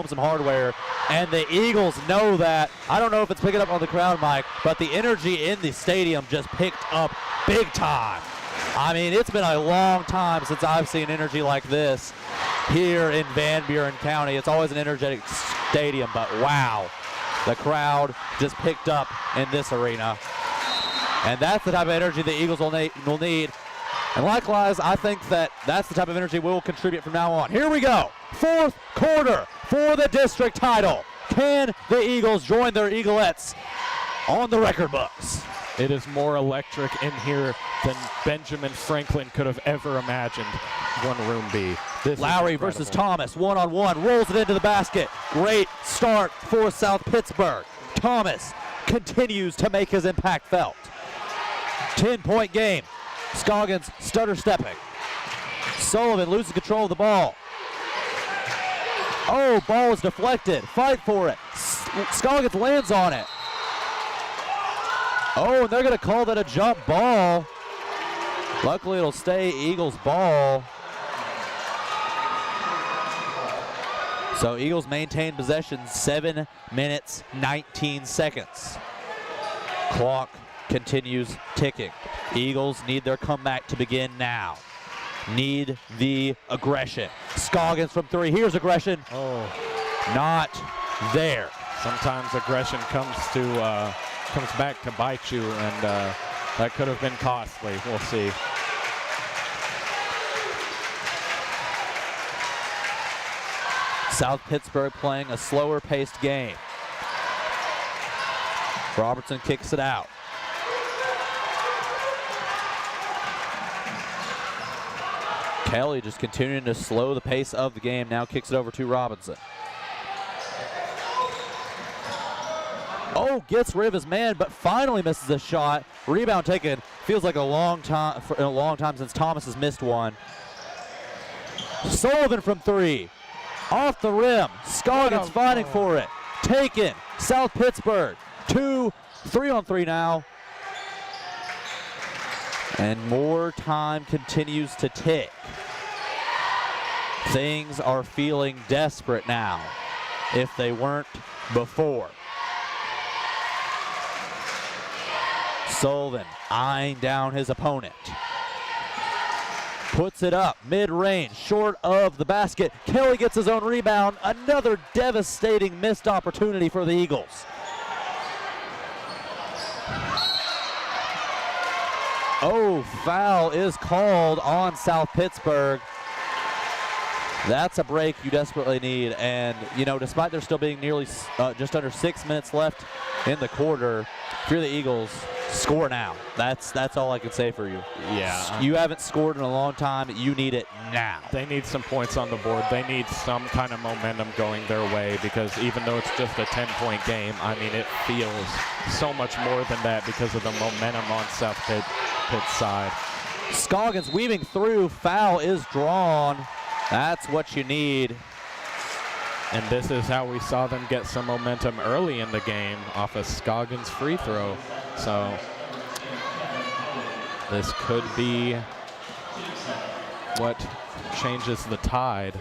some hardware, and the Eagles know that. I don't know if it's picking up on the crowd, Mike, but the energy in the stadium just picked up big time. I mean, it's been a long time since I've seen energy like this here in Van Buren County. It's always an energetic stadium, but wow, the crowd just picked up in this arena. And that's the type of energy the Eagles will need. And likewise, I think that's the type of energy we'll contribute from now on. Here we go. 4th quarter for the district title. Can the Eagles join their Eaglettes on the record books? It is more electric in here than Benjamin Franklin could have ever imagined one room be. This Lowry versus Thomas, one-on-one, rolls it into the basket. Great start for South Pittsburg. Thomas continues to make his impact felt. 10-point game. Scoggins stutter stepping. Sullivan loses control of the ball. Oh, ball is deflected. Fight for it. Scoggins lands on it. Oh, and they're going to call that a jump ball. Luckily, it'll stay Eagles ball. So Eagles maintain possession 7 minutes, 19 seconds. Clock continues ticking. Eagles need their comeback to begin now. Need the aggression. Scoggins from 3. Here's aggression. Oh, not there. sometimes aggression comes back to bite you, and that could have been costly. We'll see. South Pittsburg playing a slower paced game. Robertson kicks it out. Kelly just continuing to slow the pace of the game. Now kicks it over to Robinson. Oh, gets rid of his man, but finally misses a shot. Rebound taken. Feels like a long time since Thomas has missed one. Sullivan from three. Off the rim. Scoggins fighting for it. Taken. South Pittsburg. 3-on-3 now. And more time continues to tick. Things are feeling desperate now, if they weren't before. Sullivan eyeing down his opponent. Puts it up, mid-range, short of the basket. Kelly gets his own rebound. Another devastating missed opportunity for the Eagles. Oh, foul is called on South Pittsburg. That's a break you desperately need. And, you know, despite there still being nearly just under 6 minutes left in the quarter, if you're the Eagles, score now. That's all I can say for you. Yeah. You haven't scored in a long time. You need it now. They need some points on the board. They need some kind of momentum going their way, because even though it's just a 10-point game, I mean, it feels so much more than that because of the momentum on South Pitt's side. Scoggins weaving through. Foul is drawn. That's what you need. And this is how we saw them get some momentum early in the game off a Scoggins free throw. So this could be what changes the tide.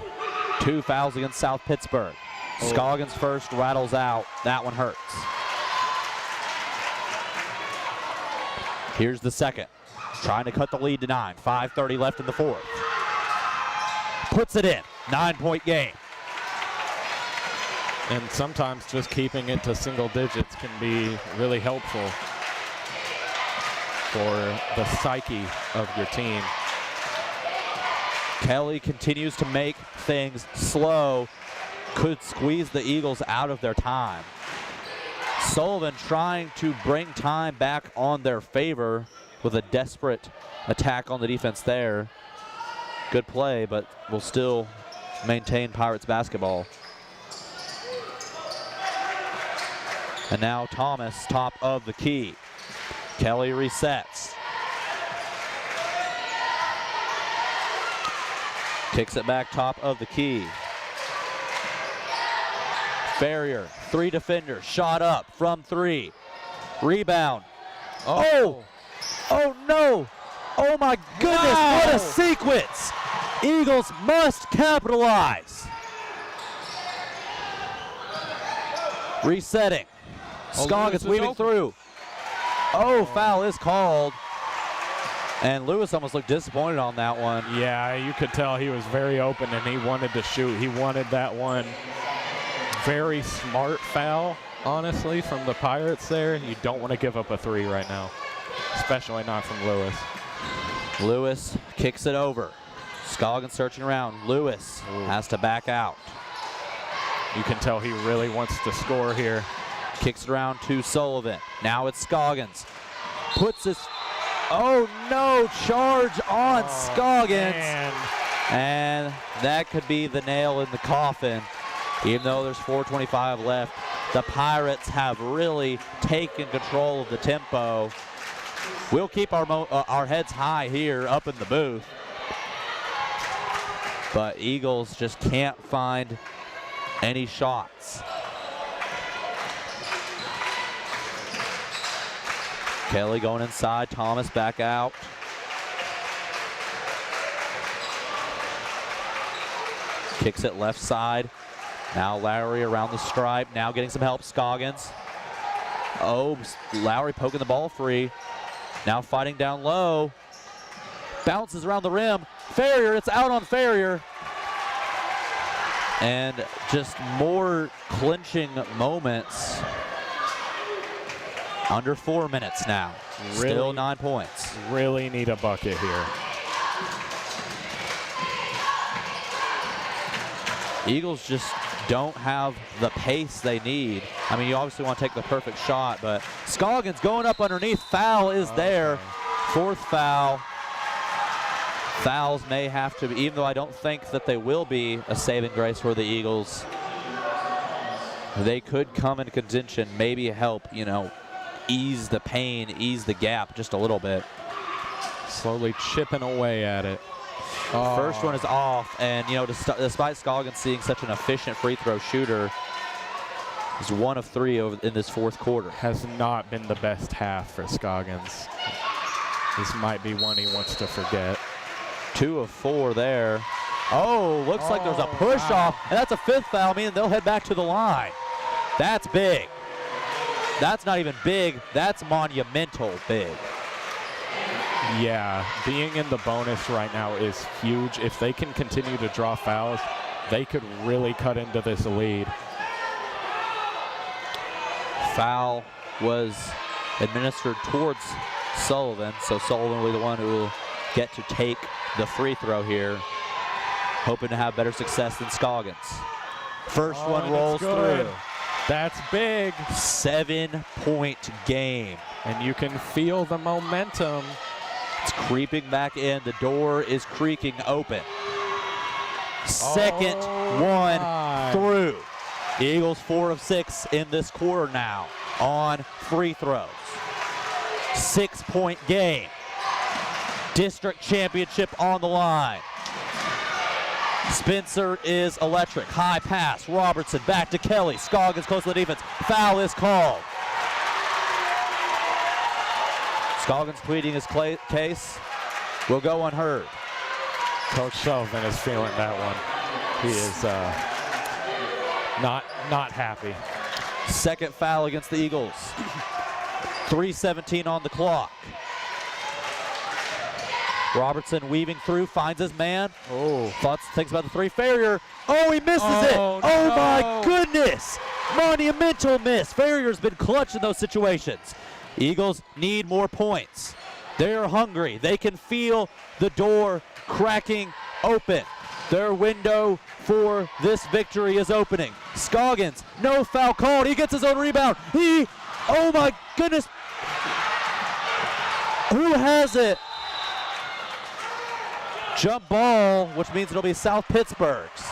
2 fouls against South Pittsburg. Scoggins first, rattles out. That one hurts. Here's the second. Trying to cut the lead to 9. 5:30 left in the fourth. Puts it in. 9-point game. And sometimes just keeping it to single digits can be really helpful for the psyche of your team. Kelly continues to make things slow. Could squeeze the Eagles out of their time. Sullivan trying to bring time back on their favor with a desperate attack on the defense there. Good play, but will still maintain Pirates basketball. And now Thomas, top of the key. Kelly resets. Kicks it back top of the key. Farrier, 3 defenders, shot up from 3. Rebound. Oh! Oh no! Oh my goodness, what a sequence! Eagles must capitalize. Resetting. Scoggins weaving through. Oh, foul is called. And Lewis almost looked disappointed on that one. Yeah, you could tell he was very open and he wanted to shoot. He wanted that one. Very smart foul, honestly, from the Pirates there. You don't want to give up a 3 right now, especially not from Lewis. Lewis kicks it over. Scoggins searching around. Lewis has to back out. You can tell he really wants to score here. Kicks it around to Sullivan. Now it's Scoggins. Puts his, oh no, charge on Scoggins. Man. And that could be the nail in the coffin. Even though there's 4:25 left, the Pirates have really taken control of the tempo. We'll keep our heads high here up in the booth. But Eagles just can't find any shots. Kelly going inside, Thomas back out. Kicks it left side. Now Lowry around the stripe, now getting some help, Scoggins. Oh, Lowry poking the ball free. Now fighting down low. Bounces around the rim. Farrier, it's out on Farrier. And just more clinching moments. Under 4 minutes now. Still 9 points. Really need a bucket here. Eagles just don't have the pace they need. I mean, you obviously want to take the perfect shot, but Scoggins going up underneath. Foul is there. Fourth foul. Fouls may have to be, even though I don't think that they will be a saving grace for the Eagles. They could come into contention, maybe help, you know, ease the pain, ease the gap just a little bit. Slowly chipping away at it. First one is off, and you know, despite Scoggins seeing such an efficient free throw shooter, he's 1 of 3 in this fourth quarter. Has not been the best half for Scoggins. This might be one he wants to forget. 2 of 4 there. Oh, looks like there's a push off, and that's a 5th foul, meaning they'll head back to the line. That's big. That's not even big, that's monumental big. Yeah, being in the bonus right now is huge. If they can continue to draw fouls, they could really cut into this lead. Foul was administered towards Sullivan, so Sullivan will be the one who will get to take the free throw here, hoping to have better success than Scoggins. First one rolls through. That's big. 7-point game. And you can feel the momentum. It's creeping back in. The door is creaking open. Second one through. Eagles 4 of 6 in this quarter now on free throws. 6-point game. District championship on the line. Spencer is electric. High pass. Robertson back to Kelly. Scoggins close to the defense. Foul is called. Scoggins pleading his case will go unheard. Coach Sullivan is feeling that one. He is not happy. Second foul against the Eagles. 3:17 on the clock. Robertson weaving through, finds his man. Thinks about the three. Farrier. Oh, he misses it. Oh, no. My goodness. Monumental miss. Farrier's been clutch in those situations. Eagles need more points. They're hungry. They can feel the door cracking open. Their window for this victory is opening. Scoggins, no foul called. He gets his own rebound. Oh my goodness. Who has it? Jump ball, which means it'll be South Pittsburgh's.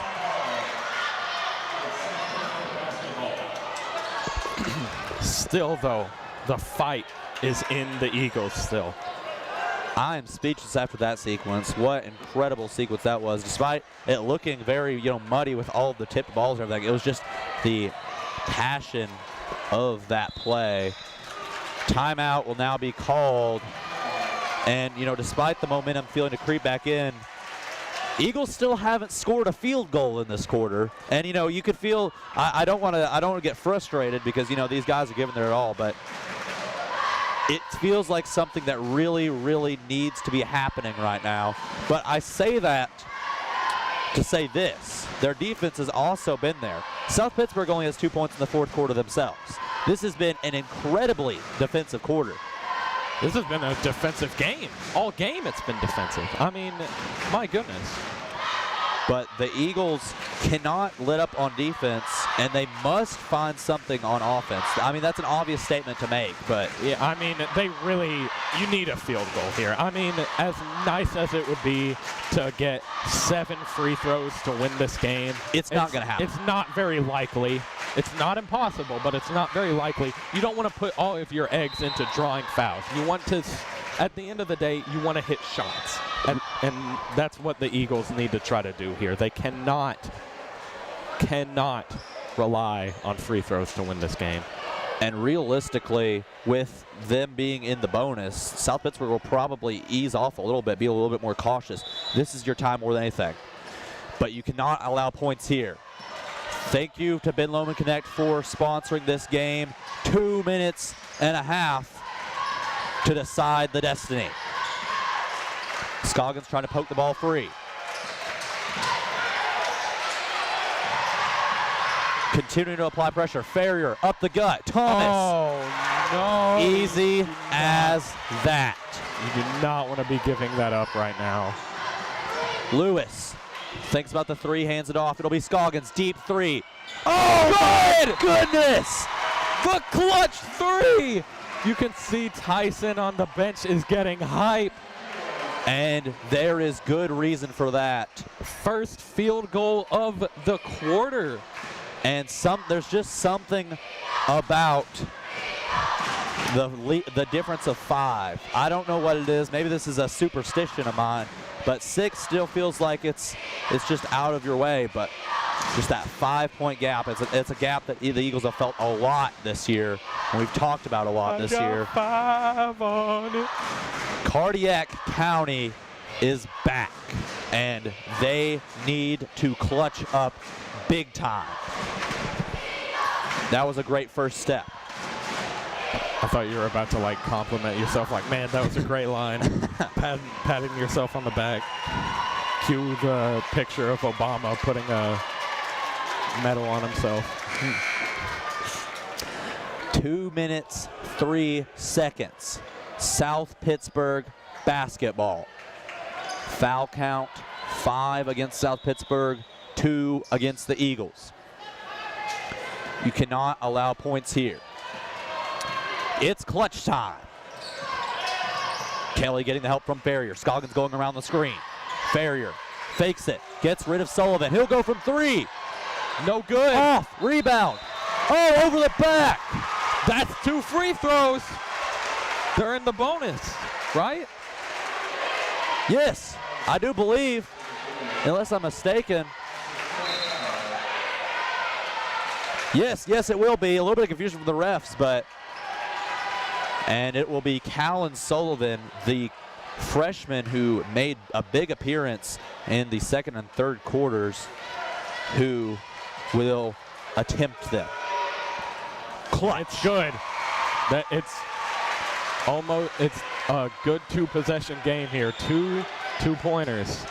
Still, though, the fight is in the Eagles still. I am speechless after that sequence. What incredible sequence that was. Despite it looking very, muddy with all of the tipped balls and everything, it was just the passion of that play. Timeout will now be called. And, despite the momentum feeling to creep back in, Eagles still haven't scored a field goal in this quarter. And, you could feel, I don't want to get frustrated because, these guys are giving their all, but it feels like something that really, really needs to be happening right now. But I say that to say this. Their defense has also been there. South Pittsburgh only has 2 points in the fourth quarter themselves. This has been an incredibly defensive quarter. This has been a defensive game. All game it's been defensive. I mean, my goodness. But the Eagles cannot let up on defense, and they must find something on offense. I mean, that's an obvious statement to make, but... Yeah, I mean, you need a field goal here. I mean, as nice as it would be to get 7 free throws to win this game... It's not going to happen. It's not very likely. It's not impossible, but it's not very likely. You don't want to put all of your eggs into drawing fouls. You want to... At the end of the day, you want to hit shots. And that's what the Eagles need to try to do here. They cannot rely on free throws to win this game. And realistically, with them being in the bonus, South Pittsburgh will probably ease off a little bit, be a little bit more cautious. This is your time more than anything. But you cannot allow points here. Thank you to Ben Lomond Connect for sponsoring this game. 2 minutes and a half to decide the destiny. Scoggins trying to poke the ball free. Continuing to apply pressure. Farrier up the gut. Thomas. Oh, no. Easy as that. You do not want to be giving that up right now. Lewis Thinks about the three, hands it off. It'll be Scoggins, deep three. Oh, good! Goodness! The clutch three! You can see Tyson on the bench is getting hype. And there is good reason for that. First field goal of the quarter. And there's just something about the difference of 5. I don't know what it is. Maybe this is a superstition of mine, but 6 still feels like it's just out of your way. But just that 5-point gap, it's a gap that the Eagles have felt a lot this year, and we've talked about a lot this year. 5 on it. Cardiac County is back, and they need to clutch up big time. That was a great first step. I thought you were about to like compliment yourself, like, man, that was a great line. Patting yourself on the back. Cue the picture of Obama putting a medal on himself. 2 minutes, 3 seconds. South Pittsburg basketball. Foul count, 5 against South Pittsburg, 2 against the Eagles. You cannot allow points here. It's clutch time. Kelly getting the help from Farrier. Scoggins going around the screen. Farrier fakes it, gets rid of Sullivan. He'll go from 3. No good. Off, rebound. Oh, over the back. That's 2 free throws. They're in the bonus, right? Yes, I do believe, unless I'm mistaken. Yes, it will be. A little bit of confusion from the refs, but. And it will be Callan Sullivan, the freshman who made a big appearance in the second and third quarters, who will attempt them. Clutch. It's good. It's a good 2-possession game here. Two pointers.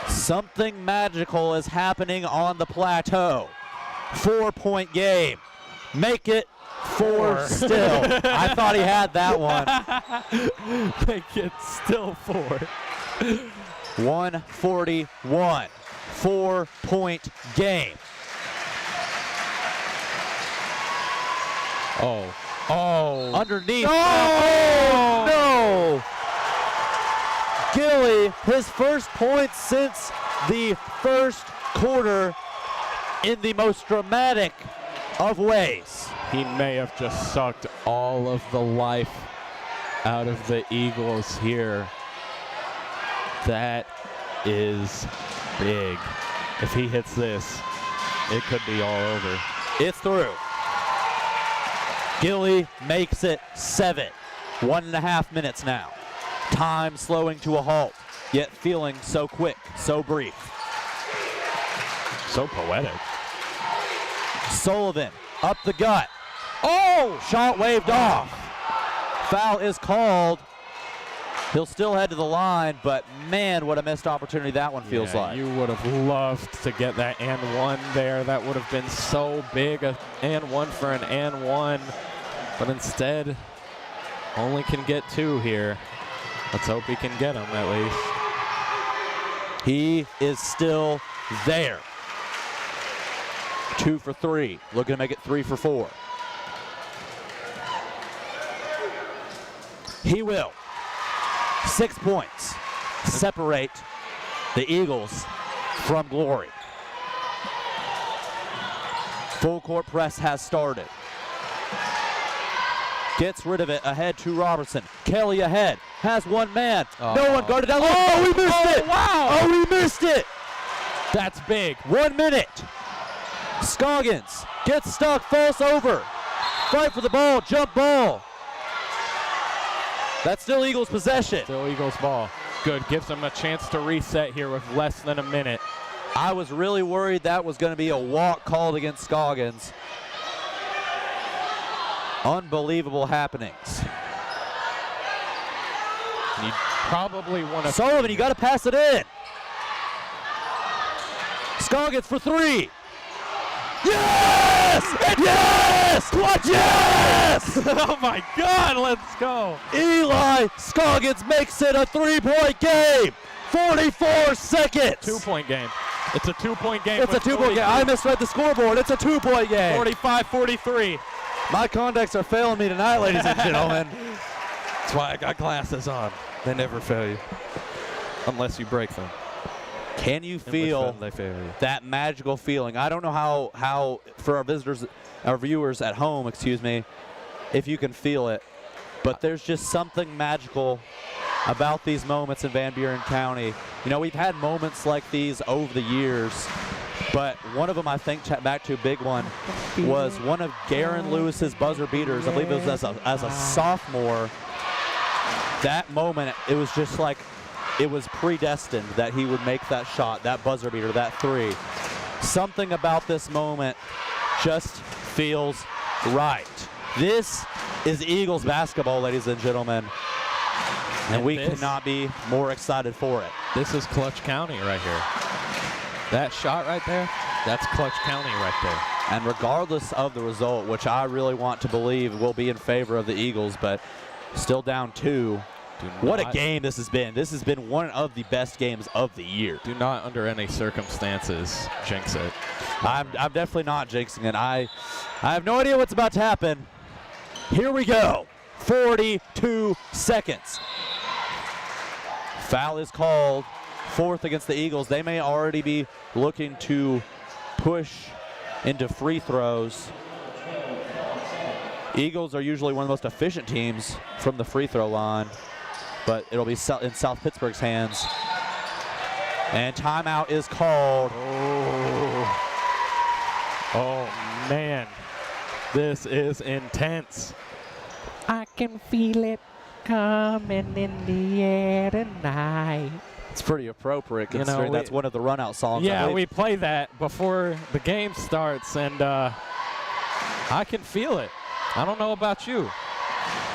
Something magical is happening on the plateau. 4-point game. Make it 4 still. I thought he had that one. Make it still 4. 141. 4-point game. Oh. Underneath. Oh, no. Gilly, his first points since the first quarter in the most dramatic of ways. He may have just sucked all of the life out of the Eagles here. That is big. If he hits this, it could be all over. It's through. Gilly makes it 7. 1.5 minutes now. Time slowing to a halt, yet feeling so quick, so brief. So poetic. Sullivan up the gut. Oh! Shot waved off. Foul is called. He'll still head to the line, but man, what a missed opportunity that one feels like. You would have loved to get that and one there. That would have been so big, a and one for an and one. But instead, only can get 2 here. Let's hope he can get them at least. He is still there. 2 for 3, looking to make it 3 for 4. He will. 6 points separate the Eagles from glory. Full court press has started. Gets rid of it, ahead to Robertson. Kelly ahead, has one man. No one guarded down. Oh, we missed it! Wow! Oh, we missed it! That's big. 1 minute. Scoggins gets stuck, falls over. Fight for the ball, jump ball. That's still Eagles possession. Still Eagles ball. Good, gives them a chance to reset here with less than a minute. I was really worried that was going to be a walk called against Scoggins. Unbelievable happenings. You probably want to. Sullivan, you got to pass it in. Scoggins for 3. Yes! Yes! Clutch! Yes! Oh my God, let's go. Eli Scoggins makes it a 3-point game. 44 seconds. 2-point game. It's a 2-point game. It's a 2-point game. I misread the scoreboard. It's a 2-point game. 45-43. My contacts are failing me tonight, ladies and gentlemen. That's why I got glasses on. They never fail you. Unless you break them. Can you feel they fail you. that magical feeling? I don't know how for our visitors, our viewers at home, excuse me, if you can feel it, but there's just something magical about these moments in Van Buren County. You know, we've had moments like these over the years, but one of them I think back to a big one was one of Garen Lewis's buzzer beaters. I believe it was as a sophomore. That moment, it was just like it was predestined that he would make that shot, that buzzer beater, that three. Something about this moment just feels right. This is Eagles basketball, ladies and gentlemen, and we cannot be more excited for it. This is Clutch County right here. That shot right there, that's Clutch County right there. And regardless of the result, which I really want to believe will be in favor of the Eagles, but still down 2. What a game this has been. This has been one of the best games of the year. Do not, under any circumstances, jinx it. I'm definitely not jinxing it. I have no idea what's about to happen. Here we go. 42 seconds. Foul is called. 4th against the Eagles. They may already be looking to push into free throws. Eagles are usually one of the most efficient teams from the free throw line, but it'll be in South Pittsburgh's hands. And timeout is called. Oh, man. This is intense. I can feel it coming in the air tonight. It's pretty appropriate considering that's one of the run-out songs. Yeah, we play that before the game starts, and I can feel it. I don't know about you,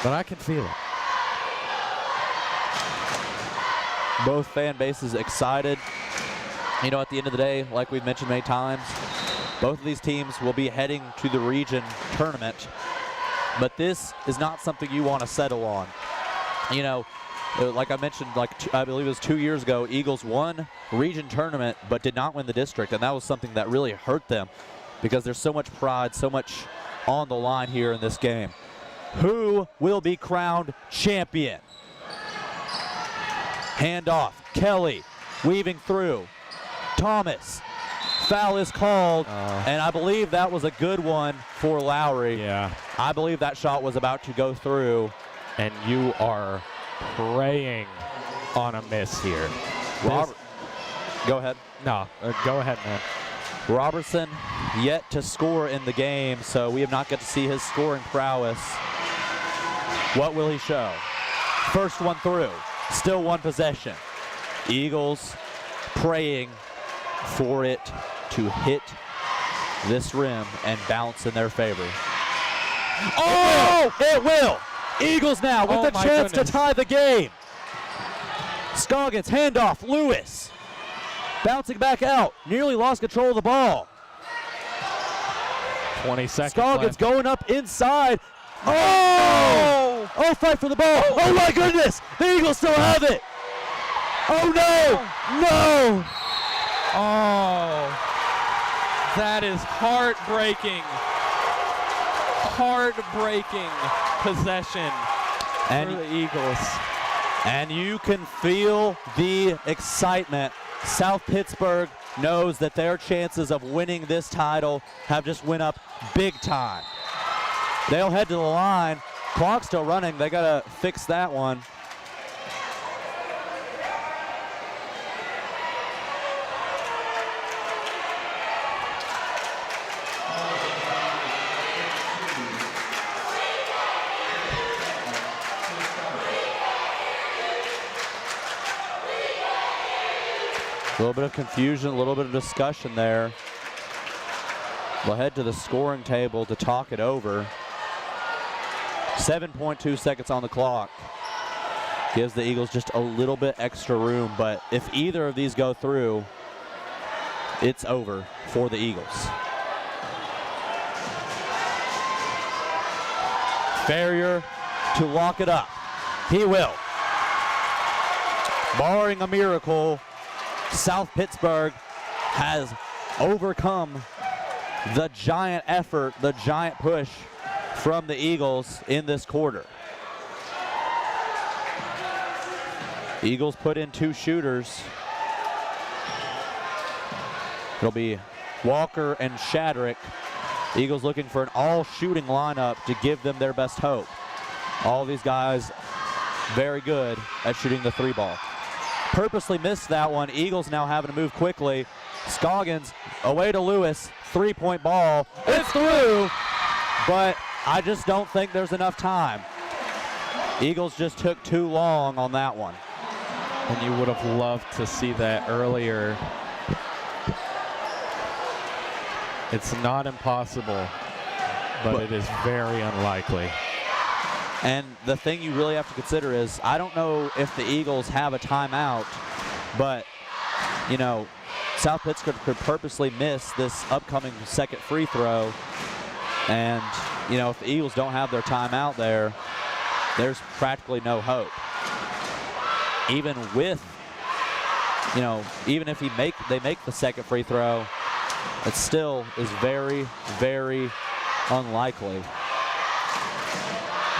but I can feel it. Both fan bases excited. You know, at the end of the day, like we've mentioned many times, both of these teams will be heading to the region tournament, but this is not something you want to settle on. You know, like I mentioned, I believe it was 2 years ago, Eagles won region tournament but did not win the district, and that was something that really hurt them because there's so much pride, so much on the line here in this game. Who will be crowned champion? Handoff, Kelly weaving through. Thomas, foul is called, and I believe that was a good one for Lowry. Yeah. I believe that shot was about to go through. And you are praying on a miss here. Robert, go ahead. No, go ahead, man. Robertson yet to score in the game, so we have not got to see his scoring prowess. What will he show? First one through, still one possession. Eagles praying for it to hit this rim and bounce in their favor. Oh, it will! Eagles now with the chance to tie the game. Scoggins, handoff, Lewis. Bouncing back out, nearly lost control of the ball. 20 seconds Scoggins left. going up inside. Oh! Oh, fight for the ball. Oh my goodness, the Eagles still have it. Oh no, no. Oh, that is heartbreaking. Heartbreaking possession for the Eagles. And you can feel the excitement. South Pittsburg knows that their chances of winning this title have just went up big time. They'll head to the line. Clock's still running. They got to fix that one. A little bit of confusion, a little bit of discussion there. We'll head to the scoring table to talk it over. 7.2 seconds on the clock. Gives the Eagles just a little bit extra room, but if either of these go through, it's over for the Eagles. Farrier to lock it up. He will. Barring a miracle, South Pittsburg has overcome the giant effort, the giant push from the Eagles in this quarter. Eagles put in 2 shooters. It'll be Walker and Shadrick. Eagles looking for an all-shooting lineup to give them their best hope. All these guys very good at shooting the 3-ball. Purposely missed that one. Eagles now having to move quickly. Scoggins away to Lewis. 3-point ball. It's through, but I just don't think there's enough time. Eagles just took too long on that one. And you would have loved to see that earlier. It's not impossible, but it is very unlikely. And the thing you really have to consider is, I don't know if the Eagles have a timeout, but, you know, South Pittsburg could purposely miss this upcoming second free throw. And, you know, if the Eagles don't have their timeout there, there's practically no hope. Even with, you know, even if they make the second free throw, it still is very, very unlikely.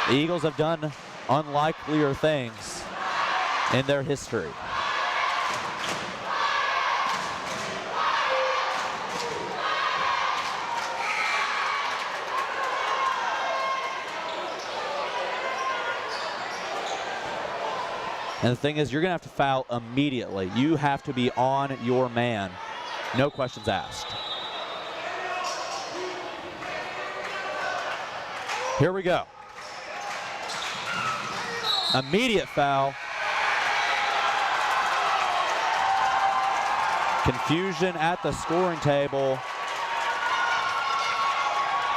The Eagles have done unlikelier things in their history. And the thing is, you're going to have to foul immediately. You have to be on your man. No questions asked. Here we go. Immediate foul. Confusion at the scoring table.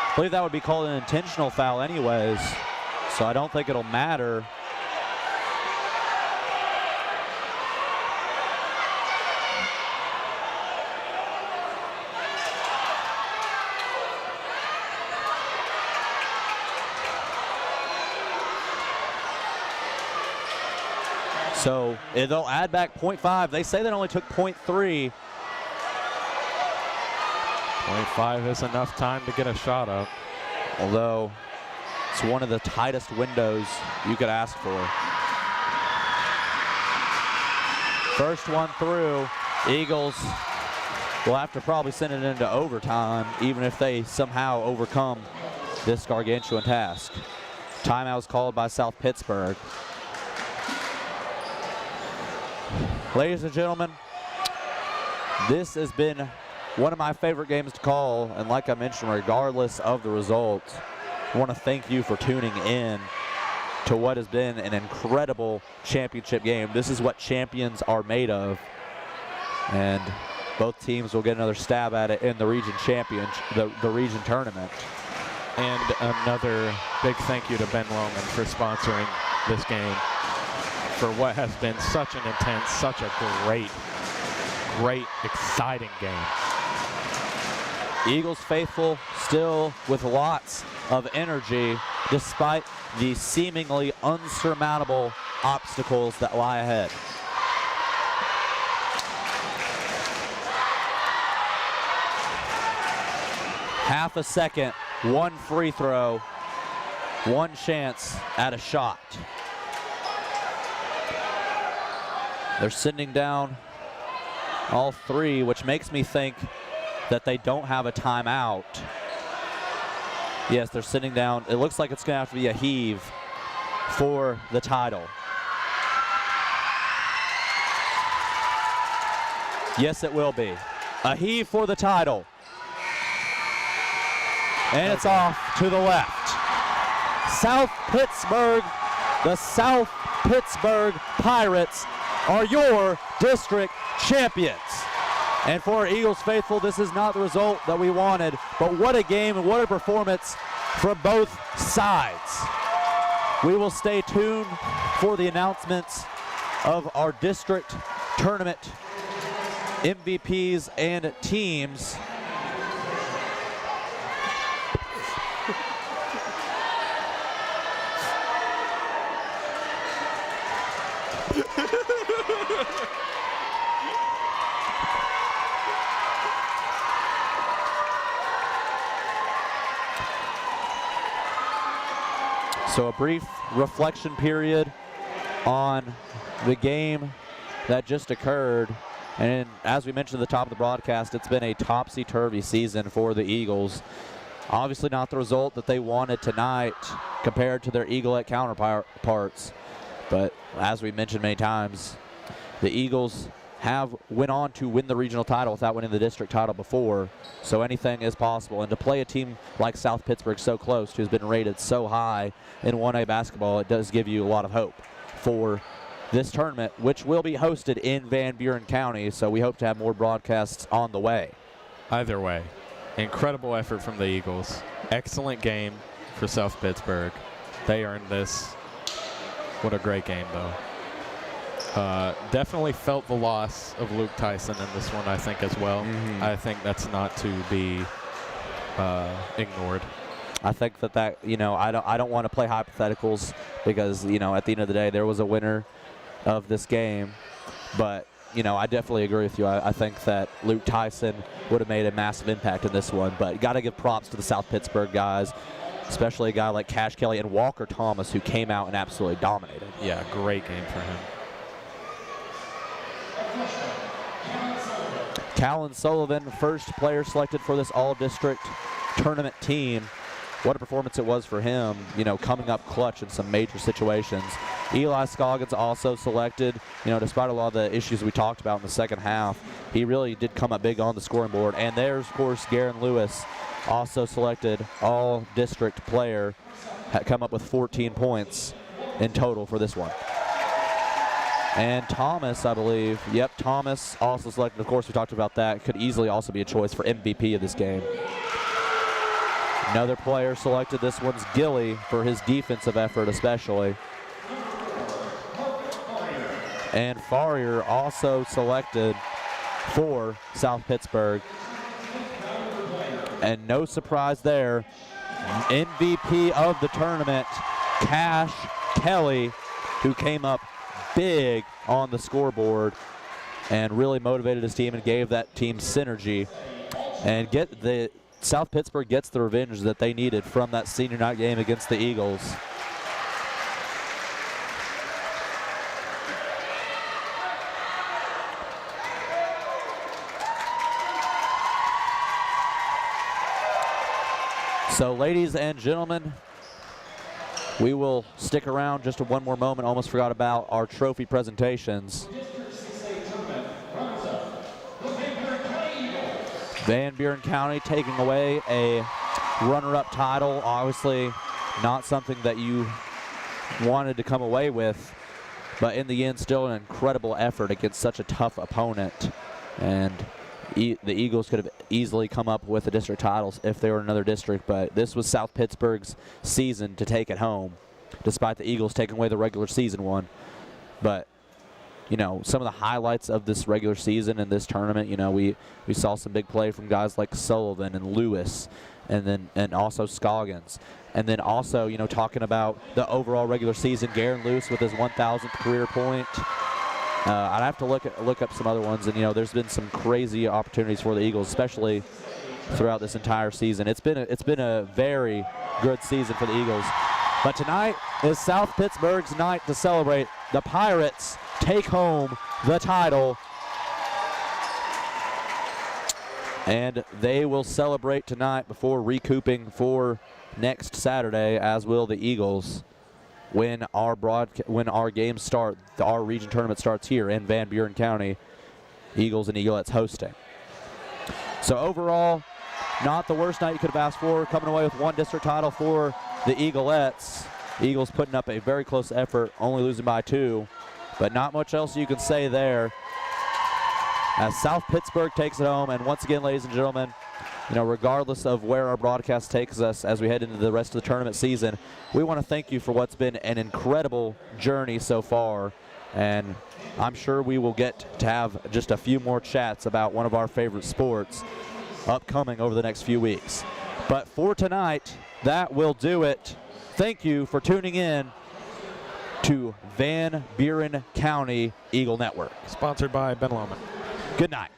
I believe that would be called an intentional foul anyways, so I don't think it'll matter. So they'll add back 0.5. They say that only took 0.3. 0.5 is enough time to get a shot up. Although it's one of the tightest windows you could ask for. First one through. Eagles will have to probably send it into overtime, even if they somehow overcome this gargantuan task. Timeout is called by South Pittsburg. Ladies and gentlemen, this has been one of my favorite games to call, and like I mentioned, regardless of the results, I want to thank you for tuning in to what has been an incredible championship game. This is what champions are made of, and both teams will get another stab at it in the region championship, the region tournament. And another big thank you to Ben Lohman for sponsoring this game, for what has been such an intense, such a great, exciting game. Eagles faithful still with lots of energy despite the seemingly unsurmountable obstacles that lie ahead. Half a second, one free throw, one chance at a shot. They're sending down all three, which makes me think that they don't have a timeout. Yes, they're sitting down. It looks like it's going to have to be a heave for the title. Yes, it will be. A heave for the title. And it's off to the left. South Pittsburg, the South Pittsburg Pirates are your district champions. And for our Eagles faithful, this is not the result that we wanted, but what a game and what a performance from both sides. We will stay tuned for the announcements of our district tournament MVPs and teams. So a brief reflection period on the game that just occurred. And as we mentioned at the top of the broadcast, it's been a topsy-turvy season for the Eagles. Obviously not the result that they wanted tonight compared to their Eaglet counterparts. But as we mentioned many times, the Eagles have went on to win the regional title without winning the district title before. So anything is possible. And to play a team like South Pittsburg so close, who's been rated so high in 1A basketball, it does give you a lot of hope for this tournament, which will be hosted in Van Buren County. So we hope to have more broadcasts on the way. Either way, incredible effort from the Eagles. Excellent game for South Pittsburg. They earned this. What a great game, though. Definitely felt the loss of Luke Tyson in this one, I think, as well. I think that's not to be ignored. I think that you know, I don't want to play hypotheticals because, you know, at the end of the day, there was a winner of this game. But, you know, I definitely agree with you. I think that Luke Tyson would have made a massive impact in this one. But you got to give props to the South Pittsburg guys, especially a guy like Cash Kelly and Walker Thomas, who came out and absolutely dominated. Yeah, great game for him. Callan Sullivan, first player selected for this all-district tournament team. What a performance it was for him, you know, coming up clutch in some major situations. Eli Scoggins also selected, you know, despite a lot of the issues we talked about in the second half, he really did come up big on the scoring board. And there's, of course, Garen Lewis, also selected all-district player, had come up with 14 points in total for this one. And Thomas, I believe, yep, Thomas also selected. Of course, we talked about that. Could easily also be a choice for MVP of this game. Another player selected. This one's Gilly for his defensive effort especially. And Farrier also selected for South Pittsburg. And no surprise there, MVP of the tournament, Cash Kelly, who came up big on the scoreboard and really motivated his team and gave that team synergy. And South Pittsburg gets the revenge that they needed from that senior night game against the Eagles. So, ladies and gentlemen, we will stick around just one more moment. Almost forgot about our trophy presentations. Van Buren County taking away a runner-up title. Obviously not something that you wanted to come away with, but in the end still an incredible effort against such a tough opponent. And the Eagles could have easily come up with the district titles if they were in another district, but this was South Pittsburg's season to take it home, despite the Eagles taking away the regular season one. But, you know, some of the highlights of this regular season and this tournament, you know, we saw some big play from guys like Sullivan and Lewis, and also Scoggins. And then also, you know, talking about the overall regular season, Garen Lewis with his 1,000th career point. I'd have to look up some other ones, and you know, there's been some crazy opportunities for the Eagles, especially throughout this entire season. It's been a very good season for the Eagles. But tonight is South Pittsburg's night to celebrate. The Pirates take home the title, and they will celebrate tonight before recouping for next Saturday, as will the Eagles. When our games start, our region tournament starts here in Van Buren County, Eagles and Eaglettes hosting. So overall, not the worst night you could have asked for, coming away with one district title for the Eaglettes. Eagles putting up a very close effort, only losing by 2, but not much else you can say there, as South Pittsburg takes it home. And once again, ladies and gentlemen, you know, regardless of where our broadcast takes us as we head into the rest of the tournament season, we want to thank you for what's been an incredible journey so far. And I'm sure we will get to have just a few more chats about one of our favorite sports upcoming over the next few weeks. But for tonight, that will do it. Thank you for tuning in to Van Buren County Eagle Network. Sponsored by Ben Loman. Good night.